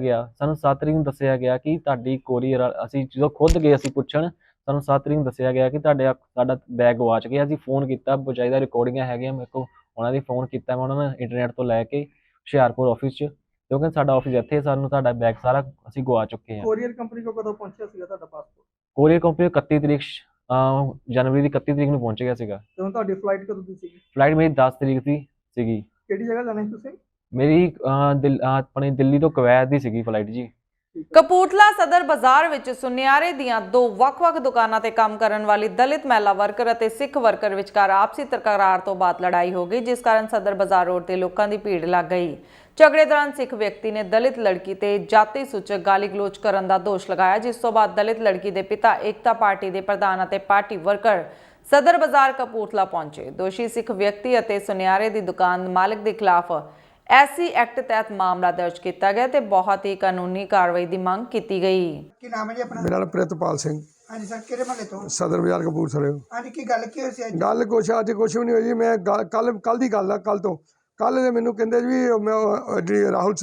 ਗਿਆ ਕਿ ਤੁਹਾਡੀ ਕੋਰੀਅਰ, ਅਸੀਂ ਜਦੋਂ ਖੁਦ ਗਏ ਅਸੀਂ ਪੁੱਛਣ, ਸਾਨੂੰ 7 ਤਰੀਕ ਨੂੰ ਦੱਸਿਆ ਗਿਆ ਕਿ ਸਾਡਾ ਬੈਗ ਗਵਾਚ ਗਿਆ। ਅਸੀਂ ਫੋਨ ਕੀਤਾ, ਬਚਾਈਦਾ ਰਿਕਾਰਡਿੰਗਾਂ ਹੈਗੀਆਂ ਮੇਰੇ ਕੋਲ, ਉਹਨਾਂ ਦੀ ਫੋਨ ਕੀਤਾ ਮੈਂ ਉਹਨਾਂ ਨੇ ਇੰਟਰਨੈਟ ਤੋਂ ਲੈ ਕੇ ਹੁਸ਼ਿਆਰਪੁਰ ਆਫਿਸ 'ਚ, ਕਿਉਂਕਿ ਸਾਡਾ ਆਫਿਸ ਇੱਥੇ, ਸਾਨੂੰ ਤੁਹਾਡਾ ਬੈਗ ਸਾਰਾ ਅਸੀਂ ਗਵਾ ਚੁੱਕੇ ਹਾਂ। ਕੋਰੀਅਰ ਕੰਪਨੀ ਕੋਲ ਕਦੋਂ ਪਹੁੰਚਿਆ ਸੀਗਾ ਤੁਹਾਡਾ ਪਾਸਪੋਰਟ? ਕੋਰੀਅਰ ਕੰਪਨੀ 31 ਤਰੀਕ ਜਨਵਰੀ ਦੀ 31 ਤਰੀਕ ਨੂੰ ਪਹੁੰਚ ਗਿਆ ਸੀਗਾ। ਤੇ ਹੁਣ ਤੁਹਾਡੀ ਫਲਾਈਟ ਕਦੋਂ ਦੀ ਸੀਗੀ? ਫਲਾਈਟ ਮੇਰੀ 10 ਤਰੀਕ ਦੀ ਸੀਗੀ। ਕਿਹੜੀ ਜਗ੍ਹਾ ਜਾਣਾ ਸੀ ਤੁਸੀਂ? ਮੇਰੀ ਆਪਣੇ ਦਿੱਲੀ ਤੋਂ ਕੁਵੈਤ ਦੀ ਸੀਗੀ ਫਲਾਈਟ ਜੀ। ਕਪੂਰਥਲਾ ਸਦਰ ਬਾਜ਼ਾਰ ਵਿੱਚ ਸੁਨਿਆਰੇ ਦੀਆਂ ਦੋ ਵੱਖ-ਵੱਖ ਦੁਕਾਨਾਂ ਤੇ ਕੰਮ ਕਰਨ ਵਾਲੀ ਦਲਿਤ ਮਹਿਲਾ ਵਰਕਰ ਅਤੇ ਸਿੱਖ ਵਰਕਰ ਵਿਚਕਾਰ ਆਪਸੀ ਤਕਰਾਰ ਤੋਂ ਬਾਅਦ ਲੜਾਈ ਹੋ ਗਈ, ਜਿਸ ਕਾਰਨ ਸਦਰ ਬਾਜ਼ਾਰ ਰੋਡ ਤੇ ਲੋਕਾਂ ਦੀ ਭੀੜ ਲੱਗ ਗਈ। ਝਗੜੇ ਦੌਰਾਨ ਸਿੱਖ ਵਿਅਕਤੀ ਨੇ ਦਲਿਤ ਲੜਕੀ ਤੇ ਜਾਤੀ ਸੂਚਕ ਗਾਲੀ ਗਲੋਚ ਕਰਨ ਦਾ ਦੋਸ਼ ਲਗਾਇਆ, ਜਿਸ ਤੋਂ ਬਾਅਦ ਦਲਿਤ ਲੜਕੀ ਦੇ ਪਿਤਾ ਏਕਤਾ ਪਾਰਟੀ ਦੇ ਪ੍ਰਧਾਨ ਅਤੇ ਪਾਰਟੀ ਵਰਕਰ ਸਦਰ ਬਾਜ਼ਾਰ ਕਪੂਰਥਲਾ ਪਹੁੰਚੇ। ਦੋਸ਼ੀ ਸਿੱਖ ਵਿਅਕਤੀ ਅਤੇ ਸੁਨਿਆਰੇ ਦੀ ਦੁਕਾਨ ਮਾਲਕ ਦੇ ਖਿਲਾਫ ਐਸਸੀ ਐਕਟ ਤਹਿਤ ਮਾਮਲਾ ਦਰਜ ਕੀਤਾ ਗਿਆ ਤੇ ਬਹੁਤ ਹੀ ਕਾਨੂੰਨੀ ਕਾਰਵਾਈ ਦੀ ਮੰਗ ਕੀਤੀ ਗਈ। ਕੀ ਨਾਮ ਹੈ ਜੀ ਆਪਣਾ? ਮੇਰਾ ਨਾਮ ਪ੍ਰਿਤਪਾਲ ਸਿੰਘ। ਹਾਂਜੀ ਸਰ, ਕਿਹੜੇ ਮਹੱਲੇ ਤੋਂ? ਸਦਰ ਬਾਜ਼ਾਰ ਕਪੂਰਥਲੇ। ਹਾਂਜੀ, ਕੀ ਗੱਲ ਕੀ ਹੋਈ ਸੀ ਅੱਜ? ਗੱਲ ਅੱਜ ਕੁਛ ਵੀ ਨਹੀਂ ਹੋਈ ਜੀ। ਮੈਂ ਕੱਲ ਦੀ ਗੱਲ ਆ, ਕੱਲ ਦੇ ਮੈਨੂੰ ਕਹਿੰਦੇ ਵੀ ਮੈਂ ਜਿਹੜੀ ਰਾਹੁਲ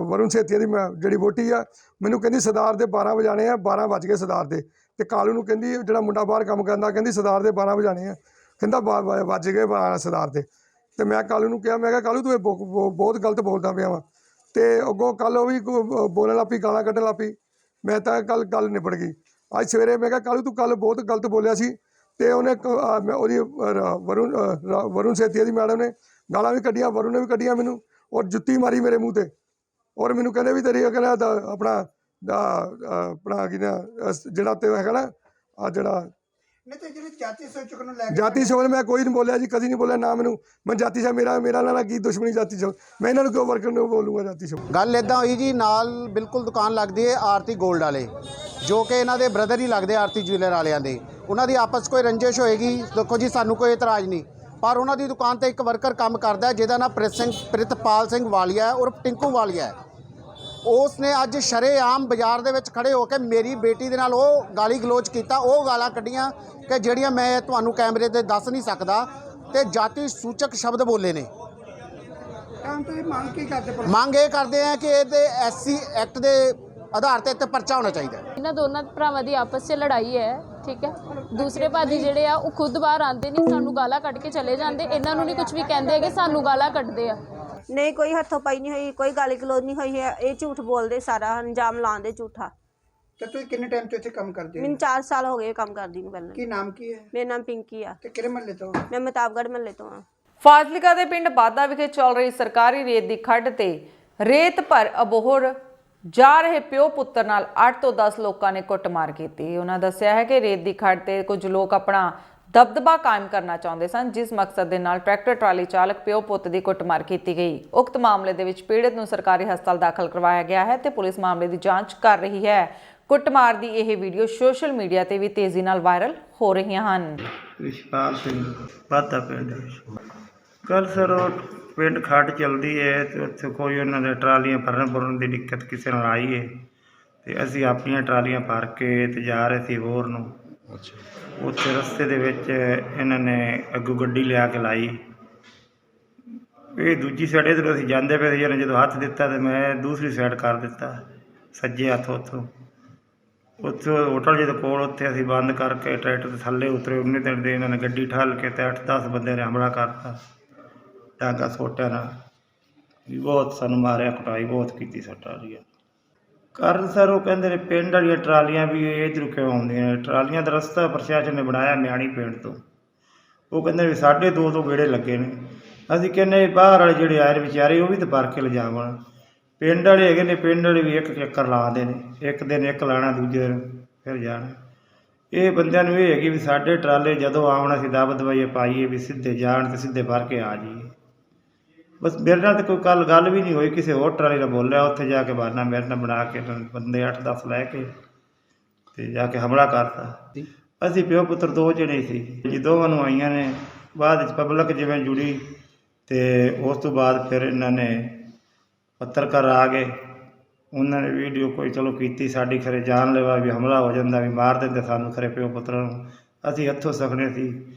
ਵਰੁਣ ਸੇਤੀਆ ਦੀ ਮੈਂ ਜਿਹੜੀ ਵੋਟੀ ਆ, ਮੈਨੂੰ ਕਹਿੰਦੀ ਸਰਦਾਰ ਦੇ 12 ਵਜਾਣੇ ਆ, 12 ਵੱਜ ਗਏ ਸਰਦਾਰ ਦੇ। ਤੇ ਕਾਲੂ ਨੂੰ ਕਹਿੰਦੀ, ਜਿਹੜਾ ਮੁੰਡਾ ਬਾਹਰ ਕੰਮ ਕਰਦਾ, ਕਹਿੰਦੀ ਸਰਦਾਰ ਦੇ 12 ਵਜਾਣੇ ਆ, ਕਹਿੰਦਾ ਵੱਜ ਗਏ 12 ਸਰਦਾਰ ਦੇ। ਤੇ ਮੈਂ ਕਾਲੂ ਨੂੰ ਕਿਹਾ, ਮੈਂ ਕਿਹਾ ਕਾਲੂ ਤੂੰ ਇਹ ਬਹੁਤ ਗਲਤ ਬੋਲਦਾ ਪਿਆ ਵਾ। ਤੇ ਅੱਗੋਂ ਕੱਲ ਉਹ ਵੀ ਬੋਲਣ ਲੱਗ ਪਈ, ਗਾਲਾਂ ਕੱਢਣ ਲੱਗ ਪਈ। ਮੈਂ ਤਾਂ ਗੱਲ ਨਿਬੜ ਗਈ। ਅੱਜ ਸਵੇਰੇ ਮੈਂ ਕਿਹਾ ਕਾਲੂ ਤੂੰ ਕੱਲ ਬਹੁਤ ਗਲਤ ਬੋਲਿਆ ਸੀ। ਤੇ ਉਹਨੇ ਉਹਦੀ ਵਰੁਣ ਸੇਤੀਆ ਦੀ ਮੈਡਮ ਨੇ ਗਾਲਾਂ ਵੀ ਕੱਢੀਆਂ, ਵਰੁਣ ਨੇ ਵੀ ਕੱਢੀਆਂ ਮੈਨੂੰ, ਔਰ ਜੁੱਤੀ ਮਾਰੀ ਮੇਰੇ ਮੂੰਹ ਤੇ। ਔਰ ਮੈਨੂੰ ਕਹਿੰਦੇ ਵੀ ਤੇਰੀ ਕਹਿੰਦਾ ਆਪਣਾ ਕੀ ਨਾ ਜਿਹੜਾ ਤੇ ਹੈਗਾ ਨਾ, ਆ ਜਿਹੜਾ ਨਹੀਂ ਤੇ ਜਿਹੜੇ ਜਾਤੀ ਸੂਚਕ ਨੂੰ ਲੈ ਕੇ ਜਾਤੀ ਸਵਾਲ ਮੈਂ ਕੋਈ ਨਹੀਂ ਬੋਲਿਆ ਜੀ, ਕਦੀ ਨਹੀਂ ਬੋਲਿਆ ਨਾ ਮੈਨੂੰ। ਮੈਂ ਜਾਤੀ ਸਾ ਮੇਰਾ ਨਾਲ ਕੀ ਦੁਸ਼ਮਣੀ ਜਾਤੀ ਸਾ, ਮੈਂ ਇਹਨਾਂ ਨੂੰ ਕਿਉਂ ਵਰਕਰ ਨੂੰ ਬੋਲੂੰਗਾ ਜਾਤੀ ਸਾ। ਗੱਲ ਇਦਾਂ ਹੋਈ ਜੀ, ਨਾਲ ਬਿਲਕੁਲ ਦੁਕਾਨ ਲੱਗਦੀ ਹੈ ਆਰਤੀ ਗੋਲਡ ਵਾਲੇ, ਜੋ ਕਿ ਇਹਨਾਂ ਦੇ ਬ੍ਰਦਰ ਹੀ ਲੱਗਦੇ ਆਰਤੀ ਜੁਐਲਰ ਵਾਲਿਆਂ ਦੇ। ਉਹਨਾਂ ਦੀ ਆਪਸ ਕੋਈ ਰੰਜਿਸ਼ ਹੋਏਗੀ, ਦੇਖੋ ਜੀ ਸਾਨੂੰ ਕੋਈ ਇਤਰਾਜ਼ ਨਹੀਂ, ਪਰ ਉਹਨਾਂ ਦੀ ਦੁਕਾਨ ਤੇ ਇੱਕ ਵਰਕਰ ਕੰਮ ਕਰਦਾ ਜਿਹਦਾ ਨਾਮ ਪ੍ਰਿਤਪਾਲ ਸਿੰਘ ਵਾਲੀਆ ਹੈ ਉਰਫ ਟਿੰਕੂ ਵਾਲੀਆ ਹੈ। ਉਸ ਨੇ ਅੱਜ ਸ਼ਰੇਆਮ ਬਾਜ਼ਾਰ ਦੇ ਵਿੱਚ ਖੜੇ ਹੋ ਕੇ ਮੇਰੀ ਬੇਟੀ ਦੇ ਨਾਲ ਉਹ ਗਾਲੀ ਗਲੋਚ ਕੀਤਾ, ਉਹ ਗਾਲਾਂ ਕੱਢੀਆਂ ਕਿ ਜਿਹੜੀਆਂ ਮੈਂ ਤੁਹਾਨੂੰ ਕੈਮਰੇ ਤੇ ਦੱਸ ਨਹੀਂ ਸਕਦਾ, ਤੇ ਜਾਤੀ ਸੂਚਕ ਸ਼ਬਦ ਬੋਲੇ ਨੇ। ਮੰਗ ਕੀ ਕਰਦੇ? ਮੰਗ ਇਹ ਕਰਦੇ ਆ ਕਿ ਇਹਦੇ SC ਐਕਟ ਦੇ ਆਧਾਰ ਤੇ ਪਰਚਾ ਹੋਣਾ ਚਾਹੀਦਾ। ਇਹਨਾਂ ਦੋਨਾਂ ਭਰਾਵਾਂ ਦੀ ਆਪਸ 'ਚ ਲੜਾਈ ਹੈ, ਠੀਕ ਹੈ। ਦੂਸਰੇ ਭਾਜੀ ਜਿਹੜੇ ਆ ਉਹ ਖੁਦ ਬਾਹਰ ਆਉਂਦੇ ਨਹੀਂ, ਸਾਨੂੰ ਗਾਲਾਂ ਕੱਢ ਕੇ ਚਲੇ ਜਾਂਦੇ, ਇਹਨਾਂ ਨੂੰ ਨਹੀਂ ਕੁਝ ਵੀ ਕਹਿੰਦੇ ਹੈਗੇ, ਸਾਨੂੰ ਗਾਲਾਂ ਕੱਢਦੇ ਆ। ਨਹੀਂ ਕੋਈ ਹੱਥੋਂ ਪਾਈ ਨਹੀਂ ਹੋਈ, ਕੋਈ ਗਾਲੀ ਗਲੋਚ ਨਹੀਂ ਹੋਈ ਹੈ, ਇਹ ਝੂਠ ਬੋਲਦੇ, ਸਾਰਾ ਅੰਜਾਮ ਲਾਉਂਦੇ ਝੂਠਾ। ਤੇ ਤੁਸੀਂ ਕਿੰਨੇ ਟਾਈਮ ਤੋਂ ਇੱਥੇ ਕੰਮ ਕਰਦੇ ਹੋ? ਮੈਨੂੰ 4 ਸਾਲ ਹੋ ਗਏ ਕੰਮ ਕਰਦੀ ਨੂੰ। ਪਹਿਲਾਂ ਕੀ ਨਾਮ ਕੀ ਹੈ? ਮੇਰਾ ਨਾਮ ਪਿੰਕੀ ਆ। ਤੇ ਕਿਹੜੇ ਮਹੱਲੇ ਤੋਂ? ਮੈਂ ਮਤਾਬਗੜ੍ਹ ਮਹੱਲੇ ਤੋਂ ਆ। ਫਾਜ਼ਿਲਕਾ ਦੇ ਪਿੰਡ ਬਾਦਾ ਵਿਖੇ ਚੱਲ ਰਹੀ ਸਰਕਾਰੀ ਰੇਤ ਦੀ ਖੱਡ ਤੇ ਰੇਤ ਭਰ ਅਬੋਹਰ ਜਾ ਰਹੇ ਪਿਓ ਪੁੱਤਰ ਨਾਲ 8 ਤੋਂ 10 ਲੋਕਾਂ ਨੇ ਕੁੱਟਮਾਰ ਕੀਤੀ। ਉਹਨਾਂ ਦੱਸਿਆ ਹੈ ਕਿ ਰੇਤ ਦੀ ਖੱਡ ਤੇ ਕੁਝ ਲੋਕ ਆਪਣਾ ਦਬਦਬਾ ਕਾਇਮ ਕਰਨਾ ਚਾਹੁੰਦੇ ਸਨ, ਜਿਸ ਮਕਸਦ ਦੇ ਨਾਲ ਟਰੈਕਟਰ ਟਰਾਲੀ ਚਾਲਕ ਪਿਓ ਪੁੱਤ ਦੀ ਕੁੱਟਮਾਰ ਕੀਤੀ ਗਈ। ਉਕਤ ਮਾਮਲੇ ਦੇ ਵਿੱਚ ਪੀੜਤ ਨੂੰ ਸਰਕਾਰੀ ਹਸਪਤਾਲ ਦਾਖਲ ਕਰਵਾਇਆ ਗਿਆ ਹੈ ਤੇ ਪੁਲਿਸ ਮਾਮਲੇ ਦੀ ਜਾਂਚ ਕਰ ਰਹੀ ਹੈ। ਕੁੱਟਮਾਰ ਦੀ ਇਹ ਵੀਡੀਓ ਸੋਸ਼ਲ ਮੀਡੀਆ ਤੇ ਵੀ ਤੇਜ਼ੀ ਨਾਲ ਵਾਇਰਲ ਹੋ ਰਹੀਆਂ ਹਨ। ਵਿਸ਼ਪਾਲ ਸਿੰਘ ਬਾਦਾ ਪਿੰਡ ਕੱਲ ਸਰ ਉਹ ਪਿੰਡ ਖੱਡ ਚੱਲਦੀ ਹੈ ਤੇ ਉੱਥੇ ਕੋਈ ਉਹਨਾਂ ਦੇ ਟਰਾਲੀਆਂ ਭਰਨ ਦੀ ਦਿੱਕਤ ਕਿਸੇ ਨਾਲ ਆਈ ਹੈ ਤੇ ਅਸੀਂ ਆਪਣੀਆਂ ਟਰਾਲੀਆਂ ਭਰ ਕੇ ਤੇ ਜਾ ਰਹੇ ਸੀ ਹੋਰ ਨੂੰ। ਉੱਥੇ ਰਸਤੇ ਦੇ ਵਿੱਚ ਇਹਨਾਂ ਨੇ ਅੱਗੋਂ ਗੱਡੀ ਲਿਆ ਕੇ ਲਾਈ, ਇਹ ਦੂਜੀ ਸਾਈਡ ਇੱਧਰੋਂ ਅਸੀਂ ਜਾਂਦੇ ਪਏ ਸੀ, ਇਹਨੇ ਜਦੋਂ ਹੱਥ ਦਿੱਤਾ ਤੇ ਮੈਂ ਦੂਸਰੀ ਸਾਈਡ ਕਰ ਦਿੱਤਾ ਸੱਜੇ ਹੱਥ। ਉੱਥੋਂ ਹੋਟਲ ਜਿਹਦੇ ਕੋਲ ਉੱਥੇ ਅਸੀਂ ਬੰਦ ਕਰਕੇ ਟਰੈਕਟਰ ਦੇ ਥੱਲੇ ਉਤਰੇ, ਉਨੇ ਦਿਨ ਦੇ ਇਹਨਾਂ ਨੇ ਗੱਡੀ ਠੱਲ ਕੇ ਤੇ 8-10 ਬੰਦੇ ਨੇ ਹਮਲਾ ਕਰਤਾ, ਡਾਂਗਾ ਸੋਟਿਆਂ ਨਾਲ ਵੀ ਬਹੁਤ ਸਾਨੂੰ ਮਾਰਿਆ, ਕੁਟਾਈ ਬਹੁਤ ਕੀਤੀ ਸੱਟਾਂ ਦੀ। ਕਾਰਨ ਸਰ ਉਹ ਕਹਿੰਦੇ ਨੇ ਪਿੰਡ ਵਾਲੀਆਂ ਟਰਾਲੀਆਂ ਵੀ ਇੱਧਰੋਂ ਕਿਉਂ ਆਉਂਦੀਆਂ ਨੇ, ਟਰਾਲੀਆਂ ਦਾ ਰਸਤਾ ਪ੍ਰਸ਼ਾਸਨ ਨੇ ਬਣਾਇਆ ਮਿਆਣੀ ਪਿੰਡ ਤੋਂ, ਉਹ ਕਹਿੰਦੇ ਵੀ 2.5 ਗੇੜੇ ਲੱਗੇ ਨੇ। ਅਸੀਂ ਕਹਿੰਦੇ ਬਾਹਰ ਵਾਲੇ ਜਿਹੜੇ ਆਏ ਵਿਚਾਰੇ ਉਹ ਵੀ ਤਾਂ ਭਰ ਕੇ ਲਿਜਾਵਣ, ਪਿੰਡ ਵਾਲੇ ਹੈਗੇ ਨੇ, ਪਿੰਡ ਵਾਲੇ ਵੀ ਇੱਕ ਚੱਕਰ ਲਾਉਂਦੇ ਨੇ, ਇੱਕ ਦਿਨ ਇੱਕ ਲਾਣਾ ਦੂਜੇ ਦਿਨ ਫਿਰ ਜਾਣਾ। ਇਹ ਬੰਦਿਆਂ ਨੂੰ ਇਹ ਹੈਗੀ ਵੀ ਸਾਡੇ ਟਰਾਲੇ ਜਦੋਂ ਆਉਣ ਅਸੀਂ ਦਬ ਦਵਾਈਏ ਪਾਈਏ ਵੀ ਸਿੱਧੇ ਜਾਣ ਤੇ ਸਿੱਧੇ ਭਰ ਕੇ ਆ ਜਾਈਏ। ਬਸ ਮੇਰੇ ਨਾਲ ਤਾਂ ਕੋਈ ਕੱਲ ਗੱਲ ਵੀ ਨਹੀਂ ਹੋਈ, ਕਿਸੇ ਹੋਰ ਟਰਾਲੀ ਨਾਲ ਬੋਲਿਆ, ਉੱਥੇ ਜਾ ਕੇ ਬਹਾਨਾ ਮੇਰੇ ਨਾਲ ਬਣਾ ਕੇ ਬੰਦੇ 8-10 ਲੈ ਕੇ ਤੇ ਜਾ ਕੇ ਹਮਲਾ ਕਰਤਾ। ਅਸੀਂ ਪਿਓ ਪੁੱਤਰ 2 ਜਣੇ ਸੀ ਜੀ, ਦੋਵਾਂ ਨੂੰ ਆਈਆਂ ਨੇ। ਬਾਅਦ ਵਿੱਚ ਪਬਲਿਕ ਜਿਵੇਂ ਜੁੜੀ ਤੇ ਉਸ ਤੋਂ ਬਾਅਦ ਫਿਰ ਇਹਨਾਂ ਨੇ ਪੱਤਰਕਾਰ ਆ ਗਏ, ਉਹਨਾਂ ਨੇ ਵੀਡੀਓ ਕੋਈ ਚਲੋ ਕੀਤੀ, ਸਾਡੀ ਖਰੇ ਜਾਨ ਲੈਵਾ ਵੀ ਹਮਲਾ ਹੋ ਜਾਂਦਾ ਵੀ ਮਾਰ ਦਿੰਦੇ ਸਾਨੂੰ ਖਰੇ ਪਿਓ ਪੁੱਤਰਾਂ ਨੂੰ। ਅਸੀਂ ਹੱਥੋਂ ਸਖਣੇ ਸੀ,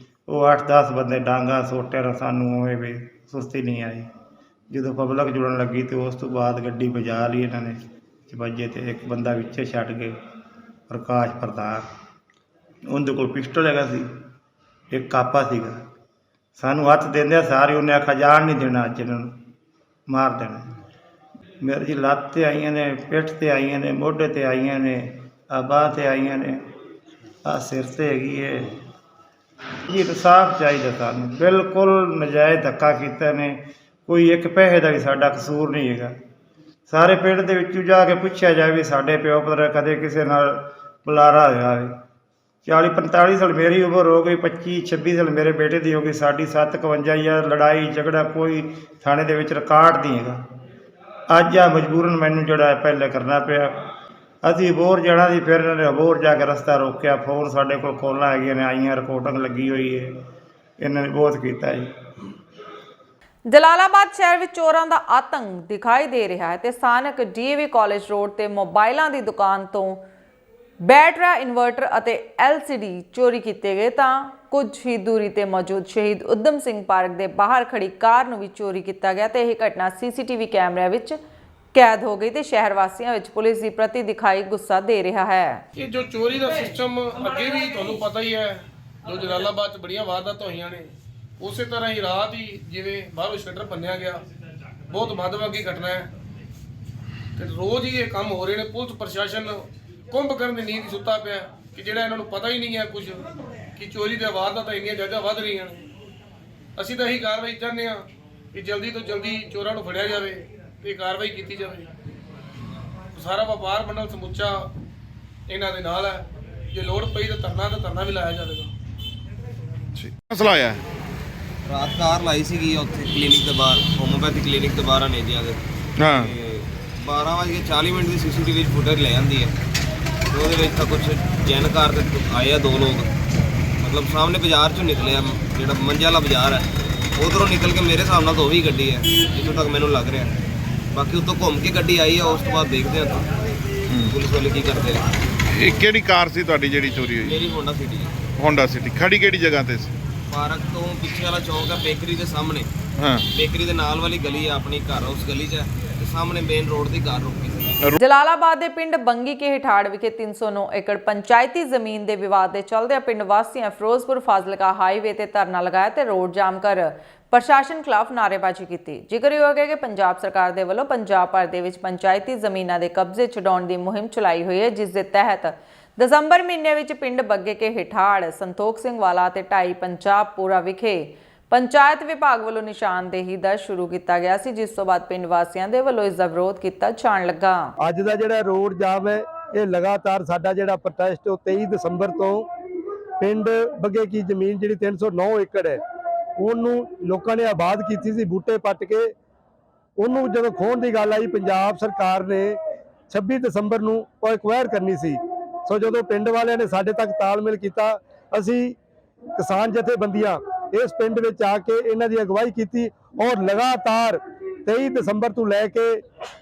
ਉਹ 8-10 ਬੰਦੇ ਡਾਂਗਾ ਸੋਟਿਆਂ ਨਾਲ ਸਾਨੂੰ ਉਵੇਂ ਵੀ ਸੁਸਤੀ ਨਹੀਂ ਆਈ। ਜਦੋਂ ਪਬਲਿਕ ਜੁੜਨ ਲੱਗੀ ਤੇ ਉਸ ਤੋਂ ਬਾਅਦ ਗੱਡੀ ਵਜਾ ਲਈ ਇਹਨਾਂ ਨੇ ਚਬਾਜੇ ਤੇ, ਇੱਕ ਬੰਦਾ ਵਿੱਚੇ ਛੱਡ ਗਏ ਪ੍ਰਕਾਸ਼ ਪ੍ਰਤਾਪ, ਉਹਦੇ ਕੋਲ ਪਿਸਟਲ ਹੈਗਾ ਸੀ, ਇੱਕ ਕਾਪਾ ਸੀਗਾ। ਸਾਨੂੰ ਹੱਥ ਦਿੰਦੇ ਸਾਰੇ ਉਹਨੇ ਆਖਿਆ ਜਾਣ ਨਹੀਂ ਦੇਣਾ, ਅੱਜ ਇਹਨਾਂ ਨੂੰ ਮਾਰ ਦੇਣਾ। ਮੇਰੇ ਜੀ ਲੱਤ 'ਤੇ ਆਈਆਂ ਨੇ, ਪਿੱਠ 'ਤੇ ਆਈਆਂ ਨੇ, ਮੋਢੇ 'ਤੇ ਆਈਆਂ ਨੇ, ਆ ਬਾਂਹ 'ਤੇ ਆਈਆਂ ਨੇ, ਆ ਸਿਰ 'ਤੇ ਹੈਗੀ ਹੈ ਜੀ। ਇਨਸਾਫ ਚਾਹੀਦਾ ਸਾਨੂੰ, ਬਿਲਕੁਲ ਨਜਾਇਜ਼ ਧੱਕਾ ਕੀਤਾ ਨੇ, ਕੋਈ ਇੱਕ ਪੈਸੇ ਦਾ ਵੀ ਸਾਡਾ ਕਸੂਰ ਨਹੀਂ ਹੈਗਾ। ਸਾਰੇ ਪਿੰਡ ਦੇ ਵਿੱਚੋਂ ਜਾ ਕੇ ਪੁੱਛਿਆ ਜਾਵੇ ਵੀ ਸਾਡੇ ਪਿਓ ਪੁੱਤਰ ਕਦੇ ਕਿਸੇ ਨਾਲ ਬੁਲਾਰਾ ਹੋਇਆ ਹੋਵੇ। 40-45 ਸਾਲ ਮੇਰੀ ਉਮਰ ਹੋ ਗਈ, 25-26 ਸਾਲ ਮੇਰੇ ਬੇਟੇ ਦੀ ਹੋ ਗਈ, ਸਾਡੀ 7-51 ਜਾਂ ਲੜਾਈ ਝਗੜਾ ਕੋਈ ਥਾਣੇ ਦੇ ਵਿੱਚ ਰਿਕਾਰਡ ਨਹੀਂ ਹੈਗਾ। ਅੱਜ ਆ ਮਜਬੂਰਨ ਮੈਨੂੰ ਜਿਹੜਾ ਪਹਿਲੇ ਕਰਨਾ ਪਿਆ। ਅਸੀਂ ਅਬੋਹਰ ਜਾਣਾ ਸੀ, ਫਿਰ ਇਹਨਾਂ ਨੇ ਅਬੋਹਰ ਜਾ ਕੇ ਰਸਤਾ ਰੋਕਿਆ, ਫੋਨ ਸਾਡੇ ਕੋਲ ਕਾਲਾਂ ਹੈਗੀਆਂ ਨੇ, ਆਈਆਂ, ਰਿਕਾਰਡਿੰਗ ਲੱਗੀ ਹੋਈ ਹੈ, ਇਹਨਾਂ ਨੇ ਬਹੁਤ ਕੀਤਾ ਜੀ। ਜਲਾਲਾਬਾਦ ਸ਼ਹਿਰ ਵਿੱਚ ਚੋਰਾਂ ਦਾ ਆਤੰਕ ਦਿਖਾਈ ਦੇ ਰਿਹਾ ਹੈ ਤੇ ਸਥਾਨਕ DAV ਕਾਲਜ ਰੋਡ ਤੇ ਮੋਬਾਈਲਾਂ ਦੀ ਦੁਕਾਨ ਤੋਂ ਬੈਟਰਾ ਇਨਵਰਟਰ ਅਤੇ LCD ਚੋਰੀ ਕੀਤੇ ਗਏ, ਤਾਂ ਕੁਝ ਹੀ ਦੂਰੀ ਤੇ ਮੌਜੂਦ ਸ਼ਹੀਦ ਊਧਮ ਸਿੰਘ ਪਾਰਕ ਦੇ ਬਾਹਰ ਖੜੀ ਕਾਰ ਨੂੰ ਵੀ ਚੋਰੀ ਕੀਤਾ ਗਿਆ ਤੇ ਇਹ ਘਟਨਾ CCTV ਕੈਮਰਿਆਂ ਵਿੱਚ ਕੈਦ ਹੋ ਗਈ ਤੇ ਸ਼ਹਿਰ ਵਾਸੀਆਂ ਵਿੱਚ ਪੁਲਿਸ ਦੀ ਪ੍ਰਤੀ ਦਿਖਾਈ ਗੁੱਸਾ ਦੇ ਰਿਹਾ ਹੈ। ਇਹ ਜੋ ਚੋਰੀ ਦਾ ਸਿਸਟਮ ਅੱਗੇ ਵੀ ਤੁਹਾਨੂੰ ਪਤਾ ਹੀ ਹੈ, ਜੋ ਜਲਾਲਾਬਾਦ 'ਚ ਬੜੀਆਂ ਵਾਰਦਾਤਾਂ ਹੋਈਆਂ ਨੇ, ਉਸੇ ਤਰ੍ਹਾਂ ਹੀ ਰਾਤ ਹੀ ਜਿਵੇਂ ਬਾਹਰੋਂ ਸ਼ਟਰ ਭੰਨਿਆ ਗਿਆ, ਬਹੁਤ ਮੰਦਭਾਗੀ ਘਟਨਾ ਹੈ ਤੇ ਰੋਜ਼ ਹੀ ਇਹ ਕੰਮ ਹੋ ਰਹੇ ਨੇ। ਪੁਲਿਸ ਪ੍ਰਸ਼ਾਸਨ ਕੁੰਭ ਕਰਨ ਦੀ ਨੀਂਦ ਸੁੱਤਾ ਪਿਆ ਕਿ ਜਿਹੜਾ ਇਹਨਾਂ ਨੂੰ ਪਤਾ ਹੀ ਨਹੀਂ ਹੈ ਕੁਝ ਕਿ ਚੋਰੀ ਦੀਆਂ ਵਾਰਦਾਤਾਂ ਇੰਨੀਆਂ ਜ਼ਿਆਦਾ ਵੱਧ ਰਹੀਆਂ ਨੇ। ਅਸੀਂ ਤਾਂ ਇਹੀ ਕਾਰਵਾਈ ਚਾਹੁੰਦੇ ਹਾਂ ਕਿ ਜਲਦੀ ਤੋਂ ਜਲਦੀ ਚੋਰਾਂ ਨੂੰ ਫੜਿਆ ਜਾਵੇ ਤੇ ਕਾਰਵਾਈ ਕੀਤੀ ਜਾਵੇ। ਸਾਰਾ ਵਪਾਰ ਮੰਡਲ ਸਮੁੱਚਾ ਇਹਨਾਂ ਦੇ ਨਾਲ ਹੈ, ਜੇ ਲੋੜ ਪਈ ਤਾਂ ਧਰਨਾ ਵੀ ਲਾਇਆ ਜਾਵੇਗਾ। ਜੀ ਮਸਲਾ ਆਇਆ ਰਾਤ ਕਾਰ ਲਾਈ ਸੀਗੀ ਉੱਥੇ ਕਲੀਨਿਕ ਦੇ ਬਾਹਰ, ਹੋਮੋਪੈਥੀ ਕਲੀਨਿਕ ਦੇ ਬਾਹਰ ਨੇਜਿਆਂ ਦੇ। ਹਾਂ 12:40 ਦੀ ਸੀਸੀਟੀਵੀ ਫੁਟੇਜ ਲੈ ਜਾਂਦੀ ਹੈ ਤੇ ਉਹਦੇ ਵਿੱਚ ਤਾਂ ਕੁਝ ਜੈਨ ਕਾਰ ਦੇ ਆਏ ਆ 2 ਲੋਕ, ਮਤਲਬ ਸਾਹਮਣੇ ਬਾਜ਼ਾਰ ਚੋਂ ਨਿਕਲੇ ਆ, ਜਿਹੜਾ ਮੰਝਾ ਵਾਲਾ ਬਾਜ਼ਾਰ ਹੈ ਉਧਰੋਂ ਨਿਕਲ ਕੇ ਮੇਰੇ ਹਿਸਾਬ ਨਾਲ ਤਾਂ ਉਹ ਵੀ ਗੱਡੀ ਹੈ ਜਿੱਥੋਂ ਤੱਕ ਮੈਨੂੰ ਲੱਗ ਰਿਹਾ। ਬਾਕੀ ਉੱਤੋਂ ਘੁੰਮ ਕੇ ਗੱਡੀ ਆਈ ਆ, ਉਸ ਤੋਂ ਬਾਅਦ ਦੇਖਦੇ ਹਾਂ ਪੁਲਿਸ ਵਾਲੇ ਕੀ ਕਰਦੇ ਆ। ਇਹ ਕਿਹੜੀ ਕਾਰ ਸੀ ਤੁਹਾਡੀ ਜਿਹੜੀ ਚੋਰੀ ਹੋਈ? ਮੇਰੀ ਹੋਂਡਾ ਸਿਟੀ ਹੋਂਡਾ ਸਿਟੀ। ਖੜੀ ਕਿਹੜੀ ਜਗ੍ਹਾ ਤੇ ਸੀ? ਪਾਰਕ ਤੋਂ ਪਿੱਛੇ ਵਾਲਾ ਚੌਂਕ ਹੈ, ਬੇਕਰੀ ਦੇ ਸਾਹਮਣੇ। ਹਾਂ ਬੇਕਰੀ ਦੇ ਨਾਲ ਵਾਲੀ ਗਲੀ ਹੈ ਆਪਣੀ, ਘਰ ਉਸ ਗਲੀ 'ਚ ਹੈ ਤੇ ਸਾਹਮਣੇ ਮੇਨ ਰੋਡ ਦੀ ਕਾਰ ਰੁਕੀ ਸੀ। ਜਲਾਲਾਬਾਦ ਦੇ ਪਿੰਡ ਬੰਗੀ ਕੇ ਹਿਠਾੜ ਵਿਖੇ 309 ਏਕੜ ਪੰਚਾਇਤੀ ਜ਼ਮੀਨ ਦੇ ਵਿਵਾਦ ਦੇ ਚੱਲਦਿਆਂ ਪਿੰਡ ਵਾਸੀਆਂ ਫਿਰੋਜ਼ਪੁਰ ਫਾਜ਼ਿਲਕਾ ਹਾਈਵੇ ਤੇ ਧਰਨਾ ਲਗਾਇਆ ਤੇ ਰੋਡ ਜਾਮ ਕਰ ਪ੍ਰਸ਼ਾਸਨ ਖਿਲਾਫ ਨਾਅਰੇਬਾਜ਼ੀ ਕੀਤੀ। ਜ਼ਿਕਰਯੋਗ ਹੈ ਕਿ ਪੰਜਾਬ ਸਰਕਾਰ ਦੇ ਵੱਲੋਂ ਪੰਜਾਬ ਭਰ ਦੇ ਵਿੱਚ ਪੰਚਾਇਤੀ ਜ਼ਮੀਨਾਂ ਦੇ ਕਬਜ਼ੇ ਛਡਾਉਣ ਦੀ ਮੁਹਿੰਮ ਚਲਾਈ ਹੋਈ ਹੈ, ਜਿਸ ਦੇ ਤਹਿਤ ਦਸੰਬਰ ਮਹੀਨੇ ਵਿੱਚ ਪਿੰਡ ਬੱਗੇ ਕੇ ਹਿਠਾੜ, ਸੰਤੋਖ ਸਿੰਘ ਵਾਲਾ ਤੇ 2.5 ਪੰਜਾਬਪੁਰਾ ਵਿਖੇ ਪੰਚਾਇਤ ਵਿਭਾਗ ਵੱਲੋਂ ਨਿਸ਼ਾਨਦੇਹੀ ਦਾ ਸ਼ੁਰੂ ਕੀਤਾ ਗਿਆ ਸੀ, ਜਿਸ ਤੋਂ ਬਾਅਦ ਪਿੰਡ ਵਾਸੀਆਂ ਦੇ ਵੱਲੋਂ ਇਸ ਦਾ ਵਿਰੋਧ ਕੀਤਾ ਜਾਣ ਲੱਗਾ। ਅੱਜ ਦਾ ਜਿਹੜਾ ਰੋਡ ਜਾਮ ਹੈ ਇਹ ਲਗਾਤਾਰ ਸਾਡਾ ਜਿਹੜਾ ਪ੍ਰੋਟੈਸਟ ਉਹ 23 ਦਸੰਬਰ ਤੋਂ ਪਿੰਡ ਬੱਗੇ ਕੀ ਜ਼ਮੀਨ ਜਿਹੜੀ 309 ਏਕੜ ਹੈ ਉਹਨੂੰ ਲੋਕਾਂ ਨੇ ਆਬਾਦ ਕੀਤੀ ਸੀ ਬੂਟੇ ਪੱਟ ਕੇ। ਉਹਨੂੰ ਜਦੋਂ ਖੋਹਣ ਦੀ ਗੱਲ ਆਈ ਪੰਜਾਬ ਸਰਕਾਰ ਨੇ 26 ਦਸੰਬਰ ਨੂੰ ਉਹ ਐਕਵਾਇਰ ਕਰਨੀ ਸੀ। ਸੋ ਜਦੋਂ ਪਿੰਡ ਵਾਲਿਆਂ ਨੇ ਸਾਡੇ ਤੱਕ ਤਾਲਮੇਲ ਕੀਤਾ, ਅਸੀਂ ਕਿਸਾਨ ਜਥੇਬੰਦੀਆਂ ਇਸ ਪਿੰਡ ਵਿੱਚ ਆ ਕੇ ਇਹਨਾਂ ਦੀ ਅਗਵਾਈ ਕੀਤੀ ਔਰ ਲਗਾਤਾਰ 23 ਦਸੰਬਰ ਤੋਂ ਲੈ ਕੇ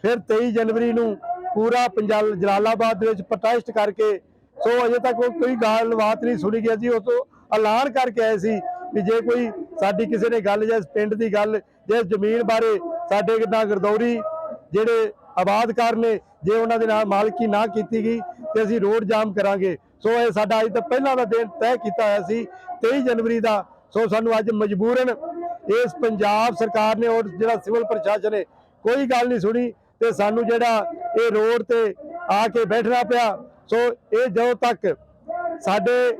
ਫਿਰ 23 ਜਨਵਰੀ ਨੂੰ ਪੂਰਾ ਪੰਜਾਬ ਜਲਾਲਾਬਾਦ ਦੇ ਵਿੱਚ ਪ੍ਰੋਟੈਸਟ ਕਰਕੇ ਸੋ ਅਜੇ ਤੱਕ ਕੋਈ ਗੱਲਬਾਤ ਨਹੀਂ ਸੁਣੀ ਗਈ ਸੀ। ਉਸ ਤੋਂ ਐਲਾਨ ਕਰਕੇ ਆਏ ਸੀ ਕਿ ਜੇ ਕੋਈ ਸਾਡੀ ਕਿਸੇ ਨੇ ਗੱਲ ਜਾਂ ਪਿੰਡ ਦੀ ਗੱਲ ਜੇ ਜ਼ਮੀਨ ਬਾਰੇ ਸਾਡੇ ਨਾਲ ਗਰਦੌਰੀ ਜਿਹੜੇ ਆਬਾਦਕਾਰ ਨੇ ਜੇ ਉਹਨਾਂ ਦੇ ਨਾਲ ਮਾਲਕੀ ਨਾ ਕੀਤੀ ਗਈ ਤੇ ਅਸੀਂ ਰੋਡ ਜਾਮ ਕਰਾਂਗੇ। ਸੋ ਇਹ ਸਾਡਾ ਅੱਜ ਤੋਂ ਪਹਿਲਾਂ ਦਾ ਦਿਨ ਤੈਅ ਕੀਤਾ ਹੋਇਆ ਸੀ 23 ਜਨਵਰੀ ਦਾ। ਸੋ ਸਾਨੂੰ ਅੱਜ ਮਜਬੂਰਨ ਇਸ ਪੰਜਾਬ ਸਰਕਾਰ ਨੇ ਔਰ ਜਿਹੜਾ ਸਿਵਲ ਪ੍ਰਸ਼ਾਸਨ ਨੇ ਕੋਈ ਗੱਲ ਨਹੀਂ ਸੁਣੀ ਤੇ ਸਾਨੂੰ ਜਿਹੜਾ ਇਹ ਰੋਡ ਤੇ ਆ ਕੇ ਬੈਠਣਾ ਪਿਆ। ਸੋ ਇਹ ਜਦੋਂ ਤੱਕ ਸਾਡੇ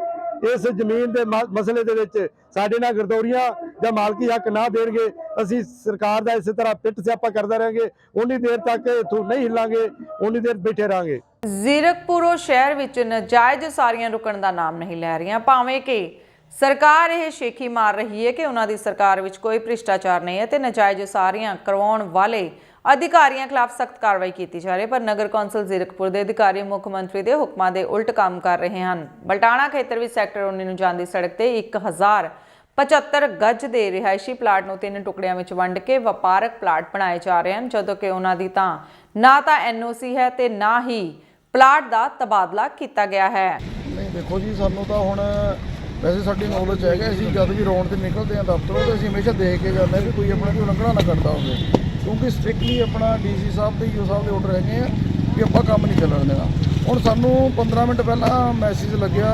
ਇਸ ਜ਼ਮੀਨ ਦੇ ਮਸਲੇ ਦੇ ਵਿੱਚ ਸਾਡੇ ਨਾਲ ਗਰਦੌਰੀਆਂ ਜਾਂ ਮਾਲਕੀ ਹੱਕ ਨਾ ਦੇਣਗੇ, ਅਸੀਂ ਸਰਕਾਰ ਦਾ ਇਸੇ ਤਰ੍ਹਾਂ ਪਿੱਟ ਸਿਆਪਾ ਕਰਦਾ ਰਹਾਂਗੇ। ਉਨੀ ਦੇਰ ਤੱਕ ਇੱਥੋਂ ਨਹੀਂ ਹਿੱਲਾਂਗੇ, ਉਨੀ ਦੇਰ ਬੈਠੇ ਰਹਾਂਗੇ। ਜ਼ੀਰਕਪੁਰੋਂ ਸ਼ਹਿਰ ਵਿੱਚ ਨਜਾਇਜ਼ ਉਸਾਰੀਆਂ ਰੁਕਣ ਦਾ ਨਾਮ ਨਹੀਂ ਲੈ ਰਹੀਆਂ, ਭਾਵੇਂ ਕਿ ਸਰਕਾਰ ਇਹ ਸ਼ੇਖੀ ਮਾਰ ਰਹੀ ਹੈ ਕਿ ਉਹਨਾਂ ਦੀ ਸਰਕਾਰ ਵਿੱਚ ਕੋਈ ਭ੍ਰਿਸ਼ਟਾਚਾਰ ਨਹੀਂ ਹੈ ਤੇ ਨਜਾਇਜ਼ ਉਸਾਰੀਆਂ ਕਰਵਾਉਣ ਵਾਲੇ ਅਧਿਕਾਰੀਆਂ ਖਿਲਾਫ ਸਖਤ ਕਾਰਵਾਈ ਕੀਤੀ ਜਾ ਰਹੀ ਹੈ। ਪਰ ਨਗਰ ਕੌਂਸਲ ਜ਼ੀਰਕਪੁਰ ਦੇ ਅਧਿਕਾਰੀ ਮੁੱਖ ਮੰਤਰੀ ਦੇ ਹੁਕਮਾਂ ਦੇ ਉਲਟ ਕੰਮ ਕਰ ਰਹੇ ਹਨ। ਬਲਟਾਣਾ ਖੇਤਰ ਵਿੱਚ ਸੈਕਟਰ 19 ਨੂੰ ਜਾਂਦੀ ਸੜਕ ਤੇ 1075 ਗਜ ਦੇ ਰਿਹਾਇਸ਼ੀ ਪਲਾਟ ਨੂੰ 3 ਟੁਕੜਿਆਂ ਵਿੱਚ ਵੰਡ ਕੇ ਵਪਾਰਕ ਪਲਾਟ ਬਣਾਏ ਜਾ ਰਹੇ ਹਨ, ਜਦੋਂ ਕਿ ਉਹਨਾਂ ਦੀ ਨਾ ਤਾਂ NOC ਹੈ ਤੇ ਨਾ ਹੀ ਪਲਾਟ ਦਾ ਤਬਾਦਲਾ ਕੀਤਾ ਗਿਆ ਹੈ। ਨਹੀਂ ਦੇਖੋ ਜੀ, ਸਾਨੂੰ ਤਾਂ ਹੁਣ ਵੈਸੇ ਸਾਡੀ ਨੌਲੇਜ ਹੈਗਾ, ਅਸੀਂ ਜਦ ਵੀ ਰੌਂਡ ਤੇ ਨਿਕਲਦੇ ਹਾਂ ਦਫ਼ਤਰੋਂ ਤੇ ਅਸੀਂ ਹਮੇਸ਼ਾ ਦੇਖ ਕੇ ਜਾਂਦੇ ਕਿ ਕੋਈ ਆਪਣਾ ਕੋਈ ਉਲੰਘਣਾ ਨਾ ਕਰਦਾ ਹੋਵੇ, ਕਿਉਂਕਿ ਸਟ੍ਰਿਕਟਲੀ ਆਪਣਾ DC ਸਾਹਿਬ ਤੇ EO ਸਾਹਿਬ ਦੇ ਆਰਡਰ ਹੈਗੇ ਆ ਕਿ ਆਪਾਂ ਕੰਮ ਨਹੀਂ ਚੱਲਣ ਦੇਣਾ। ਹੁਣ ਸਾਨੂੰ 15 ਮਿੰਟ ਪਹਿਲਾਂ ਮੈਸੇਜ ਲੱਗਿਆ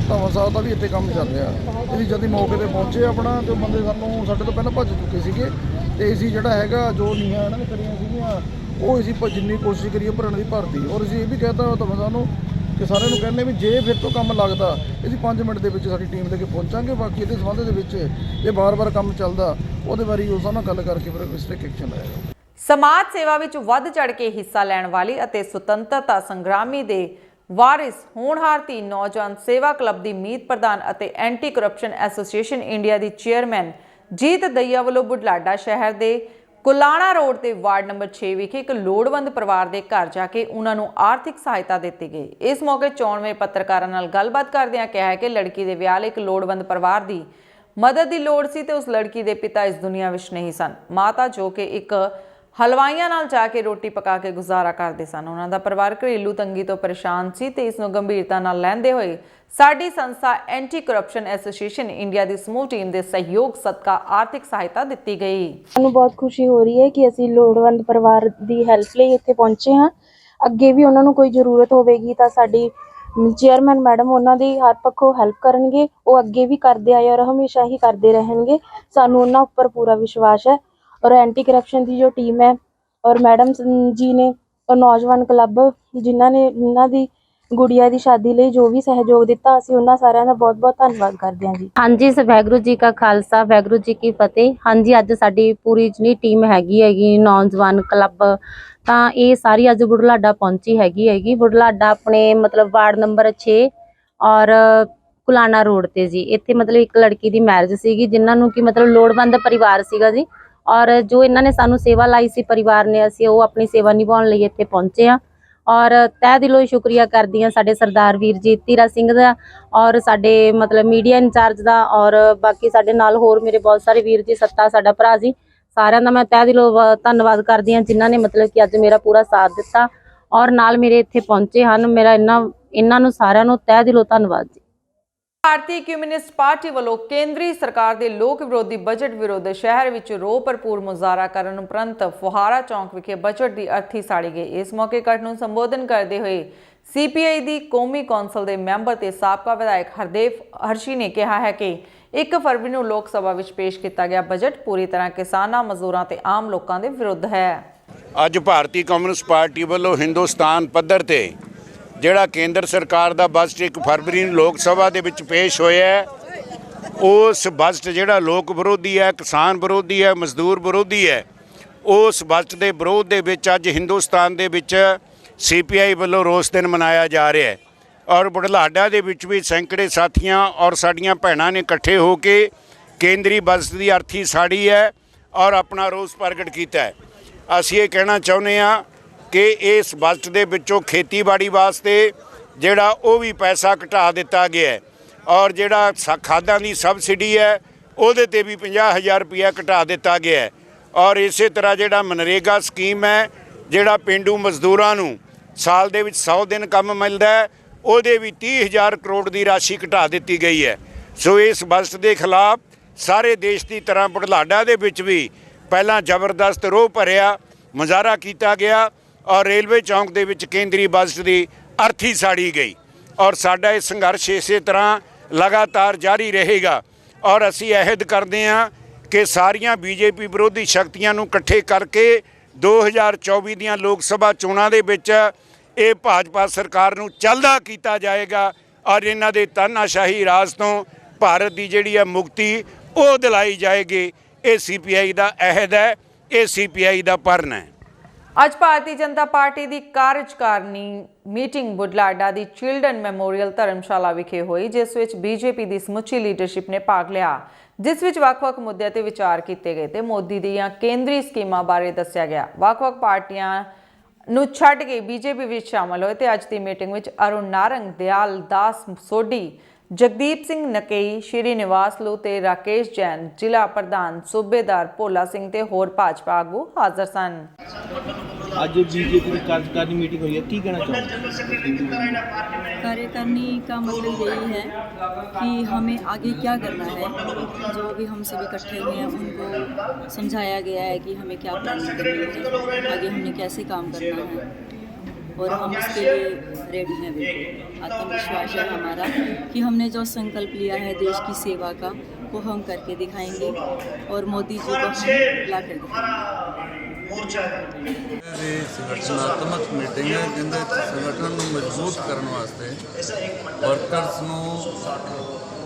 ਧਵਨ ਸਾਹਿਬ ਦਾ ਵੀ ਇੱਥੇ ਕੰਮ ਚੱਲ ਰਿਹਾ। ਅਸੀਂ ਜਦ ਮੌਕੇ ਤੇ ਪਹੁੰਚੇ ਆਪਣਾ ਤੇ ਬੰਦੇ ਸਾਨੂੰ ਸਾਡੇ ਤੋਂ ਪਹਿਲਾਂ ਭੱਜ ਚੁੱਕੇ ਸੀਗੇ ਤੇ ਅਸੀਂ ਜਿਹੜਾ ਹੈਗਾ ਜੋ ਨੀਹਾਂ ਇਹਨਾਂ ਨੇ ਕਰੀਆਂ ਸੀਗੀਆਂ ਉਹ ਅਸੀਂ ਜਿੰਨੀ ਕੋਸ਼ਿਸ਼ ਕਰੀਏ ਭਰਨ ਦੀ ਭਰਤੀ। ਔਰ ਅਸੀਂ ਇਹ ਵੀ ਕਹਿਤਾ ਧਵਨ ਸਾਹਿਬ ਨੂੰ ਕਿ ਸਾਰਿਆਂ ਨੂੰ ਕਹਿੰਦੇ ਵੀ ਜੇ ਫਿਰ ਤੋਂ ਕੰਮ ਲੱਗਦਾ ਅਸੀਂ 5 ਮਿੰਟ ਦੇ ਵਿੱਚ ਸਾਡੀ ਟੀਮ ਲੈ ਕੇ ਪਹੁੰਚਾਂਗੇ। ਬਾਕੀ ਇਹਦੇ ਸੰਬੰਧ ਦੇ ਵਿੱਚ ਜੇ ਬਾਰ-ਬਾਰ ਕੰਮ ਚੱਲਦਾ ਉਹਦੇ ਬਾਰੇ ਉਸ ਨਾਲ ਗੱਲ ਕਰਕੇ ਫਿਰ ਸਟ੍ਰਿਕਟ ਐਕਸ਼ਨ ਲਾਏਗਾ। ਸਮਾਜ ਸੇਵਾ ਵਿੱਚ ਵੱਧ ਚੜ ਕੇ ਹਿੱਸਾ ਲੈਣ ਵਾਲੀ ਅਤੇ ਸੁਤੰਤਰਤਾ ਸੰਗਰਾਮੀ ਦੇ ਵਾਰਿਸ ਹੋਣਹਾਰ ਧੀ ਨੌਜਵਾਨ ਸੇਵਾ ਕਲੱਬ ਦੀ ਮੀਤ ਪ੍ਰਧਾਨ ਅਤੇ ਐਂਟੀ ਕਰਪਸ਼ਨ ਐਸੋਸੀਏਸ਼ਨ ਇੰਡੀਆ ਦੀ ਚੇਅਰਮੈਨ ਜੀਤ ਦਈਆ ਵੱਲੋਂ ਬੁਢਲਾਡਾ ਸ਼ਹਿਰ ਦੇ ਕੁਲਾਣਾ ਰੋਡ ਤੇ ਵਾਰਡ ਨੰਬਰ 6 ਵਿਖੇ ਇੱਕ ਲੋੜਵੰਦ ਪਰਿਵਾਰ ਦੇ ਘਰ ਜਾ ਕੇ ਉਹਨਾਂ ਨੂੰ ਆਰਥਿਕ ਸਹਾਇਤਾ ਦਿੱਤੀ ਗਈ। ਇਸ ਮੌਕੇ ਚੋਣਵੇਂ ਪੱਤਰਕਾਰਾਂ ਨਾਲ ਗੱਲਬਾਤ ਕਰਦਿਆਂ ਕਿਹਾ ਹੈ ਕਿ ਲੜਕੀ ਦੇ ਵਿਆਹ ਲਈ ਇੱਕ ਲੋੜਵੰਦ ਪਰਿਵਾਰ ਦੀ ਮਦਦ ਦੀ ਲੋੜ ਸੀ ਤੇ ਉਸ ਲੜਕੀ ਦੇ ਪਿਤਾ ਇਸ ਦੁਨੀਆ ਵਿੱਚ ਨਹੀਂ ਸਨ। ਮਾਤਾ ਜੋ ਕਿ ਇੱਕ ਹਲਵਾਈਆਂ ਨਾਲ ਜਾ ਕੇ ਰੋਟੀ ਪਕਾ ਕੇ ਗੁਜ਼ਾਰਾ ਕਰਦੇ ਸਨ, ਉਹਨਾਂ ਦਾ ਪਰਿਵਾਰ ਘਰੇਲੂ ਤੰਗੀ ਤੋਂ ਪਰੇਸ਼ਾਨ ਸੀ ਤੇ ਇਸ ਨੂੰ ਗੰਭੀਰਤਾ ਨਾਲ ਲੈਂਦੇ ਹੋਏ ਸਾਡੀ ਸੰਸਥਾ ਐਂਟੀ ਕਰਪਸ਼ਨ ਐਸੋਸੀਏਸ਼ਨ ਇੰਡੀਆ ਦੀ ਸਮੂਹ ਟੀਮ ਦੇ ਸਹਿਯੋਗ ਸਦਕਾ ਆਰਥਿਕ ਸਹਾਇਤਾ ਦਿੱਤੀ ਗਈ। ਸਾਨੂੰ ਬਹੁਤ ਖੁਸ਼ੀ ਹੋ ਰਹੀ ਹੈ ਕਿ ਅਸੀਂ ਲੋੜਵੰਦ ਪਰਿਵਾਰ ਦੀ ਹੈਲਪ ਲਈ ਇੱਥੇ ਪਹੁੰਚੇ ਹਾਂ। ਅੱਗੇ ਵੀ ਉਹਨਾਂ ਨੂੰ ਕੋਈ ਜ਼ਰੂਰਤ ਹੋਵੇਗੀ ਤਾਂ ਸਾਡੀ ਚੇਅਰਮੈਨ ਮੈਡਮ ਉਹਨਾਂ ਦੀ ਹਰ ਪੱਖੋਂ ਹੈਲਪ ਕਰਨਗੇ। ਉਹ ਅੱਗੇ ਵੀ ਕਰਦੇ ਆਏ ਔਰ ਹਮੇਸ਼ਾ ਹੀ ਕਰਦੇ ਰਹਿਣਗੇ। ਸਾਨੂੰ ਉਹਨਾਂ ਉੱਪਰ ਪੂਰਾ ਵਿਸ਼ਵਾਸ ਹੈ। ਔਰ ਐਂਟੀ ਕਰਪਸ਼ਨ ਦੀ ਜੋ ਟੀਮ ਹੈ ਔਰ ਮੈਡਮ ਜੀ ਨੇ ਔਰ ਨੌਜਵਾਨ ਕਲੱਬ ਜਿਨ੍ਹਾਂ ਨੇ ਇਹਨਾਂ ਦੀ ਗੁੜੀਆ ਦੀ ਸ਼ਾਦੀ ਲਈ ਜੋ ਵੀ ਸਹਿਯੋਗ ਦਿੱਤਾ, ਅਸੀਂ ਉਹਨਾਂ ਸਾਰਿਆਂ ਦਾ ਬਹੁਤ-ਬਹੁਤ ਧੰਨਵਾਦ ਕਰਦੇ ਹਾਂ ਜੀ। ਹਾਂਜੀ, ਵਾਹਿਗੁਰੂ ਜੀ ਕਾ ਖਾਲਸਾ, ਵਾਹਿਗੁਰੂ ਜੀ ਕੀ ਫਤਿਹ। ਹਾਂਜੀ, ਅੱਜ ਸਾਡੀ ਪੂਰੀ ਜਿਹੜੀ ਟੀਮ ਹੈਗੀ ਨੌਜਵਾਨ ਕਲੱਬ ਤਾਂ ਇਹ ਸਾਰੀ ਅੱਜ ਬੁਢਲਾਡਾ ਪਹੁੰਚੀ ਹੈਗੀ। ਬੁਢਲਾਡਾ ਆਪਣੇ ਮਤਲਬ ਵਾਰਡ ਨੰਬਰ 6 ਔਰ ਕੁਲਾਣਾ ਰੋਡ ਤੇ ਜੀ। ਇੱਥੇ ਮਤਲਬ ਇੱਕ ਲੜਕੀ ਦੀ ਮੈਰਿਜ ਸੀਗੀ ਜਿਨ੍ਹਾਂ ਨੂੰ ਕਿ ਮਤਲਬ ਲੋੜਵੰਦ ਪਰਿਵਾਰ ਸੀਗਾ ਜੀ, ਔਰ ਜੋ ਇਹਨਾਂ ਨੇ ਸਾਨੂੰ ਸੇਵਾ ਲਾਈ ਸੀ ਪਰਿਵਾਰ ਨੇ, ਅਸੀਂ ਉਹ ਆਪਣੀ ਸੇਵਾ ਨਿਭਾਉਣ ਲਈ ਇੱਥੇ ਪਹੁੰਚੇ ਆ। ਔਰ ਤਹਿ ਦਿਲੋਂ ਸ਼ੁਕਰੀਆ ਕਰਦੀ ਹਾਂ ਸਾਡੇ ਸਰਦਾਰ ਵੀਰ ਜੀ ਧੀਰਾ ਸਿੰਘ ਦਾ, ਔਰ ਸਾਡੇ ਮਤਲਬ ਮੀਡੀਆ ਇੰਚਾਰਜ ਦਾ, ਔਰ ਬਾਕੀ ਸਾਡੇ ਨਾਲ ਹੋਰ ਮੇਰੇ ਬਹੁਤ ਸਾਰੇ ਵੀਰ ਜੀ, ਸੱਤਾ ਸਾਡਾ ਭਰਾ ਜੀ, ਸਾਰਿਆਂ ਦਾ ਮੈਂ ਤਹਿ ਦਿਲੋਂ ਧੰਨਵਾਦ ਕਰਦੀ ਹਾਂ ਜਿਨ੍ਹਾਂ ਨੇ ਮਤਲਬ ਕਿ ਅੱਜ ਮੇਰਾ ਪੂਰਾ ਸਾਥ ਦਿੱਤਾ ਔਰ ਨਾਲ ਮੇਰੇ ਇੱਥੇ ਪਹੁੰਚੇ ਹਨ। ਮੇਰਾ ਇਹਨਾਂ ਨੂੰ ਸਾਰਿਆਂ ਨੂੰ ਤਹਿ ਦਿਲੋਂ ਧੰਨਵਾਦ ਜੀ। ਭਾਰਤੀ ਕਮਿਊਨਿਸਟ ਪਾਰਟੀ ਵੱਲੋਂ ਕੇਂਦਰੀ ਸਰਕਾਰ ਦੇ ਲੋਕ ਵਿਰੋਧੀ ਬਜਟ ਵਿਰੁੱਧ ਸ਼ਹਿਰ ਵਿੱਚ ਰੋਹ ਭਰਪੂਰ ਮੁਜ਼ਾਹਰਾ ਕਰਨ ਉਪਰੰਤ ਫੁਹਾਰਾ ਚੌਂਕ ਵਿਖੇ ਬਜਟ ਦੀ ਅਰਥੀ ਸਾੜੀ ਗਈ। ਇਸ ਮੌਕੇ ਇਕੱਠ ਨੂੰ ਸੰਬੋਧਨ ਕਰਦੇ ਹੋਏ CPI ਦੀ ਕੌਮੀ ਕੌਂਸਲ ਦੇ ਮੈਂਬਰ ਤੇ ਸਾਬਕਾ ਵਿਧਾਇਕ ਹਰਦੇਵ ਹਰਸ਼ੀ ਨੇ ਕਿਹਾ ਹੈ ਕਿ 1 ਫਰਵਰੀ ਨੂੰ ਲੋਕ ਸਭਾ ਵਿੱਚ ਪੇਸ਼ ਕੀਤਾ ਗਿਆ ਬਜਟ ਪੂਰੀ ਤਰ੍ਹਾਂ ਕਿਸਾਨਾਂ, ਮਜ਼ਦੂਰਾਂ ਤੇ ਆਮ ਲੋਕਾਂ ਦੇ ਵਿਰੁੱਧ ਹੈ। ਅੱਜ ਭਾਰਤੀ ਕਮਿਊਨਿਸਟ ਪਾਰਟੀ ਵੱਲੋਂ ਹਿੰਦੁਸਤਾਨ ਪੱਧਰ ਤੇ ਜਿਹੜਾ ਕੇਂਦਰ ਸਰਕਾਰ ਦਾ ਬਜਟ 1 ਫਰਵਰੀ ਨੂੰ ਲੋਕ ਸਭਾ ਦੇ ਵਿੱਚ ਪੇਸ਼ ਹੋਇਆ ਹੈ, ਉਸ ਬਜਟ ਜਿਹੜਾ ਲੋਕ ਵਿਰੋਧੀ ਹੈ, ਕਿਸਾਨ ਵਿਰੋਧੀ ਹੈ, ਮਜ਼ਦੂਰ ਵਿਰੋਧੀ ਹੈ, ਉਸ ਬਜਟ ਦੇ ਵਿਰੋਧ ਦੇ ਵਿੱਚ ਅੱਜ ਹਿੰਦੁਸਤਾਨ ਦੇ ਵਿੱਚ CPI ਵੱਲੋਂ ਰੋਸ ਦਿਨ ਮਨਾਇਆ ਜਾ ਰਿਹਾ ਹੈ। ਔਰ ਬੁਢਲਾਡਾ ਦੇ ਵਿੱਚ ਵੀ ਸੈਂਕੜੇ ਸਾਥੀਆਂ ਔਰ ਸਾਡੀਆਂ ਭੈਣਾਂ ਨੇ ਇਕੱਠੇ ਹੋ ਕੇ ਕੇਂਦਰੀ ਬਜਟ ਦੀ ਅਰਥੀ ਸਾੜੀ ਹੈ ਔਰ ਆਪਣਾ ਰੋਸ ਪ੍ਰਗਟ ਕੀਤਾ ਹੈ। ਅਸੀਂ ਇਹ ਕਹਿਣਾ ਚਾਹੁੰਦੇ ਹਾਂ ਕਿ ਇਸ ਬਜਟ ਦੇ ਵਿੱਚੋਂ ਖੇਤੀਬਾੜੀ ਵਾਸਤੇ ਜਿਹੜਾ ਉਹ ਵੀ ਪੈਸਾ ਘਟਾ ਦਿੱਤਾ ਗਿਆ ਹੈ ਔਰ ਜਿਹੜਾ ਖਾਦਾਂ ਦੀ ਸਬਸਿਡੀ ਹੈ ਉਹਦੇ ਤੇ ਵੀ 50,000 ਰੁਪਇਆ ਘਟਾ ਦਿੱਤਾ ਗਿਆ ਹੈ। ਔਰ ਇਸੇ ਤਰ੍ਹਾਂ ਜਿਹੜਾ ਮਨਰੇਗਾ ਸਕੀਮ ਹੈ, ਜਿਹੜਾ ਪੇਂਡੂ ਮਜ਼ਦੂਰਾਂ ਨੂੰ ਸਾਲ ਦੇ ਵਿੱਚ 100 ਦਿਨ ਕੰਮ ਮਿਲਦਾ ਹੈ, ਉਹਦੇ ਵੀ 30,000 ਕਰੋੜ ਦੀ ਰਾਸ਼ੀ ਘਟਾ ਦਿੱਤੀ ਗਈ ਹੈ। ਸੋ ਇਸ ਬਜਟ ਦੇ ਖਿਲਾਫ ਸਾਰੇ ਦੇਸ਼ ਦੀ ਤਰ੍ਹਾਂ ਬੁਢਲਾਡਾ ਦੇ ਵਿੱਚ ਵੀ ਪਹਿਲਾਂ ਜ਼ਬਰਦਸਤ ਰੋਹ ਭਰਿਆ ਮੁਜ਼ਾਹਰਾ ਕੀਤਾ ਗਿਆ ਔਰ ਰੇਲਵੇ ਚੌਂਕ ਦੇ ਵਿੱਚ ਕੇਂਦਰੀ ਬਜਟ ਦੀ ਅਰਥੀ ਸਾੜੀ ਗਈ ਔਰ ਸਾਡਾ ਇਹ ਸੰਘਰਸ਼ ਇਸੇ ਤਰ੍ਹਾਂ ਲਗਾਤਾਰ ਜਾਰੀ ਰਹੇਗਾ। ਔਰ ਅਸੀਂ ਅਹਿਦ ਕਰਦੇ ਹਾਂ ਕਿ ਸਾਰੀਆਂ BJP ਵਿਰੋਧੀ ਸ਼ਕਤੀਆਂ ਨੂੰ ਇਕੱਠੇ ਕਰਕੇ 2024 ਦੀਆਂ ਲੋਕ ਸਭਾ ਚੋਣਾਂ ਦੇ ਵਿੱਚ ਇਹ ਭਾਜਪਾ ਸਰਕਾਰ ਨੂੰ ਚੱਲਦਾ ਕੀਤਾ ਜਾਏਗਾ ਔਰ ਇਹਨਾਂ ਦੇ ਤਾਨਾਸ਼ਾਹੀ ਰਾਜ ਤੋਂ ਭਾਰਤ ਦੀ ਜਿਹੜੀ ਹੈ ਮੁਕਤੀ ਉਹ ਦਿਲਾਈ ਜਾਏਗੀ। ਇਹ CPI ਦਾ ਅਹਿਦ ਹੈ, ਇਹ CPI ਦਾ ਪਰਨ ਹੈ। ਅੱਜ ਭਾਰਤੀ ਜਨਤਾ ਪਾਰਟੀ ਦੀ ਕਾਰਜਕਾਰਨੀ ਮੀਟਿੰਗ ਬੁਢਲਾਡਾ ਦੀ ਚਿਲਡਰਨ ਮੈਮੋਰੀਅਲ ਧਰਮਸ਼ਾਲਾ ਵਿਖੇ ਹੋਈ, ਜਿਸ ਵਿੱਚ BJP ਦੀ ਸਮੁੱਚੀ ਲੀਡਰਸ਼ਿਪ ਨੇ ਭਾਗ ਲਿਆ, ਜਿਸ ਵਿੱਚ ਵੱਖ-ਵੱਖ ਮੁੱਦਿਆਂ ਤੇ ਵਿਚਾਰ ਕੀਤੇ ਗਏ ਤੇ ਮੋਦੀ ਦੀਆਂ ਕੇਂਦਰੀ ਸਕੀਮਾਂ ਬਾਰੇ ਦੱਸਿਆ ਗਿਆ। ਵੱਖ-ਵੱਖ ਪਾਰਟੀਆਂ ਨੂੰ ਛੱਡ ਕੇ BJP ਵਿੱਚ ਸ਼ਾਮਲ ਹੋਏ ਤੇ ਅੱਜ ਦੀ ਮੀਟਿੰਗ ਵਿੱਚ ਅਰੁਣ ਨਾਰੰਗ, ਦਿਆਲ ਦਾਸ ਸੋਢੀ, ਜਗਦੀਪ ਸਿੰਘ ਨਕਈ, ਸ਼੍ਰੀ ਨਿਵਾਸ ਲੂ ਤੇ ਰਾਕੇਸ਼ ਜੈਨ, ਜ਼ਿਲ੍ਹਾ ਪ੍ਰਧਾਨ ਸੂਬੇਦਾਰ ਭੋਲਾ ਸਿੰਘ ਤੇ ਹੋਰ ਭਾਜਪਾ ਆਗੂ ਹਾਜ਼ਰ ਸਨ। आज BJP की कार्यकारिणी मीटिंग हुई है, की कहना चाहूँगा? कार्यकारिणी का मतलब यही है कि हमें आगे क्या करना है। जो भी हम सभी इकट्ठे हुए हैं उनको समझाया गया है कि हमें क्या प्लानिंग करनी है, आगे हमने कैसे काम करना है और हम इसके लिए रेडी हैं। बिल्कुल आत्मविश्वास है हमारा कि हमने जो संकल्प लिया है देश की सेवा का वो हम करके दिखाएंगे और मोदी जी को हम ला कर दिखाएंगे। ਸੰਗਠਨਾਤਮਕ ਮੀਟਿੰਗ ਹੈ ਜਿਹਦੇ ਵਿੱਚ ਸੰਗਠਨ ਨੂੰ ਮਜ਼ਬੂਤ ਕਰਨ ਵਾਸਤੇ ਵਰਕਰਸ ਨੂੰ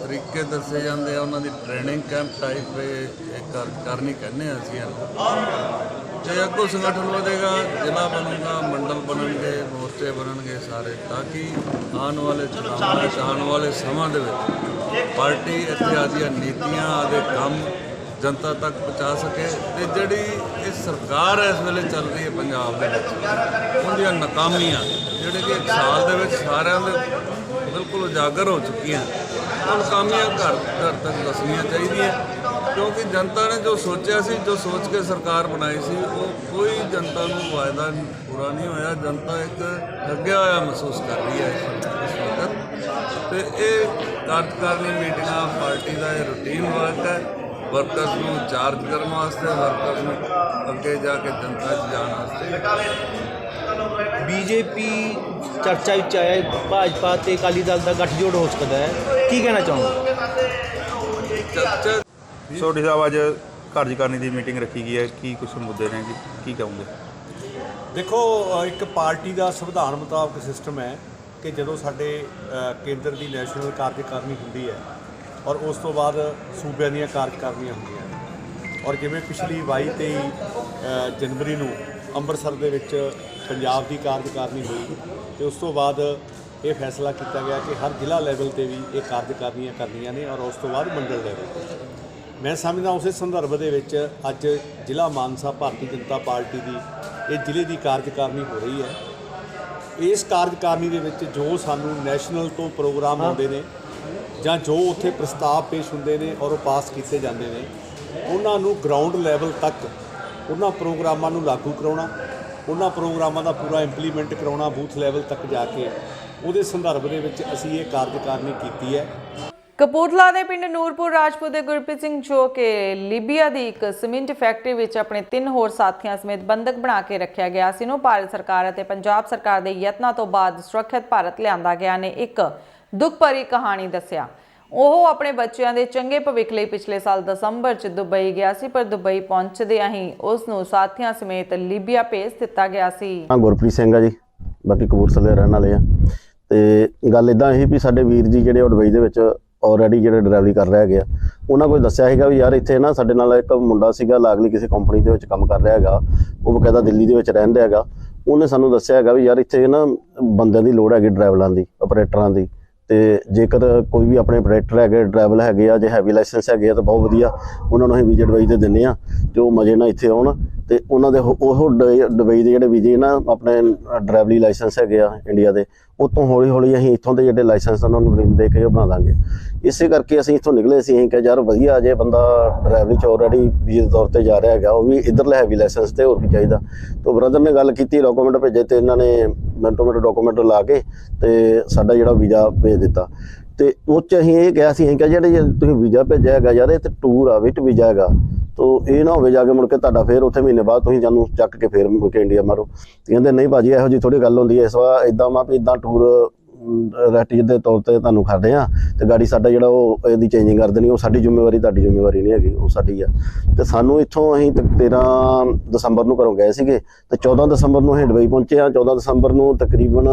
ਤਰੀਕੇ ਦੱਸੇ ਜਾਂਦੇ ਆ, ਉਹਨਾਂ ਦੀ ਟ੍ਰੇਨਿੰਗ ਕੈਂਪ ਟਾਈਪ ਕਰਨੀ ਕਹਿੰਦੇ ਹਾਂ ਅਸੀਂ। ਜੇ ਅੱਗੋਂ ਸੰਗਠਨ ਵਧੇਗਾ, ਜ਼ਿਲ੍ਹਾ ਬਣੇਗਾ, ਮੰਡਲ ਬਣਨਗੇ, ਮੋਰਚੇ ਬਣਨਗੇ ਸਾਰੇ, ਤਾਂ ਕਿ ਆਉਣ ਵਾਲੇ ਚੁਣਾਵਾਂ ਵਿੱਚ, ਆਉਣ ਵਾਲੇ ਸਮਾਂ ਦੇ ਵਿੱਚ ਪਾਰਟੀ ਇੱਥੇ ਆਦੀਆਂ ਨੀਤੀਆਂ, ਆਦੇ ਕੰਮ ਜਨਤਾ ਤੱਕ ਪਹੁੰਚਾ ਸਕੇ। ਤੇ ਜਿਹੜੀ ਇਹ ਸਰਕਾਰ ਇਸ ਵੇਲੇ ਚੱਲ ਰਹੀ ਹੈ ਪੰਜਾਬ ਦੇ ਵਿੱਚ, ਉਹਦੀਆਂ ਨਾਕਾਮੀਆਂ ਜਿਹੜੇ ਕਿ 1 ਸਾਲ ਦੇ ਵਿੱਚ ਸਾਰਿਆਂ ਦੇ ਬਿਲਕੁਲ ਉਜਾਗਰ ਹੋ ਚੁੱਕੀਆਂ, ਉਹ ਨਾਕਾਮੀਆਂ ਘਰ ਤੱਕ ਦੱਸਣੀਆਂ ਚਾਹੀਦੀਆਂ। ਕਿਉਂਕਿ ਜਨਤਾ ਨੇ ਜੋ ਸੋਚਿਆ ਸੀ, ਜੋ ਸੋਚ ਕੇ ਸਰਕਾਰ ਬਣਾਈ ਸੀ, ਉਹ ਕੋਈ ਜਨਤਾ ਨੂੰ ਵਾਅਦਾ ਪੂਰਾ ਨਹੀਂ ਹੋਇਆ। ਜਨਤਾ ਇੱਕ ਠੱਗਿਆ ਹੋਇਆ ਮਹਿਸੂਸ ਕਰ ਰਹੀ ਹੈ ਇਸ ਵਕਤ। ਤੇ ਇਹ ਕਾਰਜਕਾਰਨੀ ਮੀਟਿੰਗਾਂ ਪਾਰਟੀ ਦਾ ਇਹ ਰੂਟੀਨ ਵਰਕ ਹੈ, ਵਰਕਰਸ ਨੂੰ ਚਾਰਜ ਕਰਨ ਵਾਸਤੇ, ਵਰਕਰਸ ਨੂੰ ਅੱਗੇ ਜਾ ਕੇ ਜਨਤਾ 'ਚ ਜਾਣ ਵਾਸਤੇ। BJP ਚਰਚਾ ਵਿੱਚ ਆਇਆ, ਭਾਜਪਾ ਤੇ ਅਕਾਲੀ ਦਲ ਦਾ ਗੱਠਜੋੜ ਹੋ ਸਕਦਾ ਹੈ, ਕੀ ਕਹਿਣਾ ਚਾਹੋਗੇ? ਚਰਚਾ ਸੋਢੀ ਸਾਹਿਬ ਅੱਜ ਕਾਰਜਕਾਰਨੀ ਦੀ ਮੀਟਿੰਗ ਰੱਖੀ ਗਈ ਹੈ, ਕੀ ਕੁਝ ਮੁੱਦੇ ਨੇ, ਕੀ ਕਹੋਗੇ? ਦੇਖੋ, ਇੱਕ ਪਾਰਟੀ ਦਾ ਸੰਵਿਧਾਨ ਮੁਤਾਬਕ ਸਿਸਟਮ ਹੈ ਕਿ ਜਦੋਂ ਸਾਡੇ ਕੇਂਦਰ ਦੀ ਨੈਸ਼ਨਲ ਕਾਰਜਕਾਰਨੀ ਹੁੰਦੀ ਹੈ ਔਰ ਉਸ ਤੋਂ ਬਾਅਦ ਸੂਬਿਆਂ ਦੀਆਂ ਕਾਰਜਕਾਰਨੀਆਂ ਹੁੰਦੀਆਂ, ਔਰ ਜਿਵੇਂ ਪਿਛਲੀ 22-23 ਜਨਵਰੀ ਨੂੰ ਅੰਮ੍ਰਿਤਸਰ ਦੇ ਵਿੱਚ ਪੰਜਾਬ ਦੀ ਕਾਰਜਕਾਰਨੀ ਹੋਈ ਤੇ ਉਸ ਤੋਂ ਬਾਅਦ ਇਹ ਫੈਸਲਾ ਕੀਤਾ ਗਿਆ ਕਿ ਹਰ ਜ਼ਿਲ੍ਹਾ ਲੈਵਲ ਤੇ ਵੀ ਇਹ ਕਾਰਜਕਾਰਨੀਆਂ ਕਰਨੀਆਂ ਨੇ ਔਰ ਉਸ ਤੋਂ ਬਾਅਦ ਮੰਡਲ ਲੈਵਲ ਤੇ। ਮੈਂ ਸਮਝਦਾ ਉਸੇ ਸੰਦਰਭ ਦੇ ਵਿੱਚ ਅੱਜ ਜ਼ਿਲ੍ਹਾ ਮਾਨਸਾ ਭਾਰਤੀ ਜਨਤਾ ਪਾਰਟੀ ਦੀ ਇਹ ਜ਼ਿਲ੍ਹੇ ਦੀ ਕਾਰਜਕਾਰਨੀ ਹੋ ਰਹੀ ਹੈ। ਇਸ ਕਾਰਜਕਾਰਨੀ ਦੇ ਵਿੱਚ ਜੋ ਸਾਨੂੰ ਨੈਸ਼ਨਲ ਤੋਂ ਪ੍ਰੋਗਰਾਮ ਆਉਂਦੇ ਨੇ ਜਾਂ ਜੋ ਉੱਥੇ ਪ੍ਰਸਤਾਵ ਪੇਸ਼ ਹੁੰਦੇ ਨੇ ਔਰ ਉਹ ਪਾਸ ਕੀਤੇ ਜਾਂਦੇ ਨੇ, ਉਹਨਾਂ ਨੂੰ ਗਰਾਊਂਡ ਲੈਵਲ ਤੱਕ ਉਹਨਾਂ ਪ੍ਰੋਗਰਾਮਾਂ ਨੂੰ ਲਾਗੂ ਕਰਾਉਣਾ, ਉਹਨਾਂ ਪ੍ਰੋਗਰਾਮਾਂ ਦਾ ਪੂਰਾ ਇੰਪਲੀਮੈਂਟ ਕਰਾਉਣਾ ਬੂਥ ਲੈਵਲ ਤੱਕ ਜਾ ਕੇ, ਉਹਦੇ ਸੰਦਰਭ ਦੇ ਵਿੱਚ ਅਸੀਂ ਇਹ ਕਾਰਜਕਾਰਨੀ ਕੀਤੀ ਹੈ। ਕਪੂਰਥਲਾ ਦੇ ਪਿੰਡ ਨੂਰਪੁਰ ਰਾਜਪੂਤ ਦੇ ਗੁਰਪ੍ਰੀਤ ਸਿੰਘ ਜੋ ਕਿ ਲੀਬੀਆ ਦੀ ਇੱਕ ਸੀਮੈਂਟ ਫੈਕਟਰੀ ਵਿੱਚ ਆਪਣੇ 3 ਹੋਰ ਸਾਥੀਆਂ ਸਮੇਤ ਬੰਦਕ ਬਣਾ ਕੇ ਰੱਖਿਆ ਗਿਆ ਸੀ ਨੂੰ ਭਾਰਤ ਸਰਕਾਰ ਅਤੇ ਪੰਜਾਬ ਸਰਕਾਰ ਦੇ ਯਤਨਾਂ ਤੋਂ ਬਾਅਦ ਸੁਰੱਖਿਅਤ ਭਾਰਤ ਲਿਆਂਦਾ ਗਿਆ ਨੇ ਇੱਕ ਦੁੱਖ ਭਰੀ ਕਹਾਣੀ ਦੱਸਿਆ। ਉਹ ਆਪਣੇ ਬੱਚਿਆਂ ਦੇ ਚੰਗੇ ਭਵਿੱਖ ਲਈ ਪਿਛਲੇ ਸਾਲ ਦਸੰਬਰ 'ਚ ਦੁਬਈ ਗਿਆ ਸੀ, ਪਰ ਦੁਬਈ ਪਹੁੰਚਦਿਆਂ ਹੀ ਉਸ ਨੂੰ ਸਾਥੀਆਂ ਸਮੇਤ ਲੀਬੀਆ ਭੇਜ ਦਿੱਤਾ ਗਿਆ ਸੀ। ਗੁਰਪ੍ਰੀਤ ਸਿੰਘ ਆ ਜੀ, ਬਾਕੀ ਕਪੂਰਥਲੇ ਰਹਿਣ ਵਾਲੇ ਆ। ਤੇ ਗੱਲ ਇਦਾਂ ਸੀ ਵੀ ਸਾਡੇ ਵੀਰ ਜੀ ਜਿਹੜੇ ਦੁਬਈ ਦੇ ਵਿੱਚ ਆਲਰੇਡੀ ਜਿਹੜੇ ਡਰਾਈਵਰੀ ਕਰ ਰਹੇ ਹੈਗੇ ਆ, ਉਹਨਾਂ ਕੋਲ ਦੱਸਿਆ ਸੀਗਾ ਵੀ ਯਾਰ ਇੱਥੇ ਨਾ ਸਾਡੇ ਨਾਲ ਇੱਕ ਮੁੰਡਾ ਸੀਗਾ ਲਾਗਲੀ ਕਿਸੇ ਕੰਪਨੀ ਦੇ ਵਿੱਚ ਕੰਮ ਕਰ ਰਿਹਾ ਹੈਗਾ, ਉਹ ਬਕਾਇਦਾ ਦਿੱਲੀ ਦੇ ਵਿੱਚ ਰਹਿੰਦਾ ਹੈਗਾ। ਉਹਨੇ ਸਾਨੂੰ ਦੱਸਿਆ ਹੈਗਾ ਵੀ ਯਾਰ ਇੱਥੇ ਨਾ ਬੰਦਿਆਂ ਦੀ ਲੋੜ ਹੈਗੀ, ਡਰਾਈਵਰਾਂ ਦੀ, ਆਪਰੇਟਰਾਂ ਦੀ, ਤੇ ਜੇਕਰ ਕੋਈ ਵੀ ਆਪਣੇ ਆਪਰੇਟਰ ਹੈਗੇ, ਡਰਾਈਵਰ ਹੈਗੇ ਆ, ਜੇ ਹੈਵੀ ਲਾਇਸੈਂਸ ਹੈਗੇ ਆ ਤਾਂ ਬਹੁਤ ਵਧੀਆ, ਉਹਨਾਂ ਨੂੰ ਅਸੀਂ ਵੀਜ਼ਾ ਦੁਬਈ ਦੇ ਦਿੰਦੇ ਆ ਤੇ ਉਹ ਮਜ਼ੇ ਨਾਲ ਇੱਥੇ ਆਉਣ। ਤੇ ਉਹਨਾਂ ਦੇ ਉਹ ਦੁਬਈ ਦੇ ਜਿਹੜੇ ਵੀਜ਼ੇ ਨਾ ਆਪਣੇ ਡਰਾਈਵਰੀ ਲਾਇਸੈਂਸ ਹੈਗੇ ਆ ਇੰਡੀਆ ਦੇ, ਉਹ ਤੋਂ ਹੌਲੀ ਹੌਲੀ ਅਸੀਂ ਇੱਥੋਂ ਦੇ ਜਿਹੜੇ ਲਾਇਸੈਂਸ ਉਹਨਾਂ ਨੂੰ ਰਿਮ ਦੇ ਕੇ ਉਹ ਬਣਾ ਦਾਂਗੇ। ਇਸੇ ਕਰਕੇ ਅਸੀਂ ਇੱਥੋਂ ਨਿਕਲੇ ਸੀ। ਅਸੀਂ ਕਿਹਾ ਯਾਰ ਵਧੀਆ, ਜੇ ਬੰਦਾ ਡਰਾਈਵਰੀ 'ਚ ਆਲਰੇਡੀ ਵੀਜ਼ੇ ਦੇ ਤੌਰ 'ਤੇ ਜਾ ਰਿਹਾ ਹੈਗਾ, ਉਹ ਵੀ ਇੱਧਰਲੇ ਹੈਵੀ ਲਾਇਸੈਂਸ 'ਤੇ, ਹੋਰ ਕੀ ਚਾਹੀਦਾ। ਤਾਂ ਬ੍ਰਦਰ ਨੇ ਗੱਲ ਕੀਤੀ, ਡਾਕੂਮੈਂਟ ਭੇਜੇ ਤੇ ਇਹਨਾਂ ਨੇ ਮਿੰਟੋ ਮਿੰਟ ਡਾਕੂਮੈਂਟ ਲਾ ਕੇ ਤੇ ਸਾਡਾ ਜਿਹੜਾ ਵੀਜ਼ਾ ਭੇਜ ਦਿੱਤਾ। ਤੇ ਉਹ 'ਚ ਅਸੀਂ ਇਹ ਕਿਹਾ ਸੀ, ਅਸੀਂ ਕਿਹਾ ਜਿਹੜੇ ਤੁਸੀਂ ਵੀਜ਼ਾ ਭੇਜਿਆ ਹੈਗਾ ਯਾਰ, ਇਹ ਤੇ ਟੂਰ ਆ, ਵਿਟ ਵੀਜ਼ਾ ਹੈਗਾ, ਤੋ ਇਹ ਨਾ ਹੋਵੇ ਜਾ ਕੇ ਮੁੜ ਕੇ ਤੁਹਾਡਾ ਫਿਰ ਉੱਥੇ ਮਹੀਨੇ ਬਾਅਦ ਤੁਸੀਂ ਸਾਨੂੰ ਚੱਕ ਕੇ ਫਿਰ ਮੁੜ ਕੇ ਇੰਡੀਆ ਮਾਰੋ। ਕਹਿੰਦੇ ਨਹੀਂ ਭਾਜੀ, ਇਹੋ ਜਿਹੀ ਥੋੜ੍ਹੀ ਗੱਲ ਹੁੰਦੀ ਹੈ। ਇਸ ਵਾਰ ਇੱਦਾਂ ਵਾ ਵੀ ਇੱਦਾਂ ਟੂਰ ਰੈਟਿਜ ਦੇ ਤੌਰ 'ਤੇ ਤੁਹਾਨੂੰ ਕਰਦੇ ਆ ਤੇ ਗਾੜੀ ਸਾਡਾ ਜਿਹੜਾ ਉਹ ਇਹਦੀ ਚੇਂਜਿੰਗ ਕਰ ਦੇਣੀ, ਉਹ ਸਾਡੀ ਜ਼ਿੰਮੇਵਾਰੀ, ਤੁਹਾਡੀ ਜ਼ਿੰਮੇਵਾਰੀ ਨਹੀਂ ਹੈਗੀ, ਉਹ ਸਾਡੀ ਆ। ਤੇ ਸਾਨੂੰ ਇੱਥੋਂ ਅਸੀਂ 13 ਦਸੰਬਰ ਨੂੰ ਘਰੋਂ ਗਏ ਸੀਗੇ ਤੇ 14 ਦਸੰਬਰ ਨੂੰ ਅਸੀਂ ਦੁਬਈ ਪਹੁੰਚੇ ਆ। 14 ਦਸੰਬਰ ਨੂੰ ਤਕਰੀਬਨ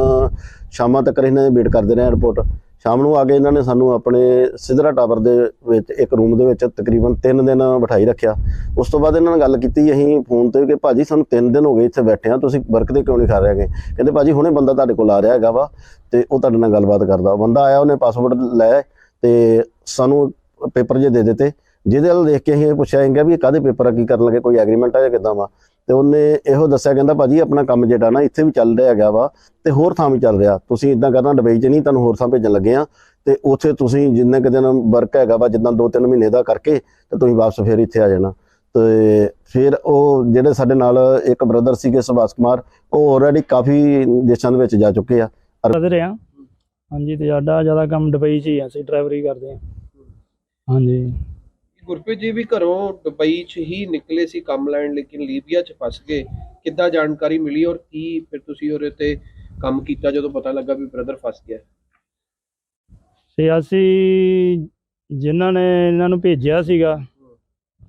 ਸ਼ਾਮਾਂ ਤੱਕ ਇਹਨਾਂ ਦੇ ਵੇਟ ਕਰਦੇ ਰਹੇ 에ਅਰਪੋਰਟ। ਸ਼ਾਮ ਨੂੰ ਆ ਕੇ ਇਹਨਾਂ ਨੇ ਸਾਨੂੰ ਆਪਣੇ ਸਿਧਰਾ ਟਾਵਰ ਦੇ ਵਿੱਚ ਇੱਕ ਰੂਮ ਦੇ ਵਿੱਚ ਤਕਰੀਬਨ 3 ਦਿਨ ਬਿਠਾਈ ਰੱਖਿਆ। ਉਸ ਤੋਂ ਬਾਅਦ ਇਹਨਾਂ ਨਾਲ ਗੱਲ ਕੀਤੀ ਅਸੀਂ ਫੋਨ ਤੇ ਕਿ ਭਾਜੀ ਸਾਨੂੰ 3 ਦਿਨ ਹੋ ਗਏ ਇੱਥੇ ਬੈਠੇ ਆ, ਤੁਸੀਂ ਵਰਕ ਦੇ ਕਿਉਂ ਨਹੀਂ ਕਰ ਰਹੇ ਹੈਗੇ। ਕਹਿੰਦੇ ਭਾਜੀ ਹੁਣੇ ਬੰਦਾ ਤੁਹਾਡੇ ਕੋਲ ਆ ਰਿਹਾ ਹੈਗਾ ਵਾ ਤੇ ਉਹ ਤੁਹਾਡੇ ਨਾਲ ਗੱਲਬਾਤ ਕਰਦਾ। ਬੰਦਾ ਆਇਆ, ਉਹਨੇ ਪਾਸਪੋਰਟ ਲੈ ਤੇ ਸਾਨੂੰ ਪੇਪਰ ਜੇ ਦੇ ਦਿੱਤੇ, ਜਿਹਦੇ ਵੱਲ ਦੇਖ ਕੇ ਅਸੀਂ ਇਹ ਪੁੱਛਿਆ ਹੈਗਾ ਵੀ ਇਹ ਕਾਹਦੇ ਪੇਪਰ ਆ, ਕੀ ਕਰਨ ਲੱਗੇ, ਕੋਈ ਐਗਰੀਮੈਂਟ ਆ ਜਾਂ ਕਿੱਦਾਂ ਵਾ। ਤੇ ਉਹਨੇ ਇਹੋ ਦੱਸਿਆ, ਕਹਿੰਦਾ ਭਾਜੀ ਆਪਣਾ ਕੰਮ ਜਿਹੜਾ ਨਾ ਇੱਥੇ ਵੀ ਚੱਲ ਰਿਹਾ ਹੈਗਾ ਵਾ ਤੇ ਹੋਰ ਥਾਂ ਵੀ ਚੱਲ ਰਿਹਾ, ਤੁਸੀਂ ਇੱਦਾਂ ਕਰਨਾ ਦੁਬਈ 'ਚ ਨਹੀਂ, ਤੁਹਾਨੂੰ ਹੋਰ ਥਾਂ ਭੇਜਣ ਲੱਗੇ ਆ ਤੇ ਉੱਥੇ ਤੁਸੀਂ ਜਿੰਨੇ ਕੁ ਦਿਨ ਵਰਕ ਹੈਗਾ ਵਾ, ਜਿੱਦਾਂ 2-3 ਮਹੀਨੇ ਦਾ ਕਰਕੇ ਤੇ ਤੁਸੀਂ ਵਾਪਸ ਫਿਰ ਇੱਥੇ ਆ ਜਾਣਾ। ਤੇ ਫਿਰ ਉਹ ਜਿਹੜੇ ਸਾਡੇ ਨਾਲ ਇੱਕ ਬ੍ਰਦਰ ਸੀਗੇ ਸੁਭਾਸ਼ ਕੁਮਾਰ, ਉਹ ਆਲਰੇਡੀ ਕਾਫੀ ਦੇਸ਼ਾਂ ਦੇ ਵਿੱਚ ਜਾ ਚੁੱਕੇ ਆ। ਬ੍ਰਦਰ ਆ ਹਾਂਜੀ, ਤੇ ਸਾਡਾ ਜ਼ਿਆਦਾ ਕੰਮ ਦੁਬਈ 'ਚ ਹੀ ਆ, ਅਸੀਂ ਡਰਾਈਵਰੀ ਕਰਦੇ ਹਾਂ ਹਾਂਜੀ। ਗੁਰਪ੍ਰੀਤ ਜੀ ਵੀ ਘਰੋਂ ਦੁਬਈ 'ਚ ਹੀ ਨਿਕਲੇ ਸੀ ਕੰਮ ਲੈਣ, ਲੇਕਿਨ ਲੀਬੀਆ 'ਚ ਫਸ ਗਏ, ਕਿੱਦਾਂ ਜਾਣਕਾਰੀ ਮਿਲੀ ਔਰ ਕੀ ਫਿਰ ਤੁਸੀਂ ਉਹਦੇ ਤੇ ਕੰਮ ਕੀਤਾ ਜਦੋਂ ਪਤਾ ਲੱਗਾ ਵੀ ਬ੍ਰਦਰ ਫਸ ਗਿਆ? ਤੇ ਅਸੀਂ ਜਿਨ੍ਹਾਂ ਨੇ ਇਹਨਾਂ ਨੂੰ ਭੇਜਿਆ ਸੀਗਾ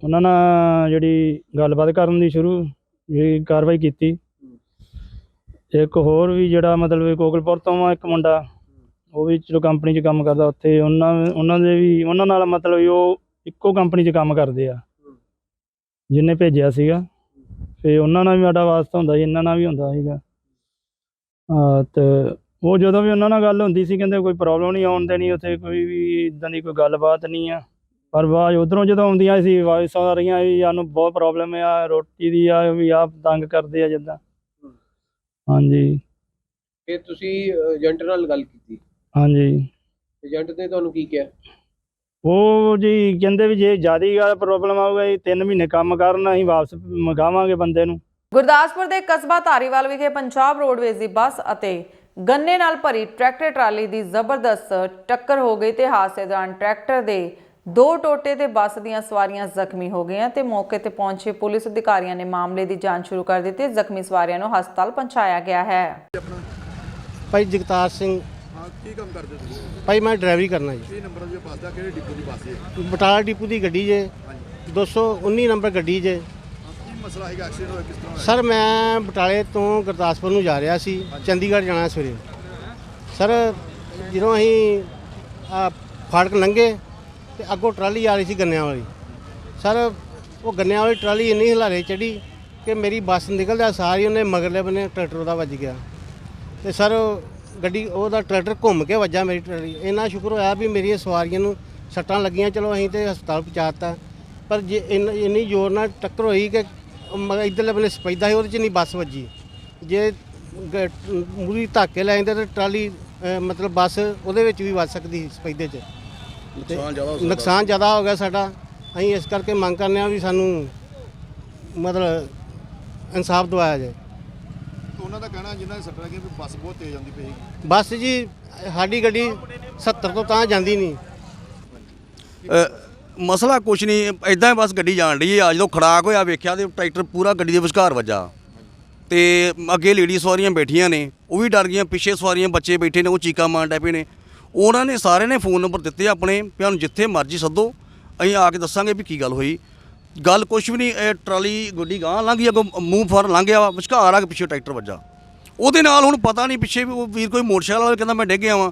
ਉਹਨਾਂ ਨਾਲ ਜਿਹੜੀ ਗੱਲਬਾਤ ਕਰਨ ਦੀ ਜਿਹੜੀ ਕਾਰਵਾਈ ਕੀਤੀ। ਇੱਕ ਹੋਰ ਵੀ ਜਿਹੜਾ ਮਤਲਬ ਕੋਕਲਪੁਰ ਤੋਂ ਆ ਇੱਕ ਮੁੰਡਾ, ਉਹ ਵੀ ਚਲੋ ਕੰਪਨੀ 'ਚ ਕੰਮ ਕਰਦਾ ਉੱਥੇ, ਉਹਨਾਂ ਦੇ ਵੀ ਉਹਨਾਂ ਨਾਲ ਮਤਲਬ ਉਹ ਇੱਕੋ ਕੰਪਨੀ 'ਚ ਕੰਮ ਕਰਦੇ ਆ ਜਿਹਨੇ ਭੇਜਿਆ ਸੀਗਾ। ਫਿਰ ਉਹਨਾਂ ਨਾਲ ਵੀ ਸਾਡਾ ਵਾਸਤਾ ਹੁੰਦਾ ਸੀ, ਇਹਨਾਂ ਨਾਲ ਵੀ ਹੁੰਦਾ ਸੀਗਾ। ਤੇ ਉਹ ਜਦੋਂ ਵੀ ਉਹਨਾਂ ਨਾਲ ਗੱਲ ਹੁੰਦੀ ਸੀ ਕਹਿੰਦੇ ਕੋਈ ਪ੍ਰੋਬਲਮ ਨਹੀਂ ਆਉਣ ਦੇਣੀ, ਉੱਥੇ ਕੋਈ ਵੀ ਇੱਦਾਂ ਦੀ ਕੋਈ ਗੱਲਬਾਤ ਨਹੀਂ ਆ। ਪਰ ਆਵਾਜ਼ ਉੱਧਰੋਂ ਜਦੋਂ ਆਉਂਦੀਆਂ ਸੀ, ਵਾਇਸ ਆ ਰਹੀਆਂ ਵੀ ਸਾਨੂੰ ਬਹੁਤ ਪ੍ਰੋਬਲਮ ਆ ਰੋਟੀ ਦੀ, ਆ ਵੀ ਆਹ ਤੰਗ ਕਰਦੇ ਆ ਜਿੱਦਾਂ। ਹਾਂਜੀ। ਫਿਰ ਤੁਸੀਂ ਏਜੰਟ ਨਾਲ ਗੱਲ ਕੀਤੀ? ਹਾਂਜੀ। ਏਜੰਟ ਨੇ ਤੁਹਾਨੂੰ ਕੀ ਕਿਹਾ? ਉਹ ਜੀ ਕਹਿੰਦੇ ਵੀ ਜੇ ਜ਼ਿਆਦਾ ਪ੍ਰੋਬਲਮ ਆਊਗਾ ਜੀ 3 ਮਹੀਨੇ ਕੰਮ ਕਰਨ, ਅਸੀਂ ਵਾਪਸ ਮੰਗਾਵਾਂਗੇ ਬੰਦੇ ਨੂੰ। ਗੁਰਦਾਸਪੁਰ ਦੇ ਕਸਬਾ ਧਾਰੀਵਾਲ ਵਿਖੇ ਪੰਜਾਬ ਰੋਡਵੇਜ਼ ਦੀ ਬੱਸ ਅਤੇ ਗੰਨੇ ਨਾਲ ਭਰੀ ਟਰੈਕਟਰ ਟਰਾਲੀ ਦੀ ਜ਼ਬਰਦਸਤ ਟੱਕਰ ਹੋ ਗਈ ਤੇ ਹਾਦਸੇ ਦੌਰਾਨ ਟਰੈਕਟਰ ਦੇ 2 ਟੋਟੇ ਤੇ ਬੱਸ ਦੀਆਂ ਸਵਾਰੀਆਂ ਜ਼ਖਮੀ ਹੋ ਗਈਆਂ ਤੇ ਮੌਕੇ ਤੇ ਪਹੁੰਚੇ ਪੁਲਿਸ ਅਧਿਕਾਰੀਆਂ ਨੇ ਮਾਮਲੇ ਦੀ ਜਾਂਚ ਸ਼ੁਰੂ ਕਰ ਦਿੱਤੀ। ਜ਼ਖਮੀ ਸਵਾਰੀਆਂ ਨੂੰ ਹਸਪਤਾਲ ਪਹੁੰਚਾਇਆ ਗਿਆ ਹੈ। ਭਾਈ ਜਗਤਾਰ ਸਿੰਘ। ਕੀ ਕੰਮ ਕਰਦੇ ਤੁਸੀਂ? ਭਾਈ ਮੈਂ ਡਰਾਈਵਰੀ ਕਰਨਾ ਜੀ। ਕੀ ਨੰਬਰ ਦੀ ਬੱਸ ਦਾ, ਕਿਹੜੇ ਡਿਪੂ ਦੀ ਬੱਸ ਹੈ? ਬਟਾਲਾ ਡਿਪੂ ਦੀ ਗੱਡੀ ਜੇ, 219 ਨੰਬਰ ਗੱਡੀ ਜੇ। ਕੀ ਮਸਲਾ ਹੈਗਾ, ਐਕਸੀਡੈਂਟ ਹੋਇਆ ਕਿਸ ਤਰ੍ਹਾਂ? ਸਰ ਮੈਂ ਬਟਾਲੇ ਤੋਂ ਗੁਰਦਾਸਪੁਰ ਨੂੰ ਜਾ ਰਿਹਾ ਸੀ, ਚੰਡੀਗੜ੍ਹ ਜਾਣਾ ਸਵੇਰੇ। ਸਰ ਜਦੋਂ ਅਸੀਂ ਫਾਟਕ ਲੰਘੇ ਤੇ ਅੱਗੋਂ ਟਰਾਲੀ ਆ ਰਹੀ ਸੀ ਗੰਨਿਆਂ ਵਾਲੀ। ਸਰ ਉਹ ਗੰਨਿਆਂ ਵਾਲੀ ਟਰਾਲੀ ਇੰਨੀ ਹਿਲਾਰੇ ਚੜੀ ਕਿ ਮੇਰੀ ਬੱਸ ਨਿਕਲਦਾ ਸਾਰੀ ਉਹਨੇ ਮਗਰਲੇ ਬੰਨੇ ਟਰੈਕਟਰ ਉਹਦਾ ਵੱਜ ਗਿਆ। ਤੇ ਸਰ ਗੱਡੀ ਉਹਦਾ ਟਰੈਕਟਰ ਘੁੰਮ ਕੇ ਵੱਜਾ ਮੇਰੀ ਟਰਾਲੀ। ਇੰਨਾ ਸ਼ੁਕਰ ਹੋਇਆ ਵੀ ਮੇਰੀਆਂ ਸਵਾਰੀਆਂ ਨੂੰ ਸੱਟਾਂ ਲੱਗੀਆਂ, ਚਲੋ ਅਸੀਂ ਤੇ ਹਸਪਤਾਲ ਪਹੁੰਚਾਤਾ। ਪਰ ਜੇ ਇੰਨੀ ਜ਼ੋਰ ਨਾਲ ਟੱਕਰ ਹੋਈ ਕਿ ਇੱਧਰਲੇ ਬੰਨੇ ਸਪੈਦਾ ਸੀ, ਉਹਦੇ 'ਚ ਨਹੀਂ ਬੱਸ ਵੱਜੀ। ਜੇ ਮੂਰੀ ਧੱਕੇ ਲੈ ਜਾਂਦੇ ਤਾਂ ਟਰਾਲੀ ਮਤਲਬ ਬੱਸ ਉਹਦੇ ਵਿੱਚ ਵੀ ਵੱਜ ਸਕਦੀ ਸੀ ਸਪੈਦੇ 'ਚ। ਨੁਕਸਾਨ ਜ਼ਿਆਦਾ ਹੋ ਗਿਆ ਸਾਡਾ। ਅਸੀਂ ਇਸ ਕਰਕੇ ਮੰਗ ਕਰਨੇ ਆ ਵੀ ਸਾਨੂੰ ਮਤਲਬ ਇਨਸਾਫ ਦਿਵਾਇਆ ਜਾਏ। ਉਹਨਾਂ ਦਾ ਕਹਿਣਾ ਜਿਨ੍ਹਾਂ ਦੇ ਸੱਟ ਲੱਗੀ ਵੀ ਬੱਸ ਬਹੁਤ ਤੇਜ਼ ਆਉਂਦੀ ਪਈ। ਬੱਸ ਜੀ ਸਾਡੀ ਗੱਡੀ 70 ਤੋਂ ਤਾਂ ਜਾਂਦੀ ਨਹੀਂ। ਮਸਲਾ ਕੁਛ ਨਹੀਂ, ਇਦਾਂ ਹੀ ਬਸ ਗੱਡੀ ਜਾਣ ਰਹੀ ਆ। ਜਦੋਂ ਖੜਾਕ ਹੋਇਆ ਵੇਖਿਆ ਤੇ ਟਰੈਕਟਰ ਪੂਰਾ ਗੱਡੀ ਦੇ ਵਿਚਕਾਰ ਵੱਜਾ ਤੇ ਅੱਗੇ ਲੇਡੀ ਸਵਾਰੀਆਂ ਬੈਠੀਆਂ ਨੇ, ਉਹ ਵੀ ਡਰ ਗਈਆਂ। ਪਿੱਛੇ ਸਵਾਰੀਆਂ ਬੱਚੇ ਬੈਠੇ ਨੇ, ਉਹ ਚੀਕਾਂ ਮਾਰਨ ਡੈ ਪਏ ਨੇ। ਉਹਨਾਂ ਨੇ ਸਾਰਿਆਂ ਨੇ ਫੋਨ ਨੰਬਰ ਦਿੱਤੇ ਆਪਣੇ, ਵੀ ਸਾਨੂੰ ਜਿੱਥੇ ਮਰਜ਼ੀ ਸੱਦੋ, ਅਸੀਂ ਆ ਕੇ ਦੱਸਾਂਗੇ ਵੀ ਕੀ ਗੱਲ ਹੋਈ। ਗੱਲ ਕੁਛ ਵੀ ਨਹੀਂ। ਇਹ ਟਰਾਲੀ ਗੱਡੀ ਗਾਂਹ ਲੰਘ ਗਈ, ਅੱਗੋਂ ਮੂੰਹ ਫਰ ਲੰਘ ਗਿਆ, ਵਿਚਕਾਰ ਆ ਕੇ ਪਿੱਛੇ ਟਰੈਕਟਰ ਵੱਜਾ। ਉਹਦੇ ਨਾਲ ਹੁਣ ਪਤਾ ਨਹੀਂ ਪਿੱਛੇ ਵੀ ਉਹ ਵੀਰ ਕੋਈ ਮੋਟਰਸਾਈਕਲ ਵਾਲਾ ਕਹਿੰਦਾ ਮੈਂ ਡਿੱਗ ਗਿਆ ਵਾਂ,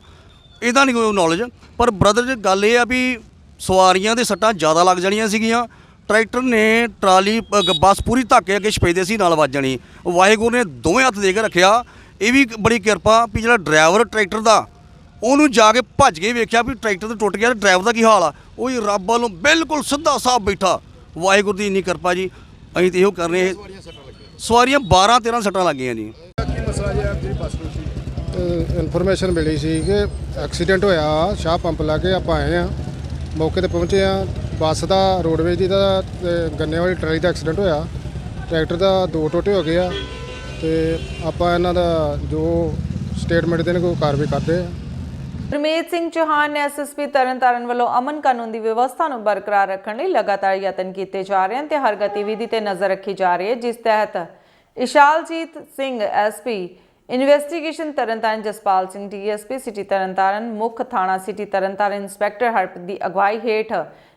ਇਹਦਾ ਨਹੀਂ ਕੋਈ ਨੌਲੇਜ। ਪਰ ਬ੍ਰਦਰ ਜੀ ਗੱਲ ਇਹ ਆ ਵੀ ਸਵਾਰੀਆਂ ਦੇ ਸੱਟਾਂ ਜ਼ਿਆਦਾ ਲੱਗ ਜਾਣੀਆਂ ਸੀਗੀਆਂ। ਟਰੈਕਟਰ ਨੇ ਟਰਾਲੀ ਬੱਸ ਪੂਰੀ ਧੱਕੇ ਅੱਗੇ ਛਪੇਦੇ ਸੀ, ਨਾਲ ਵੱਜ ਜਾਣੀ। ਵਾਹਿਗੁਰੂ ਨੇ ਦੋਵੇਂ ਹੱਥ ਦੇ ਕੇ ਰੱਖਿਆ। ਇਹ ਵੀ ਬੜੀ ਕਿਰਪਾ ਵੀ ਜਿਹੜਾ ਡਰਾਈਵਰ ਟਰੈਕਟਰ ਦਾ, ਉਹਨੂੰ ਜਾ ਕੇ ਭੱਜ ਕੇ ਵੇਖਿਆ ਵੀ ਟਰੈਕਟਰ ਤੇ ਟੁੱਟ ਗਿਆ, ਡਰਾਈਵਰ ਦਾ ਕੀ ਹਾਲ ਆ। ਉਹ ਹੀ ਰੱਬ ਵੱਲੋਂ ਬਿਲਕੁਲ ਸਿੱਧਾ ਸਾਫ ਬੈਠਾ। ਵਾਹਿਗੁਰੂ ਦੀ ਇੰਨੀ ਕਿਰਪਾ ਜੀ। ਅਸੀਂ ਤਾਂ ਇਹੋ ਕਰਨੇ। ਸਵਾਰੀਆਂ 12-13 ਸੱਟਾਂ ਲੱਗੀਆਂ ਜੀ। ਇਨਫੋਰਮੇਸ਼ਨ ਮਿਲੀ ਸੀ ਕਿ ਐਕਸੀਡੈਂਟ ਹੋਇਆ ਸ਼ਾਹ ਪੰਪ ਲਾਗੇ। ਆਪਾਂ ਆਏ ਆ, ਮੌਕੇ ਤੇ ਪਹੁੰਚੇ ਆ। ਬੱਸ ਦਾ ਰੋਡਵੇਜ ਦੀ ਦਾ ਗੰਨੇ ਵਾਲੀ ਟਰਾਲੀ ਦਾ ਐਕਸੀਡੈਂਟ ਹੋਇਆ। ਟਰੈਕਟਰ ਦਾ 2 ਟੋਟੇ ਹੋ ਗਏ ਆ ਤੇ ਆਪਾਂ ਇਹਨਾਂ ਦਾ ਜੋ ਸਟੇਟਮੈਂਟ ਦੇਣਗੇ ਉਹ ਕਾਰਵਾਈ ਕਰਦੇ ਆ। ਗੁਰਮੀਤ ਸਿੰਘ ਚੌਹਾਨ ਨੇ ਐਸਐਸਪੀ ਤਰਨਤਾਰਨ ਵੱਲੋਂ ਅਮਨ ਕਾਨੂੰਨ ਦੀ ਵਿਵਸਥਾ ਨੂੰ ਬਰਕਰਾਰ ਰੱਖਣ ਲਈ ਲਗਾਤਾਰ ਯਤਨ ਕੀਤੇ ਜਾ ਰਹੇ ਹਨ ਤੇ ਹਰ ਗਤੀਵਿਧੀ ਤੇ ਨਜ਼ਰ ਰੱਖੀ ਜਾ ਰਹੀ ਹੈ, ਜਿਸ ਤਹਿਤ Ishaljeet Singh SP investigation Tarn Taran, Jaspal Singh DSP city Tarn Taran, ਮੁੱਖ ਥਾਣਾ ਸਿਟੀ ਤਰਨਤਾਰਨ ਇੰਸਪੈਕਟਰ ਹਰਪ੍ਰੀਤ ਦੀ ਅਗਵਾਈ ਹੇਠ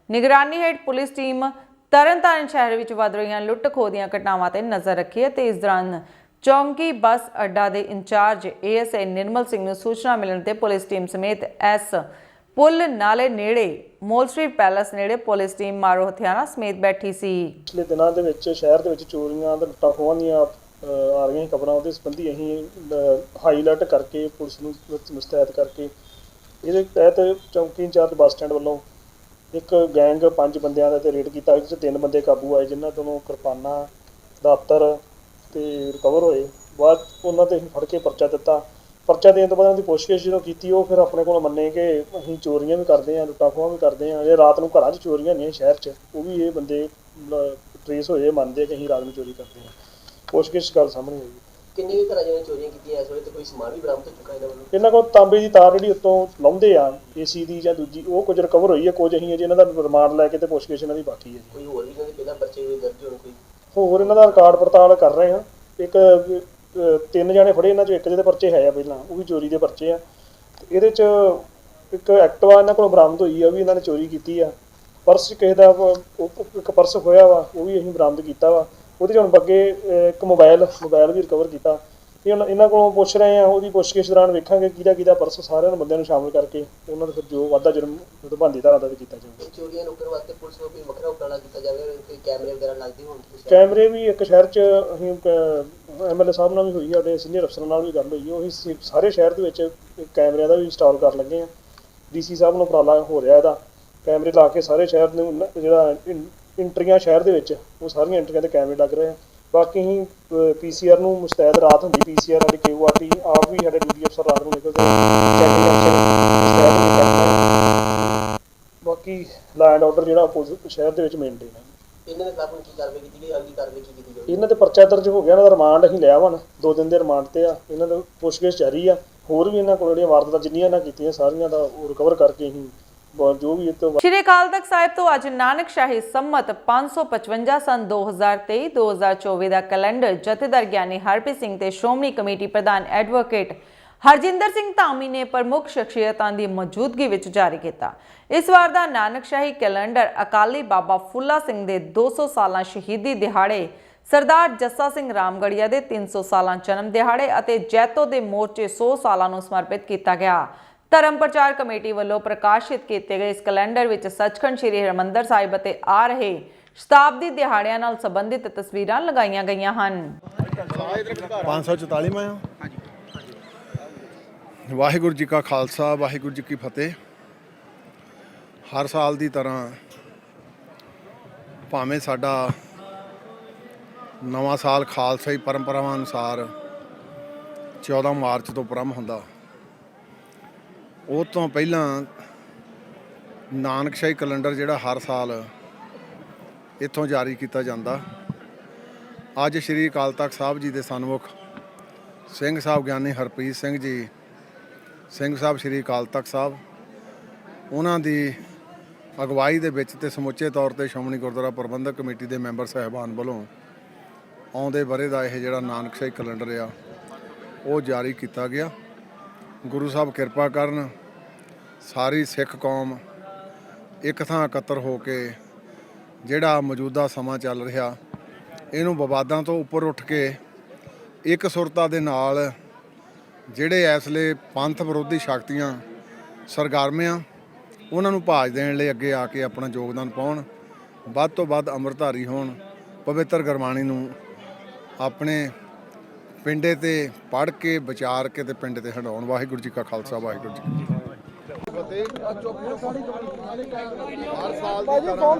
ਨਿਗਰਾਨੀ ਹੇਠ ਪੁਲਿਸ ਟੀਮ ਤਰਨਤਾਰਨ ਸ਼ਹਿਰ ਵਿੱਚ ਵੱਧ ਰਹੀਆਂ ਲੁੱਟ ਖੋਹ ਦੀਆਂ ਘਟਨਾਵਾਂ ਤੇ ਨਜ਼ਰ ਰੱਖੀ ਹੈ ਤੇ ਇਸ ਦੌਰਾਨ ਚੌਂਕੀ ਬੱਸ ਅੱਡਾ ਦੇ ਇੰਚਾਰਜ ਏਐਸਆਈ ਨਿਰਮਲ ਸਿੰਘ ਨੂੰ ਸੂਚਨਾ ਮਿਲਣ ਤੇ ਪੁਲਿਸ ਟੀਮ ਸਮੇਤ ਐਸ ਪੁੱਲ ਨਾਲੇ ਨੇੜੇ ਮੋਲਸਟਰੀ ਪੈਲਸ ਨੇੜੇ ਪੁਲਿਸ ਟੀਮ ਮਾਰੋ ਹਥਿਆਰਾਂ ਸਮੇਤ ਬੈਠੀ ਸੀ। ਪਿਛਲੇ ਦਿਨਾਂ ਦੇ ਵਿੱਚ ਸ਼ਹਿਰ ਦੇ ਵਿੱਚ ਚੋਰੀਆਂ ਤੇ ਲੁੱਟਾਂ ਖੋਹਾਂ ਦੀਆਂ ਆ ਰਹੀਆਂ ਖਬਰਾਂ, ਉਹਦੇ ਸੰਬੰਧੀ ਅਸੀਂ ਹਾਈ ਅਲਰਟ ਕਰਕੇ ਪੁਲਿਸ ਨੂੰ ਮੁਸਤੈਦ ਕਰਕੇ ਇਹਦੇ ਤਹਿਤ ਚੌਂਕੀ ਇੰਚਾਰਜ ਬੱਸ ਸਟੈਂਡ ਵੱਲੋਂ ਇੱਕ ਗੈਂਗ 5 ਬੰਦਿਆਂ ਦਾ ਤੇ ਰੇਡ ਕੀਤਾ, ਜਿਸ 'ਚ 3 ਬੰਦੇ ਕਾਬੂ ਆਏ, ਜਿਨ੍ਹਾਂ ਤੋਂ ਕਿਰਪਾਨਾਂ, ਦਾਤਰ ਤੇ ਰਿਕਵਰ ਹੋਏ। ਬਾਅਦ ਉਹਨਾਂ ਤੇ ਅਸੀਂ ਫੜ ਕੇ ਪਰਚਾ ਦਿੱਤਾ। ਪਰਚਾ ਦੇਣ ਤੋਂ ਬਾਅਦ ਉਹਦੀ ਪੁੱਛਗਿੱਛ ਜਦੋਂ ਕੀਤੀ, ਉਹ ਫਿਰ ਆਪਣੇ ਕੋਲ ਮੰਨੇ ਕਿ ਅਸੀਂ ਚੋਰੀਆਂ ਵੀ ਕਰਦੇ ਹਾਂ, ਲੁੱਟਾਂ ਖੋਹਾਂ ਵੀ ਕਰਦੇ ਹਾਂ। ਜੇ ਰਾਤ ਨੂੰ ਘਰਾਂ 'ਚ ਚੋਰੀਆਂ ਹੁੰਦੀਆਂ ਸ਼ਹਿਰ 'ਚ, ਉਹ ਵੀ ਇਹ ਬੰਦੇ ਟਰੇਸ ਹੋਏ, ਮੰਨਦੇ ਕਿ ਅਸੀਂ ਰਾਤ ਨੂੰ ਚੋਰੀ ਕਰਦੇ ਹਾਂ। ਪੁੱਛਗਿੱਛ ਗੱਲ ਸਾਹਮਣੇ ਆਈ। ਕਿੰਨੇ ਘਰਾਂ ਜਿਹਨਾਂ ਚੋਰੀਆਂ ਕੀਤੀਆਂ ਇਸ ਵੇਲੇ ਤੇ ਕੋਈ ਸਮਾਨ ਵੀ ਬਰਾਮਦ ਹੋ ਚੁੱਕਾ ਇਹਨਾਂ ਵੱਲੋਂ? ਇਹਨਾਂ ਕੋਲ ਤਾਂਬੇ ਦੀ ਤਾਰ ਜਿਹੜੀ ਉੱਤੋਂ ਲਾਉਂਦੇ ਆ ਏਸੀ ਦੀ ਜਾਂ ਦੂਜੀ, ਉਹ ਕੁਝ ਰਿਕਵਰ ਹੋਈ ਹੈ। ਕੁਝ ਅਸੀਂ ਅਜੇ ਇਹਨਾਂ ਦਾ ਰਿਮਾਂਡ ਲੈ ਕੇ ਤੇ ਪੁੱਛਗਿੱਛ ਇਹਨਾਂ ਦੀ ਬਾਕੀ ਹੈ। ਕੋਈ ਹੋਰ ਵੀ ਇਹਨਾਂ ਦੇ ਪਹਿਲਾਂ ਪਰਚੇ ਹੋਏ ਦਰਜ ਹੋਣ? ਕੋਈ ਹੋਰ ਇਹਨਾਂ ਦਾ ਰਿਕਾਰਡ ਪੜਤਾਲ ਕਰ ਰਹੇ ਹਾਂ। ਇੱਕ 3 ਜਣੇ ਫੜੇ, ਇਹਨਾਂ 'ਚੋਂ ਇੱਕ ਜਿਹਦੇ ਪਰਚੇ ਹੈ ਆ ਪਹਿਲਾਂ, ਉਹ ਵੀ ਚੋਰੀ ਦੇ ਪਰਚੇ ਆ। ਇਹਦੇ 'ਚ ਇੱਕ ਐਕਟਿਵਾ ਇਹਨਾਂ ਕੋਲੋਂ ਬਰਾਮਦ ਹੋਈ ਆ, ਉਹ ਵੀ ਇਹਨਾਂ ਨੇ ਚੋਰੀ ਕੀਤੀ ਆ। ਪਰਸ ਕਿਸੇ ਦਾ ਇੱਕ ਪਰਸ ਖੋਇਆ ਵਾ, ਉਹ ਵੀ ਅਸੀਂ ਬਰਾਮਦ ਕੀਤਾ ਵਾ। ਉਹਦੇ 'ਚ ਹੁਣ ਅੱਗੇ ਇੱਕ ਮੋਬਾਈਲ ਵੀ ਰਿਕਵਰ ਕੀਤਾ। ਇਹ ਹੁਣ ਇਹਨਾਂ ਕੋਲੋਂ ਪੁੱਛ ਰਹੇ ਆ, ਉਹਦੀ ਪੁੱਛਗਿੱਛ ਦੌਰਾਨ ਵੇਖਾਂਗੇ ਕਿਹਦਾ ਪਰਸ, ਸਾਰਿਆਂ ਨੂੰ ਬੰਦਿਆਂ ਨੂੰ ਸ਼ਾਮਲ ਕਰਕੇ ਉਹਨਾਂ ਦਾ ਫਿਰ ਜੋ ਵਾਧਾ ਜੁਰਮ ਬਣਦੀ ਧਾਰਾ ਦਾ ਵੀ ਕੀਤਾ ਜਾਊਗਾ। ਚੋਰੀਆਂ ਰੋਕਣ ਵਾਸਤੇ ਪੁਲਿਸ ਨੂੰ ਕੋਈ ਵੱਖਰਾ ਉਪਰਾਲਾ ਕੀਤਾ ਜਾਵੇ? ਕੋਈ ਕੈਮਰੇ ਵਗੈਰਾ ਲੱਗਦੇ ਹੋਣ? ਕੈਮਰੇ ਵੀ ਇੱਕ ਸ਼ਹਿਰ 'ਚ ਅਸੀਂ ਐਮਐਲਏ ਸਾਹਿਬ ਨਾਲ ਵੀ ਹੋਈ, ਸਾਡੇ ਸੀਨੀਅਰ ਅਫਸਰਾਂ ਨਾਲ ਵੀ ਗੱਲ ਹੋਈ। ਉਹੀ ਸਾਰੇ ਸ਼ਹਿਰ ਦੇ ਵਿੱਚ ਕੈਮਰਿਆਂ ਦਾ ਵੀ ਇੰਸਟਾਲ ਕਰਨ ਲੱਗੇ ਆ। ਡੀਸੀ ਸਾਹਿਬ ਨੂੰ ਉਪਰਾਲਾ ਹੋ ਰਿਹਾ ਇਹਦਾ, ਕੈਮਰੇ ਲਾ ਕੇ ਸਾਰੇ ਸ਼ਹਿਰ ਨੂੰ ਜਿਹੜਾ ਇੰਟਰੀਆਂ ਸ਼ਹਿਰ ਦੇ ਵਿੱਚ, ਉਹ ਸਾਰੀਆਂ ਇੰਟਰੀਆਂ 'ਤੇ ਕੈਮਰੇ ਲੱਗ ਰਹੇ ਆ। ਬਾਕੀ ਅਸੀਂ ਪੀਸੀਆਰ ਨੂੰ ਮੁਸਤੈਦ, ਰਾਤ ਹੁੰਦੀ ਪੀਸੀਆਰ ਸਾਡੀ KORT ਆਪ ਵੀ ਸਾਡੇ ਡਿਊਟੀ ਅਫਸਰ ਰਾਤ ਨੂੰ ਨਿਕਲਦੇ ਬਾਕੀ ਲਾ ਐਂਡ ਆਰਡਰ ਜਿਹੜਾ ਸ਼ਹਿਰ ਦੇ ਵਿੱਚ ਮੇਨਟੇਨ ਹੈ। ਇਹਨਾਂ ਦੇ ਖਿਲਾਫ ਕੀ ਕਾਰਵਾਈ ਕੀਤੀ ਗਈ? ਅਗਲੀ ਕਾਰਵਾਈ ਕੀ ਕੀਤੀ ਜਾਊਗੀ? ਇਹਨਾਂ ਤੇ ਪਰਚਾ ਦਰਜ ਹੋ ਗਿਆ, ਇਹਨਾਂ ਦਾ ਰਿਮਾਂਡ ਅਸੀਂ ਲਿਆ ਵਾ, 2 ਦਿਨ ਦੇ ਰਿਮਾਂਡ ਤੇ ਆ। ਇਹਨਾਂ ਦਾ ਪੁੱਛਗਿੱਛ ਜਾਰੀ ਆ। ਹੋਰ ਵੀ ਇਹਨਾਂ ਕੋਲ ਜਿਹੜੀਆਂ ਵਾਰਦਾਤਾਂ ਜਿੰਨੀਆਂ ਇਹਨਾਂ ਕੀਤੀਆਂ ਸਾਰੀਆਂ ਦਾ ਉਹ ਰਿਕਵਰ ਕਰਕੇ ਅਸੀਂ ਜੋ ਵੀ ਸ਼੍ਰੀ ਅਕਾਲ ਤਖਤ ਸਾਹਿਬ ਤੋਂ ਅੱਜ ਨਾਨਕ ਸ਼ਾਹੀ ਸੰਮਤ 555 ਸਨ 2023-2024 ਦਾ ਕੈਲੰਡਰ ਜਥੇਦਾਰ ਗਿਆਨੀ ਹਰਪ੍ਰੀਤ ਸਿੰਘ ਤੇ ਸ਼੍ਰੋਮਣੀ ਕਮੇਟੀ ਪ੍ਰਧਾਨ ਐਡਵੋਕੇਟ ਹਰਜਿੰਦਰ ਸਿੰਘ ਧਾਮੀ ਨੇ ਪ੍ਰਮੁੱਖ ਸ਼ਖਸੀਅਤਾਂ ਦੀ ਮੌਜੂਦਗੀ ਵਿੱਚ ਜਾਰੀ ਕੀਤਾ। ਇਸ ਵਾਰ ਦਾ ਨਾਨਕ ਸ਼ਾਹੀ ਕੈਲੰਡਰ ਅਕਾਲੀ ਬਾਬਾ ਫੁੱਲਾ ਸਿੰਘ ਦੇ 200 ਸਾਲਾਂ ਸ਼ਹੀਦੀ ਦਿਹਾੜੇ, ਸਰਦਾਰ ਜੱਸਾ ਸਿੰਘ ਰਾਮਗੜੀਆ ਦੇ 300 ਸਾਲਾਂ ਜਨਮ ਦਿਹਾੜੇ ਅਤੇ ਜੈਤੋ ਦੇ ਮੋਰਚੇ 100 ਸਾਲਾਂ ਨੂੰ ਸਮਰਪਿਤ ਕੀਤਾ ਗਿਆ। ਧਰਮ ਪ੍ਰਚਾਰ ਕਮੇਟੀ ਵੱਲੋਂ ਪ੍ਰਕਾਸ਼ਿਤ ਕੀਤੇ ਗਏ ਇਸ ਕੈਲੰਡਰ ਵਿੱਚ ਸੱਚਖੰਡ ਸ੍ਰੀ ਹਰਿਮੰਦਰ ਸਾਹਿਬ ਅਤੇ ਆ ਰਹੇ ਸ਼ਤਾਬਦੀ ਦਿਹਾੜਿਆਂ ਨਾਲ ਸੰਬੰਧਿਤ ਤਸਵੀਰਾਂ ਲਗਾਈਆਂ ਗਈਆਂ ਹਨ। 544ਵਾਂ ਵਾਹਿਗੁਰੂ ਜੀ ਕਾ ਖਾਲਸਾ ਵਾਹਿਗੁਰੂ ਜੀ ਕੀ ਫਤਿਹ। ਹਰ ਸਾਲ ਦੀ ਤਰ੍ਹਾਂ ਭਾਵੇਂ ਸਾਡਾ ਨਵਾਂ ਸਾਲ ਖਾਲਸਾਈ ਪਰੰਪਰਾਵਾਂ ਅਨੁਸਾਰ 14 ਮਾਰਚ ਤੋਂ ਪ੍ਰਾਰੰਭ ਹੁੰਦਾ, ਉਹ ਤੋਂ ਪਹਿਲਾਂ ਨਾਨਕਸ਼ਾਹੀ ਕੈਲੰਡਰ ਜਿਹੜਾ ਹਰ ਸਾਲ ਇੱਥੋਂ ਜਾਰੀ ਕੀਤਾ ਜਾਂਦਾ। ਅੱਜ ਸ਼੍ਰੀ ਅਕਾਲ ਤਖਤ ਸਾਹਿਬ ਜੀ ਦੇ ਸਨਮੁਖ ਸਿੰਘ ਸਾਹਿਬ ਗਿਆਨੀ ਹਰਪ੍ਰੀਤ ਸਿੰਘ ਜੀ ਸਿੰਘ ਸਾਹਿਬ ਸ਼੍ਰੀ ਅਕਾਲ ਤਖਤ ਸਾਹਿਬ, ਉਹਨਾਂ ਦੀ ਅਗਵਾਈ ਦੇ ਵਿੱਚ ਤੇ ਸਮੁੱਚੇ ਤੌਰ ਤੇ ਸ਼੍ਰੋਮਣੀ ਗੁਰਦੁਆਰਾ ਪ੍ਰਬੰਧਕ ਕਮੇਟੀ ਦੇ ਮੈਂਬਰ ਸਾਹਿਬਾਨ ਵੱਲੋਂ ਆਉਂਦੇ ਵਰ੍ਹੇ ਦਾ ਇਹ ਜਿਹੜਾ ਨਾਨਕਸ਼ਾਹੀ ਕੈਲੰਡਰ ਆ ਉਹ ਜਾਰੀ ਕੀਤਾ ਗਿਆ। ਗੁਰੂ ਸਾਹਿਬ ਕਿਰਪਾ ਕਰਨ, ਸਾਰੀ ਸਿੱਖ ਕੌਮ ਇੱਕ ਥਾਂ ਇਕੱਤਰ ਹੋ ਕੇ ਜਿਹੜਾ ਮੌਜੂਦਾ ਸਮਾਂ ਚੱਲ ਰਿਹਾ ਇਹਨੂੰ ਵਿਵਾਦਾਂ ਤੋਂ ਉੱਪਰ ਉੱਠ ਕੇ ਇੱਕ ਸੁਰਤਾ ਦੇ ਨਾਲ ਜਿਹੜੇ ਇਸ ਵੇਲੇ ਪੰਥ ਵਿਰੋਧੀ ਸ਼ਕਤੀਆਂ ਸਰਗਰਮ ਆ ਉਹਨਾਂ ਨੂੰ ਭਾਜ ਦੇਣ ਲਈ ਅੱਗੇ ਆ ਕੇ ਆਪਣਾ ਯੋਗਦਾਨ ਪਾਉਣ, ਵੱਧ ਤੋਂ ਵੱਧ ਅੰਮ੍ਰਿਤਧਾਰੀ ਹੋਣ, ਪਵਿੱਤਰ ਗੁਰਬਾਣੀ ਨੂੰ ਆਪਣੇ ਪਿੰਡੇ ਤੇ ਪੜ੍ਹ ਕੇ ਵਿਚਾਰ ਕੇ ਤੇ ਪਿੰਡ ਤੇ ਹੰਡਾਉਣ। ਵਾਹਿਗੁਰੂ ਜੀ ਕਾ ਖਾਲਸਾ ਵਾਹਿਗੁਰੂ ਜੀ ਕੀ ਫਤਿਹ। ਹਰ ਸਾਲ ਦੀ ਤਰ੍ਹਾਂ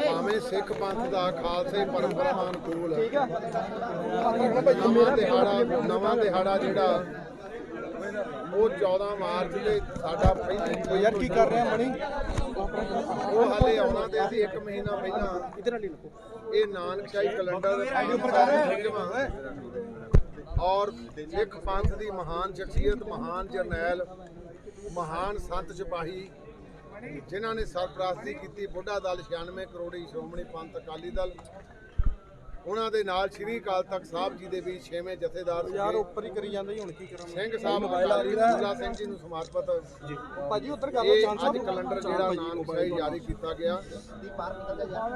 ਭਾਵੇਂ ਸਿੱਖ ਪੰਥ ਦਾ ਖਾਲਸੇ ਪਰੰਪਰਾ ਅਨੁਕੂਲ ਨਵਾਂ ਦਿਹਾੜਾ ਜਿਹੜਾ ਉਹ 14 ਮਾਰਚ ਦੇ ਸਾਡਾ ਪਹਿਲੀ ਯਾਰ ਕੀ ਕਰ ਰਹੇ ਆ ਮਣੀ ਉਹ ਹਾਲੇ ਆਉਣਾ ਤੇ ਅਸੀਂ 1 ਮਹੀਨਾ ਪਹਿਲਾਂ ਇਹ ਨਾਨਕਸ਼ਾਹੀ ਕੈਲੰਡਰ ਔਰ ਸਿੱਖ ਪੰਥ ਦੀ ਮਹਾਨ ਸ਼ਖਸੀਅਤ, ਮਹਾਨ ਜਰਨੈਲ, ਮਹਾਨ ਸੰਤ ਸਿਪਾਹੀ ਜਿਨ੍ਹਾਂ ਨੇ ਸਰਪ੍ਰਸਤੀ ਕੀਤੀ ਬੁੱਢਾ ਦਲ 96 ਕਰੋੜੀ ਸ਼੍ਰੋਮਣੀ ਪੰਥ ਅਕਾਲੀ ਦਲ, ਉਹਨਾਂ ਦੇ ਨਾਲ ਸ਼੍ਰੀ ਅਕਾਲ ਤਖਤ ਸਾਹਿਬ ਜੀ ਦੇ ਵੀ 6ਵੇਂ ਜਥੇਦਾਰ ਯਾਰ ਉੱਪਰ ਹੀ ਕਰੀ ਜਾਂਦੇ ਹੁਣ ਕੀ ਕਰਾਂ ਸਿੰਘ ਸਾਹਿਬ ਬੁੱਲਾ ਸਿੰਘ ਜੀ ਨੂੰ ਸਮਰਪਿਤ ਜੀ ਭਾਜੀ ਉੱਧਰ ਗੱਲ ਅੱਜ ਕੈਲੰਡਰ ਜਿਹੜਾ ਨਾਨਕਸ਼ਾਹੀ ਜਾਰੀ ਕੀਤਾ ਗਿਆ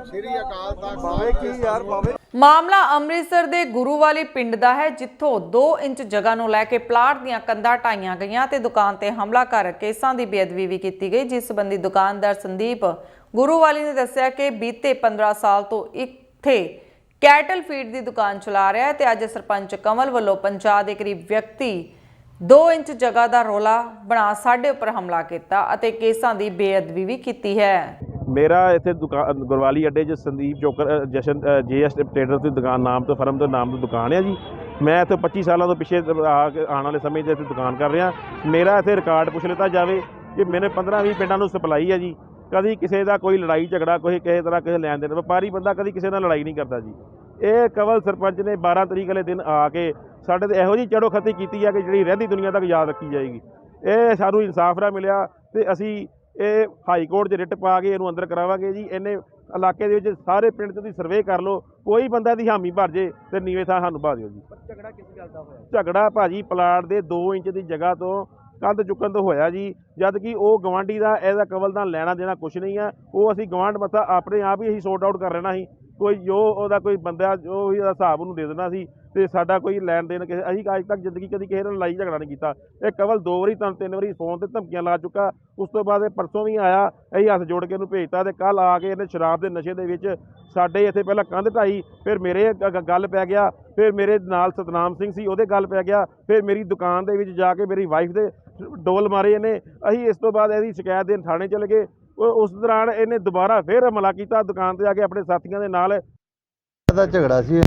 ਸ਼੍ਰੀ ਅਕਾਲ ਤਖਤ ਸਾਹਿਬ ਕੀ ਯਾਰ ਬਾਵੇ। ਮਾਮਲਾ ਅੰਮ੍ਰਿਤਸਰ ਦੇ ਗੁਰੂਵਾਲੀ ਪਿੰਡ ਦਾ ਹੈ, ਜਿੱਥੋਂ 2 ਇੰਚ ਜਗ੍ਹਾ ਨੂੰ ਲੈ ਕੇ ਪਲਾਟ ਦੀਆਂ ਕੰਧਾਂ ਢਾਈਆਂ ਗਈਆਂ ਤੇ ਦੁਕਾਨ ਤੇ ਹਮਲਾ ਕਰ ਕੇਸਾਂ ਦੀ ਬੇਅਦਬੀ ਵੀ ਕੀਤੀ ਗਈ। ਜਿਸ ਸੰਬੰਧੀ ਦੁਕਾਨਦਾਰ ਸੰਦੀਪ ਗੁਰੂਵਾਲੀ ਨੇ ਦੱਸਿਆ ਕਿ ਬੀਤੇ 15 ਸਾਲ ਤੋਂ ਇੱਥੇ ਕੈਟਲ ਫੀਡ ਦੀ ਦੁਕਾਨ ਚਲਾ ਰਿਹਾ ਹੈ ਤੇ ਅੱਜ ਸਰਪੰਚ ਕਮਲ ਵੱਲੋਂ 50 ਦੇ ਕਰੀਬ ਵਿਅਕਤੀ 2 ਇੰਚ ਜਗ੍ਹਾ ਦਾ ਰੌਲਾ ਬਣਾ ਸਾਡੇ ਉੱਪਰ ਹਮਲਾ ਕੀਤਾ ਅਤੇ ਕੇਸਾਂ ਦੀ ਬੇਅਦਬੀ ਵੀ ਕੀਤੀ ਹੈ। ਮੇਰਾ ਇੱਥੇ ਦੁਕਾਨ ਗੁਰਵਾਲੀ ਅੱਡੇ 'ਚ ਸੰਦੀਪ ਜੋਕਰ ਜਸ਼ਨ JS ਟ੍ਰੇਡਰ ਦੀ ਦੁਕਾਨ ਨਾਮ ਤੋਂ ਫਰਮ ਦੇ ਨਾਮ ਤੋਂ ਦੁਕਾਨ ਹੈ ਜੀ। ਮੈਂ ਇੱਥੇ 25 ਸਾਲਾਂ ਤੋਂ ਪਿੱਛੇ ਆਉਣ ਵਾਲੇ ਸਮੇਂ 'ਚ ਇੱਥੇ ਦੁਕਾਨ ਕਰ ਰਿਹਾ। ਮੇਰਾ ਇੱਥੇ ਰਿਕਾਰਡ ਪੁੱਛ ਲਿੱਤਾ ਜਾਵੇ ਕਿ ਮੈਨੇ 15-20 ਪਿੰਡਾਂ ਨੂੰ ਸਪਲਾਈ ਹੈ ਜੀ। ਕਦੀ ਕਿਸੇ ਦਾ ਕੋਈ ਲੜਾਈ ਝਗੜਾ ਕੋਈ ਕਿਸੇ ਤਰ੍ਹਾਂ ਕਿਸੇ ਲੈਣ ਦੇਣ, ਵਪਾਰੀ ਬੰਦਾ ਕਦੀ ਕਿਸੇ ਨਾਲ ਲੜਾਈ ਨਹੀਂ ਕਰਦਾ ਜੀ। ਇਹ ਕਵਲ ਸਰਪੰਚ ਨੇ 12 ਤਰੀਕ ਵਾਲੇ ਦਿਨ ਆ ਕੇ ਸਾਡੇ ਤੇ ਇਹੋ ਜਿਹੀ ਚੜੋ ਖੱਤੀ ਕੀਤੀ ਆ ਕਿ ਜਿਹੜੀ ਰਹਿੰਦੀ ਦੁਨੀਆ ਤੱਕ ਯਾਦ ਰੱਖੀ ਜਾਏਗੀ। ਇਹ ਸਾਨੂੰ ਇਨਸਾਫ ਨਾ ਮਿਲਿਆ ਤੇ ਅਸੀਂ ਇਹ ਹਾਈ ਕੋਰਟ 'ਚ ਰਿਟ ਪਾ ਕੇ ਇਹਨੂੰ ਅੰਦਰ ਕਰਾਵਾਂਗੇ ਜੀ। ਇਹਨੇ ਇਲਾਕੇ ਦੇ ਵਿੱਚ ਸਾਰੇ ਪਿੰਡ 'ਚ ਤੁਸੀਂ ਸਰਵੇ ਕਰ ਲਓ, ਕੋਈ ਬੰਦਾ ਦੀ ਹਾਮੀ ਭਰ ਜੇ ਤੇ ਨੀਵੇਂ ਥਾਂ ਸਾਨੂੰ ਪਾ ਦਿਓ ਜੀ। ਝਗੜਾ ਕਿਸ ਗੱਲ ਦਾ ਹੋਇਆ? ਝਗੜਾ ਭਾਜੀ ਪਲਾਟ ਦੇ 2 ਇੰਚ ਦੀ ਜਗ੍ਹਾ ਤੋਂ ਕੰਧ ਚੁੱਕਣ ਤੋਂ ਹੋਇਆ ਜੀ। ਜਦ ਕਿ ਉਹ ਗਵਾਂਢੀ ਦਾ ਇਹਦਾ ਕਵਲ ਦਾ ਲੈਣਾ ਦੇਣਾ ਕੁਛ ਨਹੀਂ ਆ। ਉਹ ਅਸੀਂ ਗਵਾਂਢ ਮੱਥਾ ਆਪਣੇ ਆਪ ਹੀ ਅਸੀਂ ਸੌਟ ਆਊਟ ਕਰ ਲੈਣਾ ਸੀ। ਕੋਈ ਜੋ ਉਹਦਾ ਕੋਈ ਬੰਦਾ ਜੋ ਵੀ ਉਹਦਾ ਹਿਸਾਬ ਉਹਨੂੰ ਦੇ ਦੇਣਾ ਸੀ ਤੇ ਸਾਡਾ ਕੋਈ ਲੈਣ ਦੇਣ ਕਿਸੇ ਅਸੀਂ ਅੱਜ ਤੱਕ ਜ਼ਿੰਦਗੀ ਕਦੀ ਕਿਸੇ ਨਾਲ ਲੜਾਈ ਝਗੜਾ ਨਹੀਂ ਕੀਤਾ। ਇਹ ਕਵਲ 2 ਵਾਰੀ 3 ਵਾਰੀ ਫੋਨ ਤੇ ਧਮਕੀਆਂ ਲਾ ਚੁੱਕਾ। ਉਸ ਤੋਂ ਬਾਅਦ ਇਹ ਪਰਸੋਂ ਵੀ ਆਇਆ, ਅਸੀਂ ਹੱਥ ਜੋੜ ਕੇ ਇਹਨੂੰ ਭੇਜਤਾ ਤੇ ਕੱਲ ਆ ਕੇ ਇਹਨੇ ਸ਼ਰਾਬ ਦੇ ਨਸ਼ੇ ਦੇ ਵਿੱਚ ਸਾਡੇ ਇੱਥੇ ਪਹਿਲਾਂ ਕੰਧ ਢਾਈ, ਫਿਰ ਮੇਰੇ ਗੱਲ ਪੈ ਗਿਆ, ਫਿਰ ਮੇਰੇ ਨਾਲ ਸਤਨਾਮ ਸਿੰਘ ਸੀ ਉਹਦੇ ਗੱਲ ਪੈ ਗਿਆ, ਫਿਰ ਮੇਰੀ ਦੁਕਾਨ ਦੇ ਵਿੱਚ ਜਾ ਕੇ ਮੇਰੀ ਵਾਈਫ ਦੇ ਡੋਲ ਮਾਰੇ ਇਹਨੇ। ਅਸੀਂ ਇਸ ਤੋਂ ਬਾਅਦ ਇਹਦੀ ਸ਼ਿਕਾਇਤ ਦੇਣ ਥਾਣੇ ਚਲੇ ਗਏ। ਉਸ ਦੌਰਾਨ ਇਹਨੇ ਦੁਬਾਰਾ ਫਿਰ ਹਮਲਾ ਕੀਤਾ ਦੁਕਾਨ ਤੇ ਆ ਕੇ ਆਪਣੇ ਸਾਥੀਆਂ ਦੇ ਨਾਲ। ਦਾ ਝਗੜਾ ਸੀ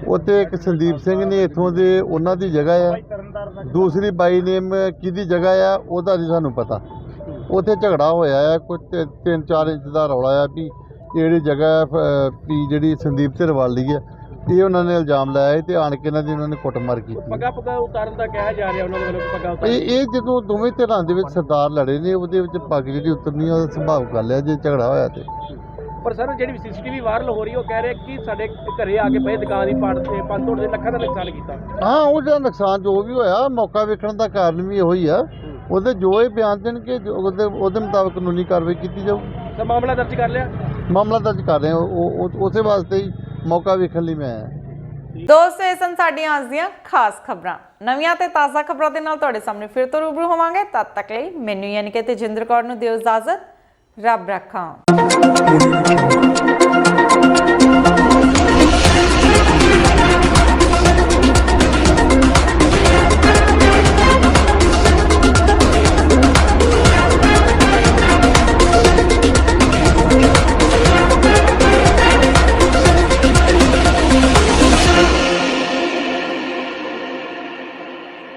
ਉੱਥੇ ਇੱਕ ਸੰਦੀਪ ਸਿੰਘ ਨੇ ਇੱਥੋਂ ਦੇ ਉਹਨਾਂ ਦੀ ਜਗ੍ਹਾ ਆ, ਦੂਸਰੀ ਬਾਈ ਨੇਮ ਕਿਹਦੀ ਜਗ੍ਹਾ ਆ ਉਹਦਾ ਨਹੀਂ ਸਾਨੂੰ ਪਤਾ। ਉੱਥੇ ਝਗੜਾ ਹੋਇਆ ਆ, ਕੁਝ 3-4 ਇੰਚ ਦਾ ਰੌਲਾ ਆ ਵੀ ਜਿਹੜੀ ਜਗ੍ਹਾ ਵੀ ਜਿਹੜੀ ਸੰਦੀਪ ਢਿਰਵਾਲੀ ਹੈ ਇਹ ਉਹਨਾਂ ਨੇ ਇਲਜ਼ਾਮ ਲਾਇਆ ਤੇ ਆਣ ਕੇ ਇਹਨਾਂ ਦੀ ਉਹਨਾਂ ਨੇ ਕੁੱਟਮਾਰ ਕੀਤੀ। ਪੱਗਾ ਉਤਾਰਨ ਦਾ ਕਿਹਾ ਜਾ ਰਿਹਾ ਉਹਨਾਂ ਦੇ ਵੱਲੋਂ ਪੱਗਾ ਉਤਾਰਨ। ਇਹ ਜਦੋਂ ਦੋਵੇਂ ਧਿਰਾਂ ਦੇ ਵਿੱਚ ਸਰਦਾਰ ਲੜੇ ਨੇ ਉਹਦੇ ਵਿੱਚ ਪੱਗ ਜਿਹੜੀ ਉਤਰਨੀ ਉਹਦਾ ਸੁਭਾਵ ਗੱਲ ਹੈ ਜੇ ਝਗੜਾ ਹੋਇਆ ਤੇ। ਪਰ ਸਰ ਜਿਹੜੀ CCTV ਵਾਇਰਲ ਹੋ ਰਹੀ ਉਹ ਕਹਿ ਰਹੇ ਕਿ ਸਾਡੇ ਘਰੇ ਆ ਕੇ ਪਏ ਦੁਕਾਨ ਦੀ ਪਾੜ ਤੇ ਪੰਜ ਤੋੜ ਦੇ ਲੱਖਾਂ ਦਾ ਨੁਕਸਾਨ ਕੀਤਾ। ਹਾਂ ਉਹਦਾ ਨੁਕਸਾਨ ਜੋ ਵੀ ਹੋਇਆ ਮੌਕਾ ਵੇਖਣ ਦਾ ਕਾਰਨ ਵੀ ਇਹੋ ਹੀ ਆ। ਉਹਦੇ ਜੋ ਇਹ ਬਿਆਨ ਦੇਣਗੇ ਉਹਦੇ ਮੁਤਾਬਕ ਕਾਨੂੰਨੀ ਕਾਰਵਾਈ ਕੀਤੀ ਜਾਊ। ਸਰ ਮਾਮਲਾ ਦਰਜ ਕਰ ਲਿਆ? ਮਾਮਲਾ ਦਰਜ ਕਰ ਰਹੇ ਉਸੇ ਵਾਸਤੇ ਹੀ ਮੌਕਾ ਵੇਖਣ ਲਈ ਮੈਂ ਆਇਆ। ਦੋਸਤੋ ਇਹ ਸਨ ਸਾਡੀਆਂ ਅੱਜ ਦੀਆਂ ਖਾਸ ਖਬਰਾਂ। ਨਵੀਆਂ ਤੇ ਤਾਜ਼ਾ ਖਬਰਾਂ ਦੇ ਨਾਲ ਤੁਹਾਡੇ ਸਾਹਮਣੇ ਫਿਰ ਤੋਂ ਰੂਬਰੂ ਹੋਵਾਂਗੇ। ਤਦ ਤੱਕ ਲਈ ਮੈਨੂੰ ਯਾਨੀ ਕਿ ਤੇਜਿੰਦਰ ਕੌਰ ਨੂੰ ਦਿਓ ਇਜਾਜ਼ਤ। ਰੱਬ ਰੱਖਾ।